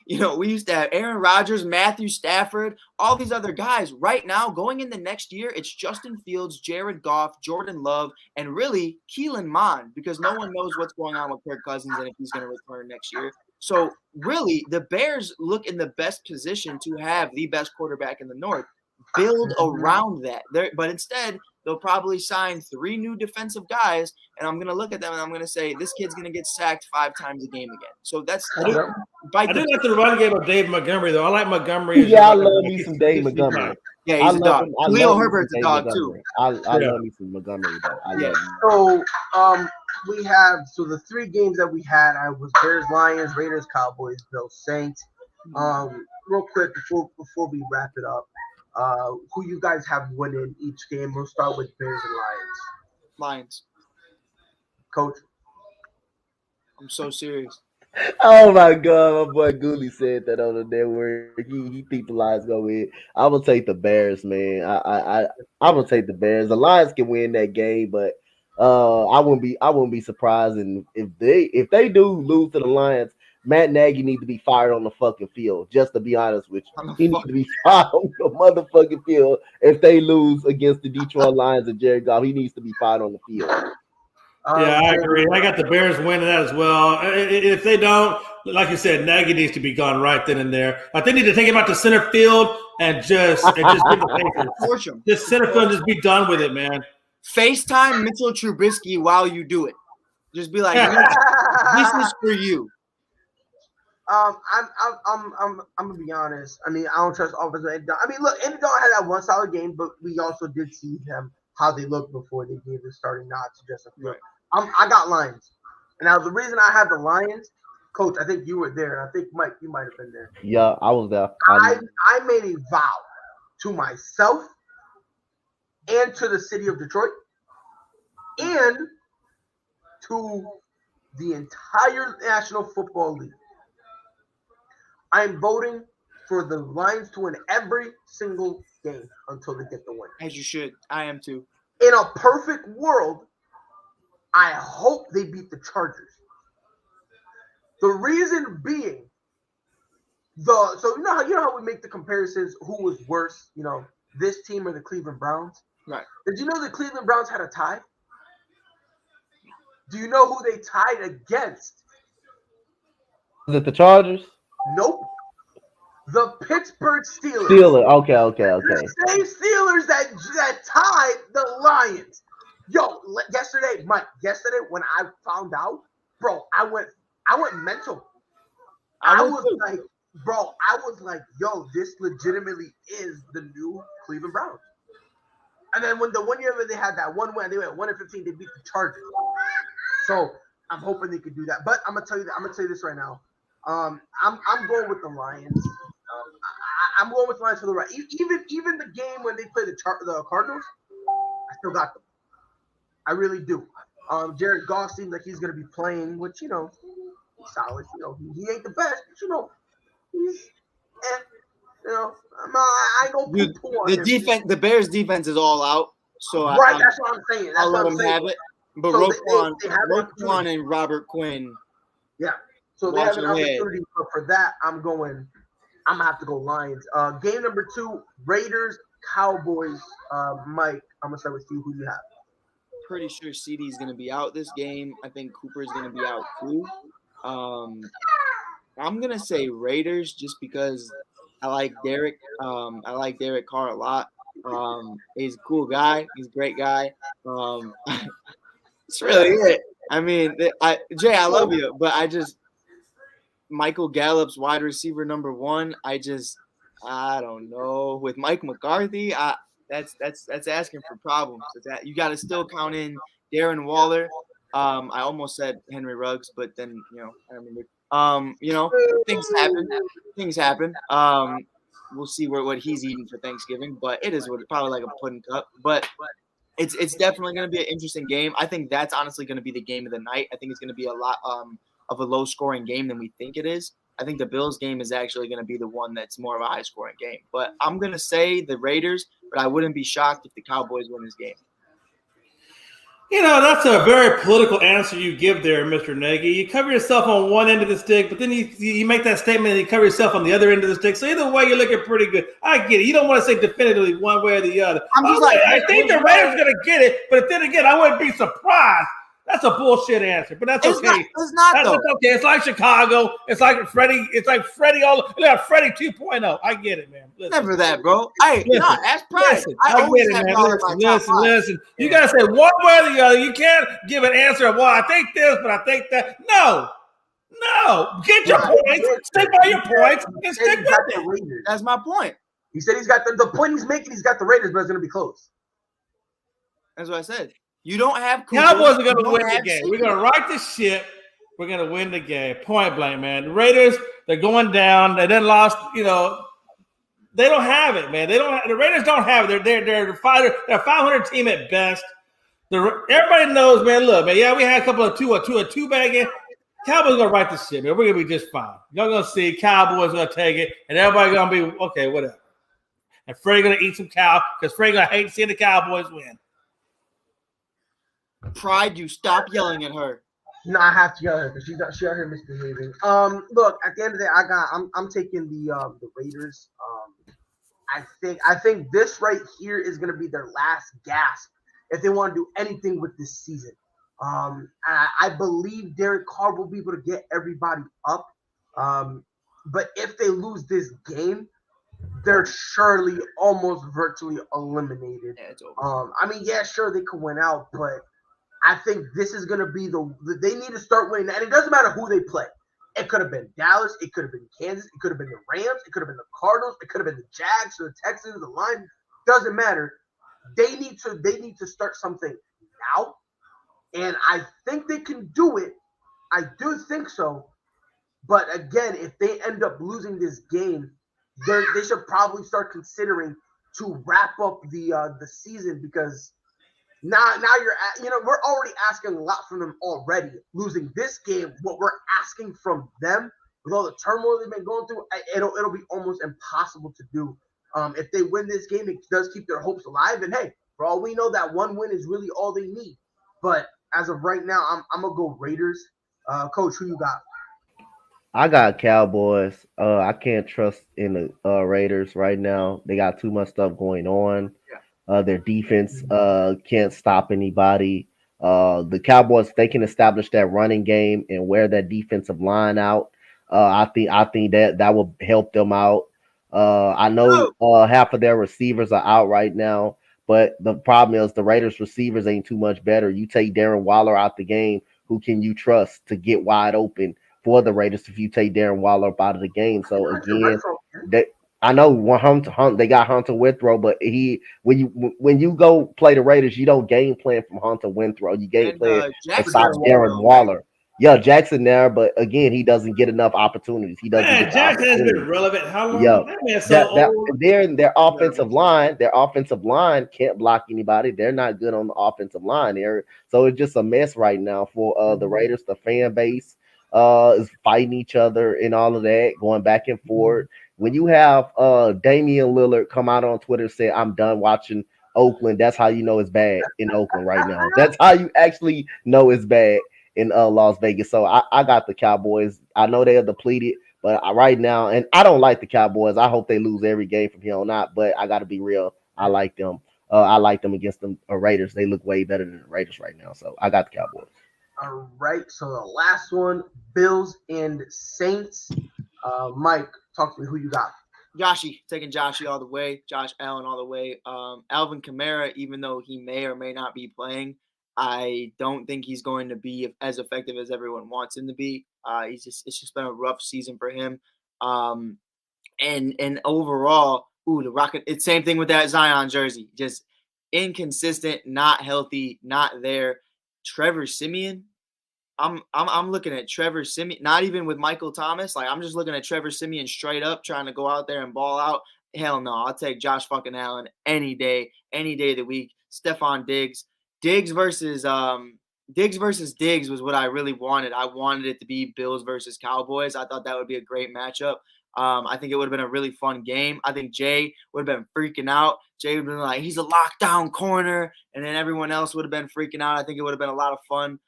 We used to have Aaron Rodgers, Matthew Stafford, all these other guys. Right now, going in the next year, it's Justin Fields, Jared Goff, Jordan Love, and really Keelan Mond, because no one knows what's going on with Kirk Cousins and if he's going to return next year. So really, the Bears look in the best position to have the best quarterback in the North. Build around that. But instead, they'll probably sign 3 new defensive guys, and I'm going to look at them and I'm going to say, this kid's going to get sacked 5 times a game again. So that's – I do like the run game of Dave Montgomery, though. I like Montgomery. Yeah, I love me some Dave Montgomery. Yeah, he's a dog. Leo Herbert's a dog, too. I love me some Montgomery, though. So we have – so the 3 games that we had, I was Bears, Lions, Raiders, Cowboys, Bills, Saints. Real quick before we wrap it up, who you guys have winning each game? We'll start with Bears and Lions. Lions. Coach? I'm so serious. Oh my God, my boy Gooley said that on the network. He think the Lions go win. I'm gonna take the Bears, man. I'm gonna take the Bears. The Lions can win that game, but I wouldn't be surprised. And if they do lose to the Lions, Matt Nagy needs to be fired on the fucking field. Just to be honest with you, he needs to be fired on the motherfucking field. If they lose against the Detroit Lions and Jared Goff, he needs to be fired on the field. Yeah, I agree. I got the Bears winning that as well. If they don't, like you said, Nagy needs to be gone right then and there. Like they need to take him out to center field and just give the Patriots. Just center field and just be done with it, man. FaceTime Mitchell Trubisky while you do it. Just be like, this is for you. I'm gonna be honest. I mean, I don't trust offensive Andy Dalton. I mean, look, Andy Dalton had that one solid game, but we also did see them how they looked before they gave the starting nod to Justin Fields. I got Lions. And now the reason I have the Lions, Coach, I think you were there. I think Mike, you might have been there. Yeah, I was there. I made a vow to myself and to the city of Detroit and to the entire National Football League. I'm voting for the Lions to win every single game until they get the win. As you should. I am too. In a perfect world, I hope they beat the Chargers. The reason being, so you know how we make the comparisons, who was worse, this team or the Cleveland Browns? Right. Did you know the Cleveland Browns had a tie? Do you know who they tied against? Was it the Chargers? Nope. The Pittsburgh Steelers. Okay. The same Steelers that tied the Lions. Yo, yesterday when I found out, bro, I went mental. I was like, yo, this legitimately is the new Cleveland Browns. And then when the 1 year they had that one win, they went 1-15, they beat the Chargers. So I'm hoping they could do that. But I'm gonna tell you this right now. I'm going with the Lions. I'm going with the Lions for the right. Even the game when they play the Cardinals, I still got them. I really do. Jared Goff seems like he's going to be playing, which he's solid. He ain't the best, but he's. I go poo-poo on him. The Bears defense is all out. So that's what I'm saying. I'll let them have it. But so Roquan and Robert Quinn. Yeah. So they have an opportunity, but for that, I'm gonna have to go Lions. Game number 2, Raiders, Cowboys. Mike, I'm gonna start with you. Who do you have? Pretty sure CD is gonna be out this game. I think Cooper is gonna be out too. I'm gonna say Raiders just because I like Derek. I like Derek Carr a lot. He's a cool guy. He's a great guy. It's really it. I mean, Jay, I love you, but Michael Gallup's wide receiver number 1. I don't know. With Mike McCarthy, that's asking for problems. You got to still count in Darren Waller. I almost said Henry Ruggs, but then I remember. Things happen. We'll see what he's eating for Thanksgiving, but it is probably like a pudding cup. But it's definitely going to be an interesting game. I think that's honestly going to be the game of the night. I think it's going to be a lot of a low-scoring game than we think it is. I think the Bills game is actually going to be the one that's more of a high-scoring game. But I'm going to say the Raiders, but I wouldn't be shocked if the Cowboys win this game. That's a very political answer you give there, Mr. Nagy. You cover yourself on one end of the stick, but then you make that statement and you cover yourself on the other end of the stick. So either way, you're looking pretty good. I get it. You don't want to say definitively one way or the other. I think the Raiders are going to get it, but then again, I wouldn't be surprised. That's a bullshit answer, but that's okay. It's not that's okay. It's like Chicago. It's like Freddie. It's like Freddie. Freddie 2.0. I get it, man. Listen. Never that, bro. Hey, that's pride. I get it, man. Listen. You gotta say one way or the other. You can't give an answer of, well, I think this, but I think that. No. Get your points. Stick by your points and stick with it. That's my point. He said he's got the point he's making. He's got the Raiders, but it's gonna be close. That's what I said. You don't have Cooper. Cowboys are going to win the game. We're going to right the ship. We're going to win the game. Point blank, man. The Raiders, they're going down. They then lost, they don't have it, man. The Raiders don't have it. They're a fighter. They're a 500 team at best. Everybody knows, man, look, man, yeah, we had a couple of two-bag in. Cowboys going to right the ship, man. We're going to be just fine. You're going to see Cowboys going to take it, and everybody going to be, okay, whatever. And Freddie going to eat some cow because Freddie going to hate seeing the Cowboys win. Pride, you stop yelling at her. No, I have to yell at her because she out here misbehaving. Look, at the end of the day, I'm taking the Raiders. I think this right here is gonna be their last gasp if they want to do anything with this season. I believe Derek Carr will be able to get everybody up. But if they lose this game, they're surely almost virtually eliminated. Yeah, it's over. Sure, they could win out, but I think this is going to be they need to start winning. And it doesn't matter who they play. It could have been Dallas. It could have been Kansas. It could have been the Rams. It could have been the Cardinals. It could have been the Jags or the Texans, the Lions. Doesn't matter. They need to start something now. And I think they can do it. I do think so. But again, if they end up losing this game, they should probably start considering to wrap up the season because now we're already asking a lot from them already. Losing this game, what we're asking from them with all the turmoil they've been going through, it'll be almost impossible to do. If they win this game, it does keep their hopes alive. And hey, for all we know, that one win is really all they need. But as of right now, I'm gonna go Raiders. Coach, who you got? I got Cowboys. I can't trust in the Raiders right now. They got too much stuff going on. Their defense can't stop anybody. The Cowboys, they can establish that running game and wear that defensive line out. I think that will help them out. I know half of their receivers are out right now, but the problem is the Raiders receivers ain't too much better. You take Darren Waller out the game, who can you trust to get wide open for the Raiders if you take Darren Waller up out of the game? So again, I know they got Hunter Withrow, but when you go play the Raiders, you don't game plan from Hunter Withrow. You game plan to stop Darren Waller. Yeah, Jackson there, but again, he doesn't get enough opportunities. He doesn't. Man, Jackson has been relevant. How long? Yeah, their offensive line can't block anybody. They're not good on the offensive line there, so it's just a mess right now for the Raiders. The fan base is fighting each other and all of that, going back and forth. When you have Damian Lillard come out on Twitter and say, "I'm done watching Oakland," that's how you know it's bad in Oakland right now. That's how you actually know it's bad. in Las Vegas. So I got the Cowboys. I know they're depleted, but right now, and I don't like the Cowboys. I hope they lose every game from here on out. But I got to be real. I like them. I like them against the Raiders. They look way better than the Raiders right now. So I got the Cowboys. All right. So the last one, Bills and Saints. Mike, talk to me. Who you got? Joshy, taking Joshy all the way. Josh Allen all the way. Alvin Kamara, even though he may or may not be playing, I don't think he's going to be as effective as everyone wants him to be. It's just been a rough season for him. And overall, the Rocket. It's same thing with that Zion jersey. Just inconsistent, not healthy, not there. Trevor Siemian. I'm looking at Trevor Siemian, not even with Michael Thomas. Like, I'm just looking at Trevor Siemian straight up, trying to go out there and ball out. Hell no, I'll take Josh fucking Allen any day of the week. Stephon Diggs. Diggs versus Diggs was what I really wanted. I wanted it to be Bills versus Cowboys. I thought that would be a great matchup. I think it would have been a really fun game. I think Jay would have been freaking out. Jay would have been like, he's a lockdown corner, and then everyone else would have been freaking out. I think it would have been a lot of fun.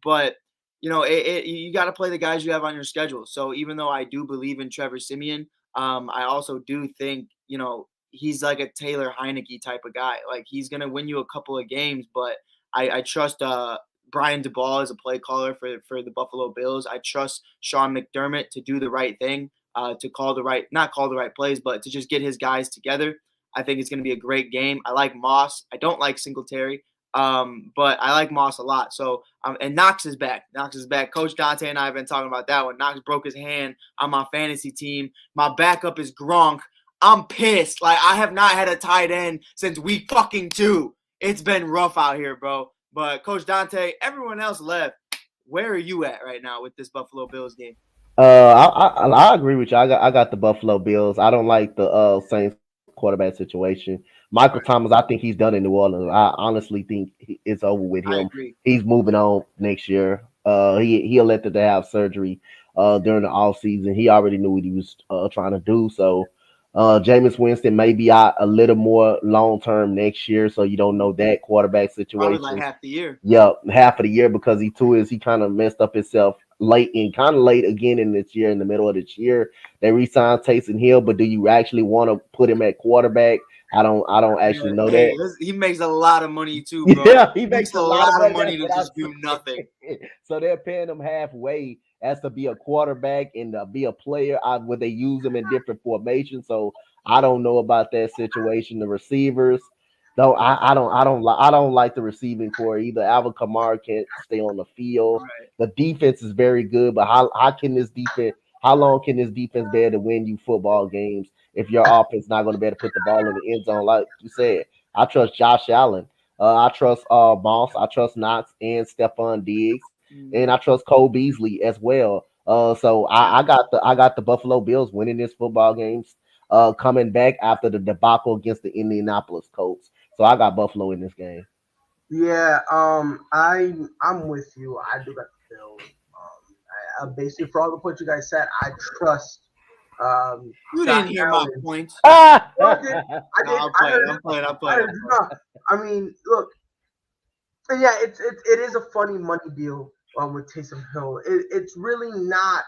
But you got to play the guys you have on your schedule. So even though I do believe in Trevor Siemian, I also do think, he's like a Taylor Heineke type of guy. Like, he's going to win you a couple of games, but I trust Brian DeBall as a play caller for the Buffalo Bills. I trust Sean McDermott to do the right thing, to not call the right plays, but to just get his guys together. I think it's going to be a great game. I like Moss. I don't like Singletary. But I like Moss a lot. So, and Knox is back. Coach Dante and I have been talking about that one. Knox broke his hand on my fantasy team. My backup is Gronk. I'm pissed. Like, I have not had a tight end since week fucking 2. It's been rough out here, bro. But Coach Dante, everyone else left. Where are you at right now with this Buffalo Bills game? I agree with you. I got the Buffalo Bills. I don't like the Saints quarterback situation. Michael Thomas, I think he's done in New Orleans. I honestly think it's over with him. I agree. He's moving on next year. He elected to have surgery during the off season. He already knew what he was trying to do. So Jameis Winston may be out a little more long term next year. So you don't know that quarterback situation. Probably like half the year. Yeah, half of the year, because he kind of messed up himself late again in this year, in the middle of this year. They re-signed Taysom Hill, but do you actually want to put him at quarterback? I don't actually know that. He makes a lot of money too, bro. Yeah, he makes a lot of money to just do nothing. So they're paying him halfway as to be a quarterback and to be a player. Would they use him in different formations? So I don't know about that situation. The receivers, though, I don't like the receiving core either. Alvin Kamara can't stay on the field. Right. The defense is very good, but how long can this defense be able to win you football games if your offense not going to be able to put the ball in the end zone? Like you said, I trust Josh Allen. I trust Moss. I trust Knox and Stephon Diggs, and I trust Cole Beasley as well. So I got the Buffalo Bills winning this football games, coming back after the debacle against the Indianapolis Colts. So I got Buffalo in this game. Yeah, I'm with you. I do got the Bills. Basically, for all the points you guys said, I trust. You didn't hear my points. I I'm playing. I mean, look, and yeah, it is a funny money deal with Taysom Hill. It's really not.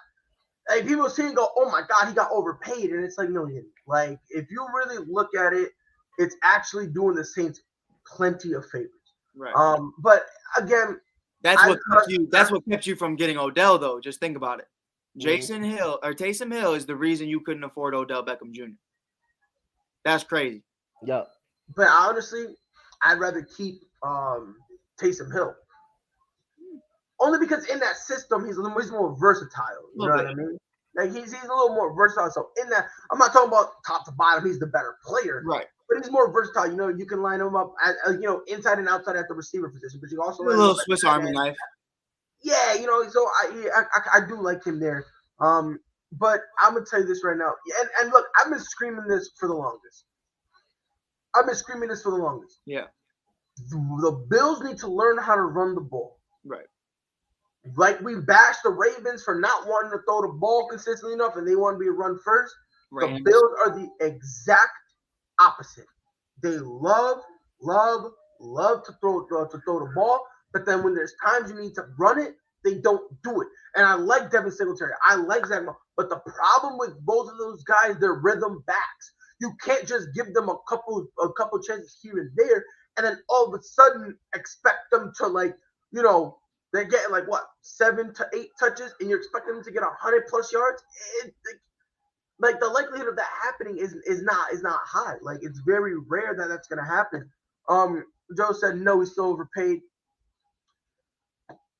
Like, people see and go, "Oh my God, he got overpaid," and it's like, no, he didn't. Like, if you really look at it, it's actually doing the Saints plenty of favors. Right. But again, that's what kept you from getting Odell, though. Just think about it. Taysom Hill is the reason you couldn't afford Odell Beckham Jr. That's crazy. Yeah. But honestly, I'd rather keep Taysom Hill. Only because in that system, he's more versatile. You know what I mean? Like, he's a little more versatile. So in that, I'm not talking about top to bottom. He's the better player. Right. But he's more versatile. You know, you can line him up as inside and outside at the receiver position. But you also a little Swiss Army knife. Yeah, so I do like him there. But I'm gonna tell you this right now. And look, I've been screaming this for the longest. Yeah. The Bills need to learn how to run the ball. Right. Like, we bashed the Ravens for not wanting to throw the ball consistently enough, and they want to be a run first. Rams. The Bills are the exact opposite. They love to throw the ball. But then when there's times you need to run it, they don't do it. And I like Devin Singletary. I like Zach Moss. But the problem with both of those guys, they're rhythm backs. You can't just give them a couple chances here and there, and then all of a sudden expect them to, like, you know, they're getting like what 7 to 8 touches, and you're expecting them to get 100+ yards. Like the likelihood of that happening is not high. Like it's very rare that that's gonna happen. Joe said no, he's still overpaid.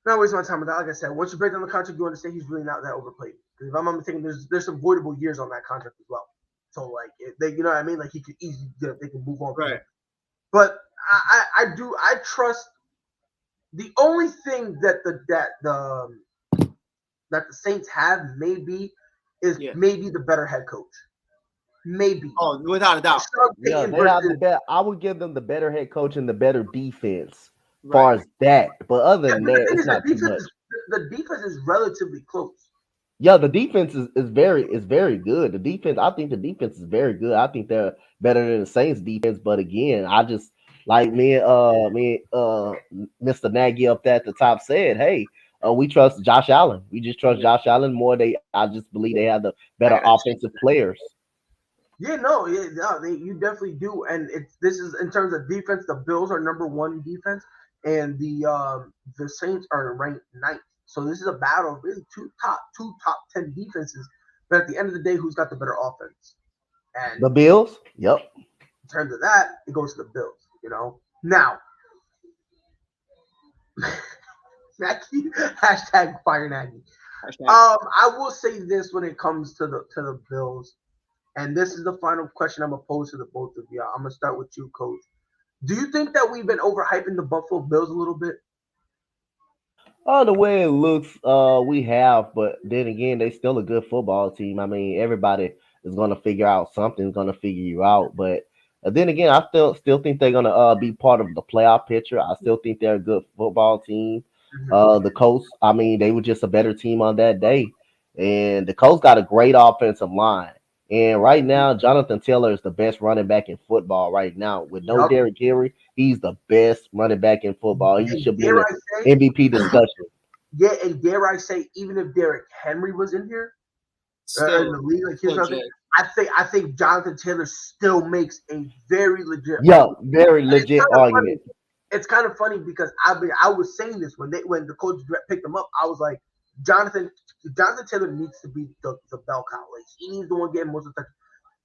Not waste my time with that. Like I said, once you break down the contract, you understand he's really not that overpaid. Because if I'm not mistaken, there's some voidable years on that contract as well. So like, you know what I mean? Like he could easily they can move on. Right. But I trust. The only thing that the Saints have maybe the better head coach. Maybe. Oh, without a doubt. Yeah, they have the better. I would give them the better head coach and the better defense. As far as that, but other than that, it's not too much. The defense is relatively close. Yeah, the defense is very good. The defense, I think the defense is very good. I think they're better than the Saints defense. But again, I just like Mr. Nagy up there at the top said, hey, we trust Josh Allen. We just trust Josh Allen more. I just believe they have the better offensive players. Yeah, you definitely do. And this is in terms of defense. The Bills are number 1 in defense, and the Saints are ranked 9th. So this is a battle of really two top 10 defenses. But at the end of the day, who's got the better offense? And the Bills. Yep. In terms of that, it goes to the Bills. You know. Now, Nagy, hashtag fire Nagy. I will say this when it comes to the Bills, and this is the final question I'm gonna pose to the both of you. I'm gonna start with you, Coach. Do you think that we've been overhyping the Buffalo Bills a little bit? The way it looks, we have, but then again, they're still a good football team. I mean, everybody is going to figure out something's going to figure you out. But then again, I still think they're going to be part of the playoff picture. I still think they're a good football team. The Colts, I mean, they were just a better team on that day. And the Colts got a great offensive line. And right now, Jonathan Taylor is the best running back in football right now. With no Derrick Henry, he's the best running back in football. He should be in the MVP discussion. Yeah, and dare I say, even if Derrick Henry was in here, in the league, like I think Jonathan Taylor still makes a very legit, very legit argument. It's kind of funny because I was saying this when the coach picked him up. I was like, Jonathan Taylor needs to be the bell cow. Like he needs the one getting most of the time.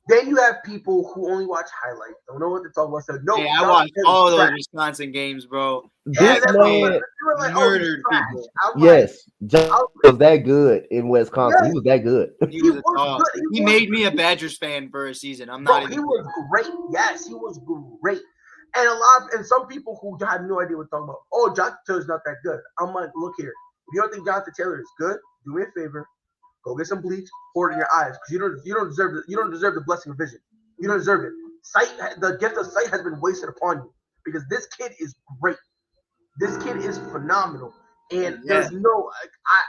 Then you have people who only watch highlights, don't know what to talk about. So no, I watched all those Wisconsin games, bro. This man murdered people. Yes, John was that good in Wisconsin. Yes. He was that good. He was good. He made me a Badgers fan for a season. I'm not. He was great. Yes, he was great. And some people who had no idea what we're talking about. Oh, Jonathan Taylor's not that good. I'm like, look here. If you don't think Jonathan Taylor is good, do me a favor. Go get some bleach, pour it in your eyes, because you don't deserve the blessing of vision. You don't deserve it. The gift of sight has been wasted upon you because this kid is great. This kid is phenomenal, and there's no.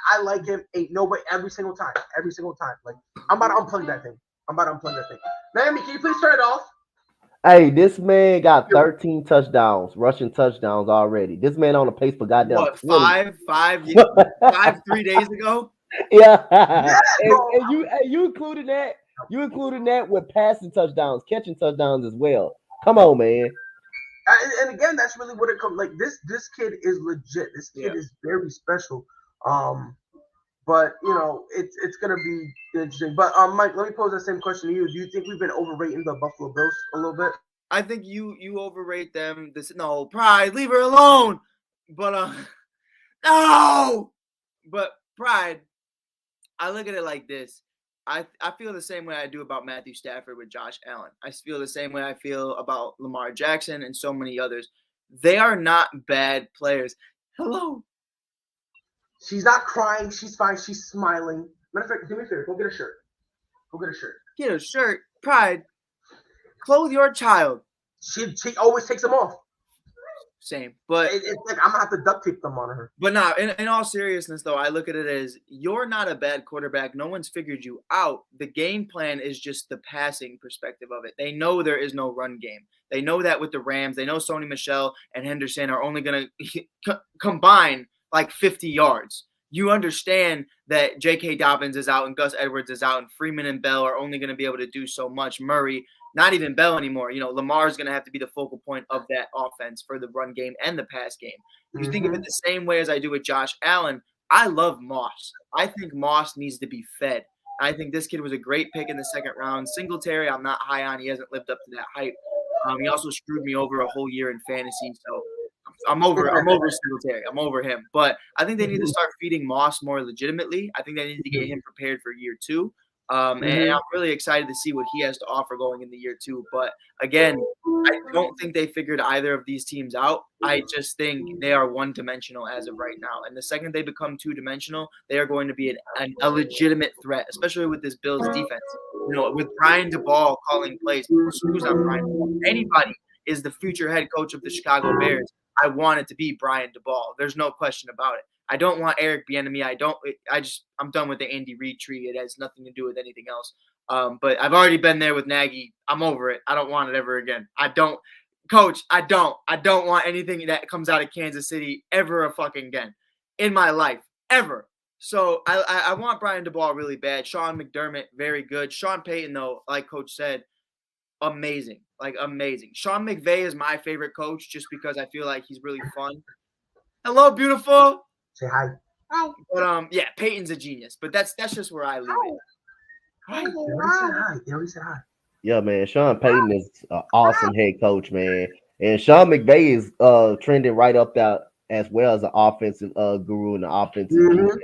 I like him. Ain't nobody every single time. Like I'm about to unplug that thing. Miami, can you please turn it off? Hey, this man got 13 touchdowns, rushing touchdowns already. This man on the pace for goddamn. What, 5 3 days ago? Yeah, and you included that. You included that with passing touchdowns, catching touchdowns as well. Come on, man. And again, that's really what it comes. Like this kid is legit. This kid is very special. But you know, it's gonna be interesting. But Mike, let me pose that same question to you. Do you think we've been overrating the Buffalo Bills a little bit? I think you overrate them. Pride, leave her alone. But no. But Pride, I look at it like this. I feel the same way I do about Matthew Stafford with Josh Allen. I feel the same way I feel about Lamar Jackson and so many others. They are not bad players. Hello. She's not crying. She's fine. She's smiling. Matter of fact, do me a favor. Go get a shirt. Get a shirt. Pride. Clothe your child. She always takes them off. Same. But it's like I'm gonna have to duct tape them on her. But no, in all seriousness, though, I look at it as you're not a bad quarterback. No one's figured you out. The game plan is just the passing perspective of it. They know there is no run game. They know that with the Rams. They know Sony Michel and Henderson are only going to combine like 50 yards. You understand that J.K. Dobbins is out and Gus Edwards is out and Freeman and Bell are only going to be able to do so much. Murray, not even Bell anymore. Lamar's going to have to be the focal point of that offense for the run game and the pass game. You think of it the same way as I do with Josh Allen. I love Moss. I think Moss needs to be fed. I think this kid was a great pick in the second round. Singletary, I'm not high on. He hasn't lived up to that hype. He also screwed me over a whole year in fantasy, so I'm over Singletary. I'm over him. But I think they need to start feeding Moss more legitimately. I think they need to get him prepared for year 2. And I'm really excited to see what he has to offer going into year 2. But again, I don't think they figured either of these teams out. I just think they are one-dimensional as of right now. And the second they become two-dimensional, they are going to be a legitimate threat, especially with this Bills defense. With Brian DeBall calling plays, who's on Brian? Anybody is the future head coach of the Chicago Bears. I want it to be Brian DeBall. There's no question about it. I don't want Eric Bieniemy. I'm done with the Andy Reid tree. It has nothing to do with anything else. But I've already been there with Nagy. I'm over it. I don't want it ever again. I don't want anything that comes out of Kansas City ever fucking again in my life, ever. So I want Brian DeBall really bad. Sean McDermott, very good. Sean Payton, though, like Coach said, amazing. Like, amazing. Sean McVay is my favorite coach just because I feel like he's really fun. Hello, beautiful. Say hi. Hi. But yeah, Peyton's a genius. But that's just where I leave it. Hi. They already said hi. Yeah, man. Sean Payton is an awesome head coach, man. And Sean McVay is trending right up there as well as an offensive guru and an offensive defense.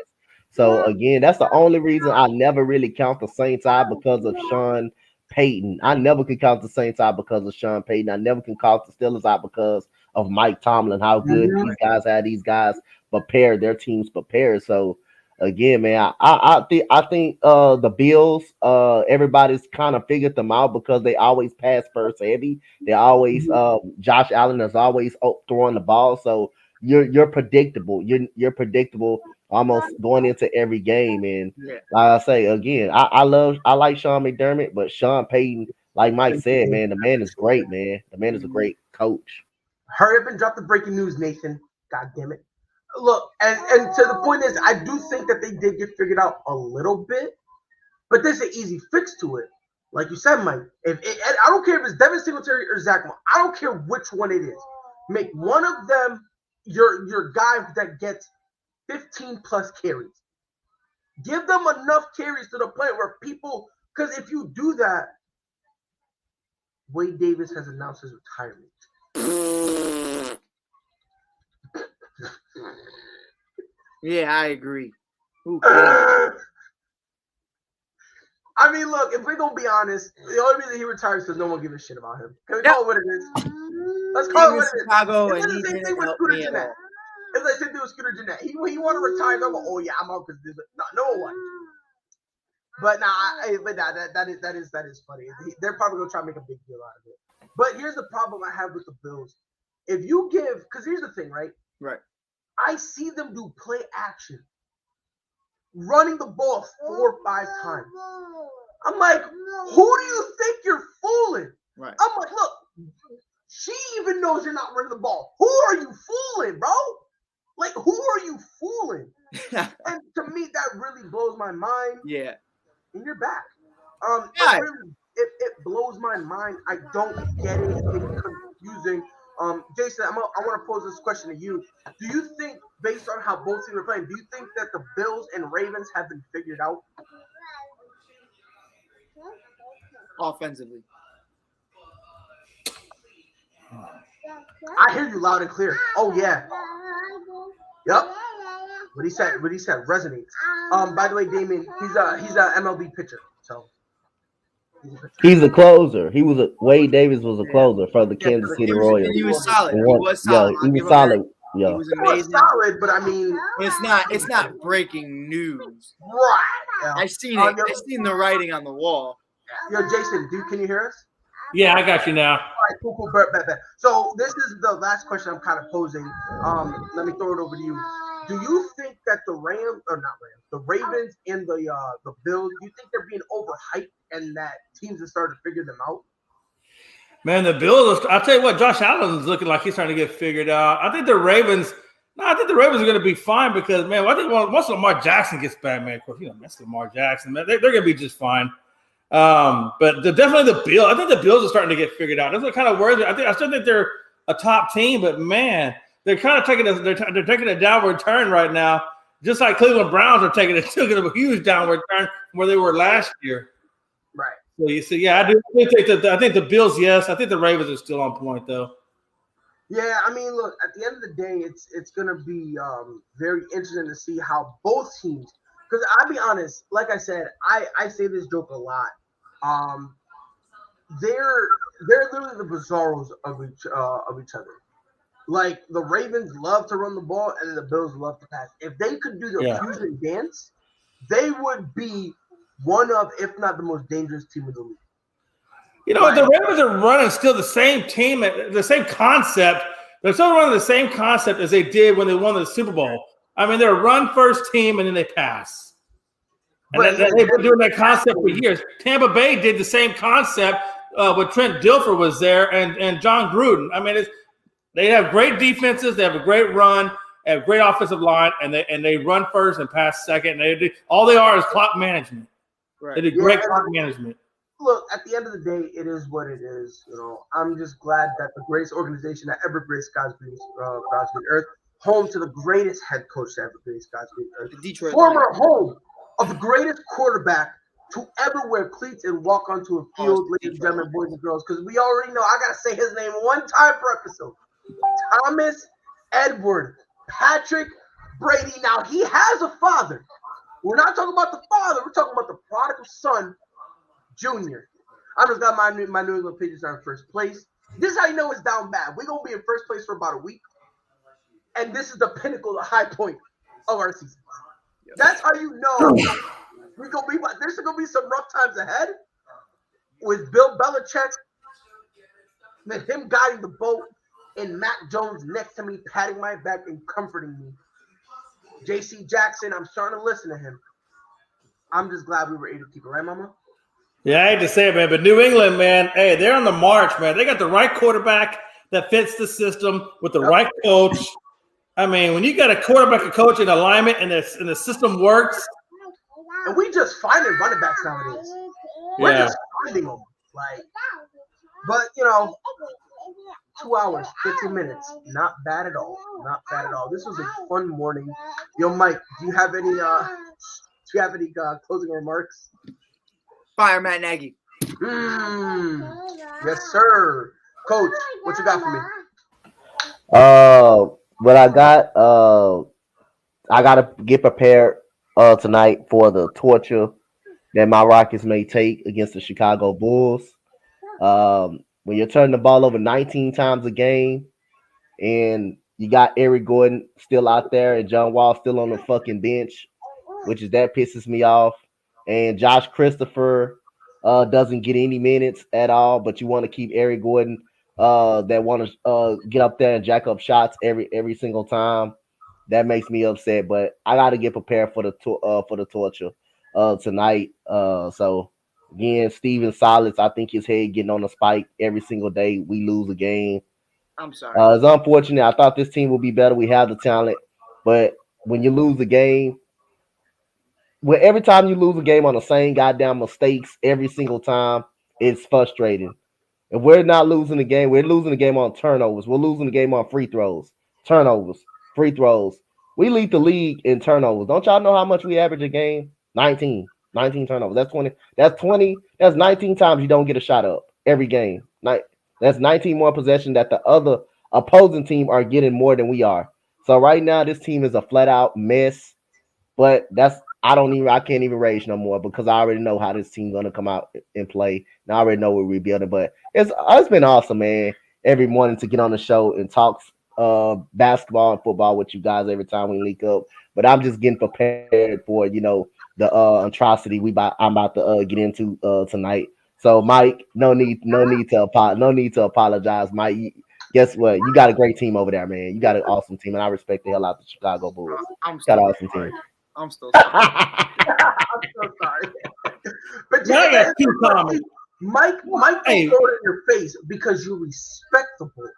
So again, that's the only reason I never really count the Saints out because of Sean Payton. I never could count the Saints out because of Sean Payton. I never can count the Steelers out because of Mike Tomlin, how good these guys had these guys prepared, their teams prepared. So again, man, I think the Bills, everybody's kind of figured them out because they always pass first heavy. They always Josh Allen is always throwing the ball. So you're predictable. You're predictable almost going into every game. And like I say again, I like Sean McDermott, but Sean Payton, like Mike said, man, the man is great, man. The man is a great coach. Hurry up and drop the breaking news, Nathan. God damn it. Look, and to the point is, I do think that they did get figured out a little bit, but there's an easy fix to it. Like you said, Mike, I don't care if it's Devin Singletary or Zach Moore. I don't care which one it is. Make one of them your guy that gets 15 plus carries. Give them enough carries to the point where people, because if you do that, Wade Davis has announced his retirement. Yeah, I agree. I mean, look, if we're going to be honest, the only reason he retired is because no one gives a shit about him. Can we call it what it is? Let's call it what it is. Chicago it's the same thing with Scooter Jeanette. It's like the same thing with Scooter Jeanette. He want to retire. They'll go, oh, yeah, I'm out because no one. But that is funny. They're probably going to try to make a big deal out of it. But here's the problem I have with the Bills. If you give, because here's the thing, right? Right. I see them do play action, running the ball 4 or 5 times. I'm like, who do you think you're fooling? Right. I'm like, look, she even knows you're not running the ball. Who are you fooling, bro? Like, who are you fooling? And to me, that really blows my mind. Yeah. And you're back. Yeah. It blows my mind. I don't get it. It's confusing. Jason, I want to pose this question to you. Do you think, based on how both teams are playing, do you think that the Bills and Ravens have been figured out? Offensively. I hear you loud and clear. Oh, yeah. Yep. What he said resonates. By the way, Damien, he's a MLB pitcher, so. He's a closer. Wade Davis was a closer for the Kansas City Royals. He was solid. He was solid. Yeah. He was amazing. He was solid, but I mean, it's not breaking news. Right. Yeah. I've seen it. I've seen the writing on the wall. Yo, Jason, can you hear us? Yeah, I got you now. All right, cool. Bet. So this is the last question I'm kind of posing. Let me throw it over to you. Do you think that the the Ravens and the Bills, do you think they're being overhyped and that teams are starting to figure them out? Man, the Bills. I'll tell you what, Josh Allen's looking like he's starting to get figured out. I think the Ravens. No, I think the Ravens are going to be fine because, man, I think once Lamar Jackson gets back, man, of course, that's Lamar Jackson, man, they're going to be just fine. But definitely the Bills. I think the Bills are starting to get figured out. That's what kind of worries me. I still think they're a top team, but man, they're kind of taking they're taking a downward turn right now, just like Cleveland Browns are taking a huge downward turn from where they were last year. Right. So you see, yeah, I think the Bills, yes. I think the Ravens are still on point though. Yeah, I mean, look, at the end of the day, it's gonna be very interesting to see how both teams. Because I'll be honest, like I said, I say this joke a lot. They're literally the bizarros of each other. Like the Ravens love to run the ball, and the Bills love to pass. If they could do the fusion dance, they would be one of, if not the most dangerous team in the league. You know, the Ravens are running still the same team, the same concept. They're still running the same concept as they did when they won the Super Bowl. I mean, they're a run-first team, and then they pass. And they've been doing that concept for years. Tampa Bay did the same concept when Trent Dilfer was there and John Gruden. I mean, they have great defenses. They have a great run, have great offensive line, and they run first and pass second. And all they are is clock management. Right. They do great clock management. Look, at the end of the day, it is what it is. You know, I'm just glad that the greatest organization that ever graced God's green earth, home to the greatest head coach that ever graced God's green earth, Detroit, former home of the greatest quarterback to ever wear cleats and walk onto a field, ladies and gentlemen, boys and girls, because we already know. I gotta say his name one time per episode. Thomas Edward Patrick Brady. Now he has a father. We're not talking about the father. We're talking about the prodigal son. Junior. I just got my New England Patriots are in first place. This is how you know it's down bad. We're going to be in first place for about a week. And this is the pinnacle, the high point of our season. That's how you know there's going to be some rough times ahead with Bill Belichick and him guiding the boat and Mac Jones next to me, patting my back and comforting me. J.C. Jackson, I'm starting to listen to him. I'm just glad we were able to keep it, right, Mama? Yeah, I hate to say it, man, but New England, man, hey, they're on the march, man. They got the right quarterback that fits the system with the right coach. I mean, when you got a quarterback, a coach, and alignment, and the system works. And we just finding running backs nowadays. We're just finding them. But, 2 hours, 15 minutes. Not bad at all. Not bad at all. This was a fun morning. Yo, Mike, do you have any closing remarks? Fire Matt Nagy. Yes, sir. Coach, what you got for me? What I gotta get prepared tonight for the torture that my Rockets may take against the Chicago Bulls. When you're turning the ball over 19 times a game and you got Eric Gordon still out there and John Wall still on the fucking bench, that pisses me off. And Josh Christopher doesn't get any minutes at all, but you want to keep Eric Gordon that want to get up there and jack up shots every single time. That makes me upset, but I got to get prepared for the torture tonight. So again, Steven Silas, I think his head getting on the spike every single day. We lose a game. I'm sorry. It's unfortunate. I thought this team would be better. We have the talent, but when you lose a game, every time you lose a game on the same goddamn mistakes every single time, it's frustrating. If we're not losing the game, we're losing the game on turnovers. We're losing the game on free throws, turnovers, free throws. We lead the league in turnovers. Don't y'all know how much we average a game? 19 turnovers. That's 19 times you don't get a shot up every game. That's 19 more possessions that the other opposing team are getting more than we are. So right now, this team is a flat out mess. But I can't even rage no more because I already know how this team's gonna come out and play. And I already know we're rebuilding. But it's been awesome, man. Every morning to get on the show and talk basketball and football with you guys every time we link up. But I'm just getting prepared for the atrocity I'm about to get into tonight. So, Mike, no need to apologize, Mike. Guess what? You got a great team over there, man. You got an awesome team, and I respect the hell out the Chicago Bulls. I'm got an awesome team. I'm still sorry. I'm so sorry. But Yeah, Mike will throw it in your face because you're respectable.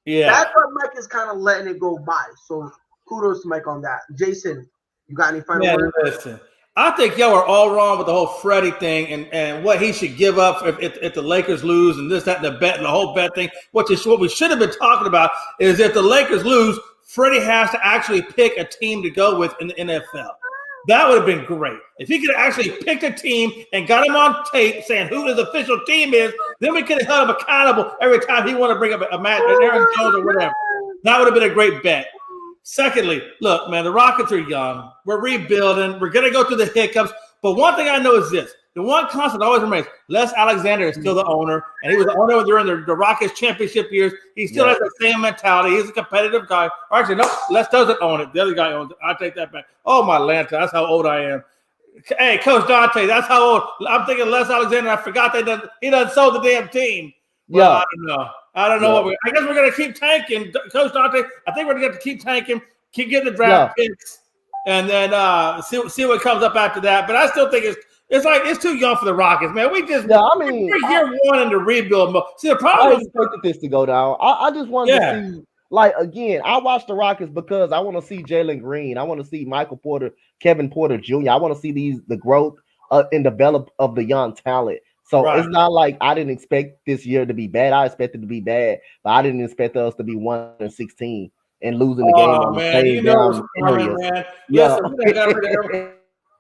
Yeah. That's why Mike is kind of letting it go by. So kudos to Mike on that. Jason, you got any final words? Listen, I think y'all are all wrong with the whole Freddie thing and what he should give up if the Lakers lose and this, that, and the bet and the whole bet thing. What we should have been talking about is if the Lakers lose, Freddie has to actually pick a team to go with in the NFL. That would have been great. If he could have actually picked a team and got him on tape saying who his official team is, then we could have held him accountable every time he wanted to bring up a match, Aaron Jones or whatever. That would have been a great bet. Secondly, look, man, the Rockets are young. We're rebuilding. We're going to go through the hiccups. But one thing I know is this. The one constant always remains, Les Alexander is still the owner, and he was the owner during the Rockets championship years. He still has the same mentality. He's a competitive guy. Or actually, no, Les doesn't own it. The other guy owns it. I take that back. Oh, my Lanta, that's how old I am. Hey, Coach Dante, that's how old. I'm thinking Les Alexander. I forgot he done sold the damn team. Well, I don't know. I don't know I guess we're going to keep tanking. Coach Dante, I think we're going to have to keep tanking, keep getting the draft picks, and then see what comes up after that. But I still think it's too young for the Rockets, man. We're year one in the rebuild mode. See, the problem is expected this to go down. I just wanted to see, like, again, I watch the Rockets because I want to see Jalen Green. I want to see Michael Porter, Kevin Porter Jr. I want to see the growth and develop of the young talent. So it's not like I didn't expect this year to be bad. I expected to be bad, but I didn't expect us to be 1-16 and losing the game on the same down areas.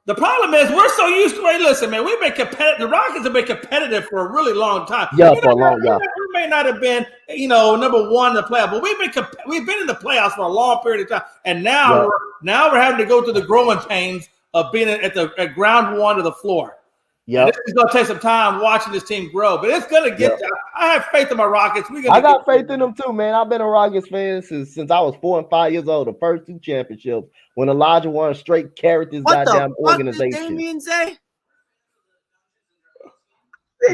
The problem is we're so used to it. Listen, man, we've been competitive. The Rockets have been competitive for a really long time. For a long time. We may not have been, number one in the playoffs, but we've been in the playoffs for a long period of time. And now we're having to go through the growing pains of being at ground one of the floor. Yeah, it's going to take some time watching this team grow, but it's going to get there. I have faith in my Rockets. I got faith in them too, man. I've been a Rockets fan since I was 4 and 5 years old. The first 2 championships when Elijah Warren straight carried this goddamn organization. What did Damien say?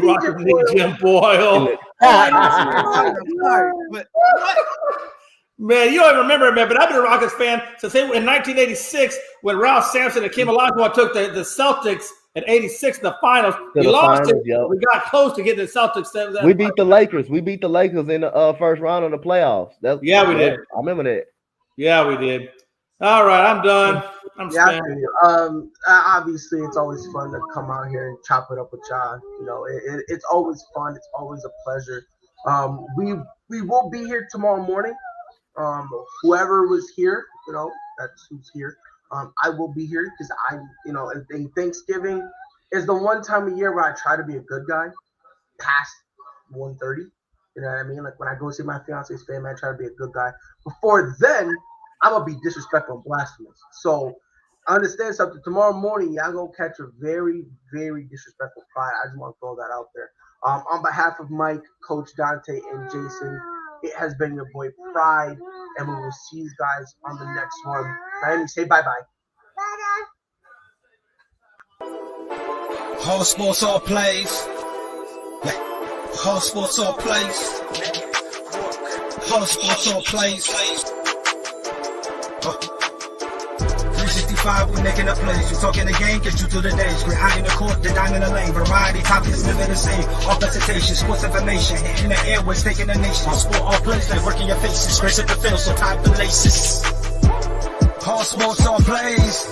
Rockets need Jim Boyle. Man, you don't even remember it, man, but I've been a Rockets fan since in 1986 when Ralph Sampson and Kim Olajuwon took the Celtics at 86 in the finals. We lost it. We got close to getting the Celtics. We beat the Lakers. We beat the Lakers in the first round of the playoffs. We did. I remember that. Yeah, we did. All right, I'm done. Obviously, it's always fun to come out here and chop it up with y'all. It's always fun. It's always a pleasure. We will be here tomorrow morning. Whoever was here, that's who's here. I will be here because and Thanksgiving is the one time of year where I try to be a good guy past 1:30. You know what I mean? Like when I go see my fiance's family, I try to be a good guy. Before then, I'm going to be disrespectful and blasphemous. So understand something. Tomorrow morning, y'all going to catch a very, very disrespectful pride. I just want to throw that out there. On behalf of Mike, Coach Dante, and Jason, it has been your boy Pride, and we will see you guys on the next one. Miami, say bye-bye. Whole sports all plays. Whole sports all plays. Whole sports all plays. 365, we making a plays. You talking the game, get you through the days. We're high in the court, the dime in the lane. Variety, topics, living the same. All presentation, sports information. Hitting the airways, taking the nation. All sport, all plays, like working your faces. Grace at the field, so tie the laces. All sports, all plays.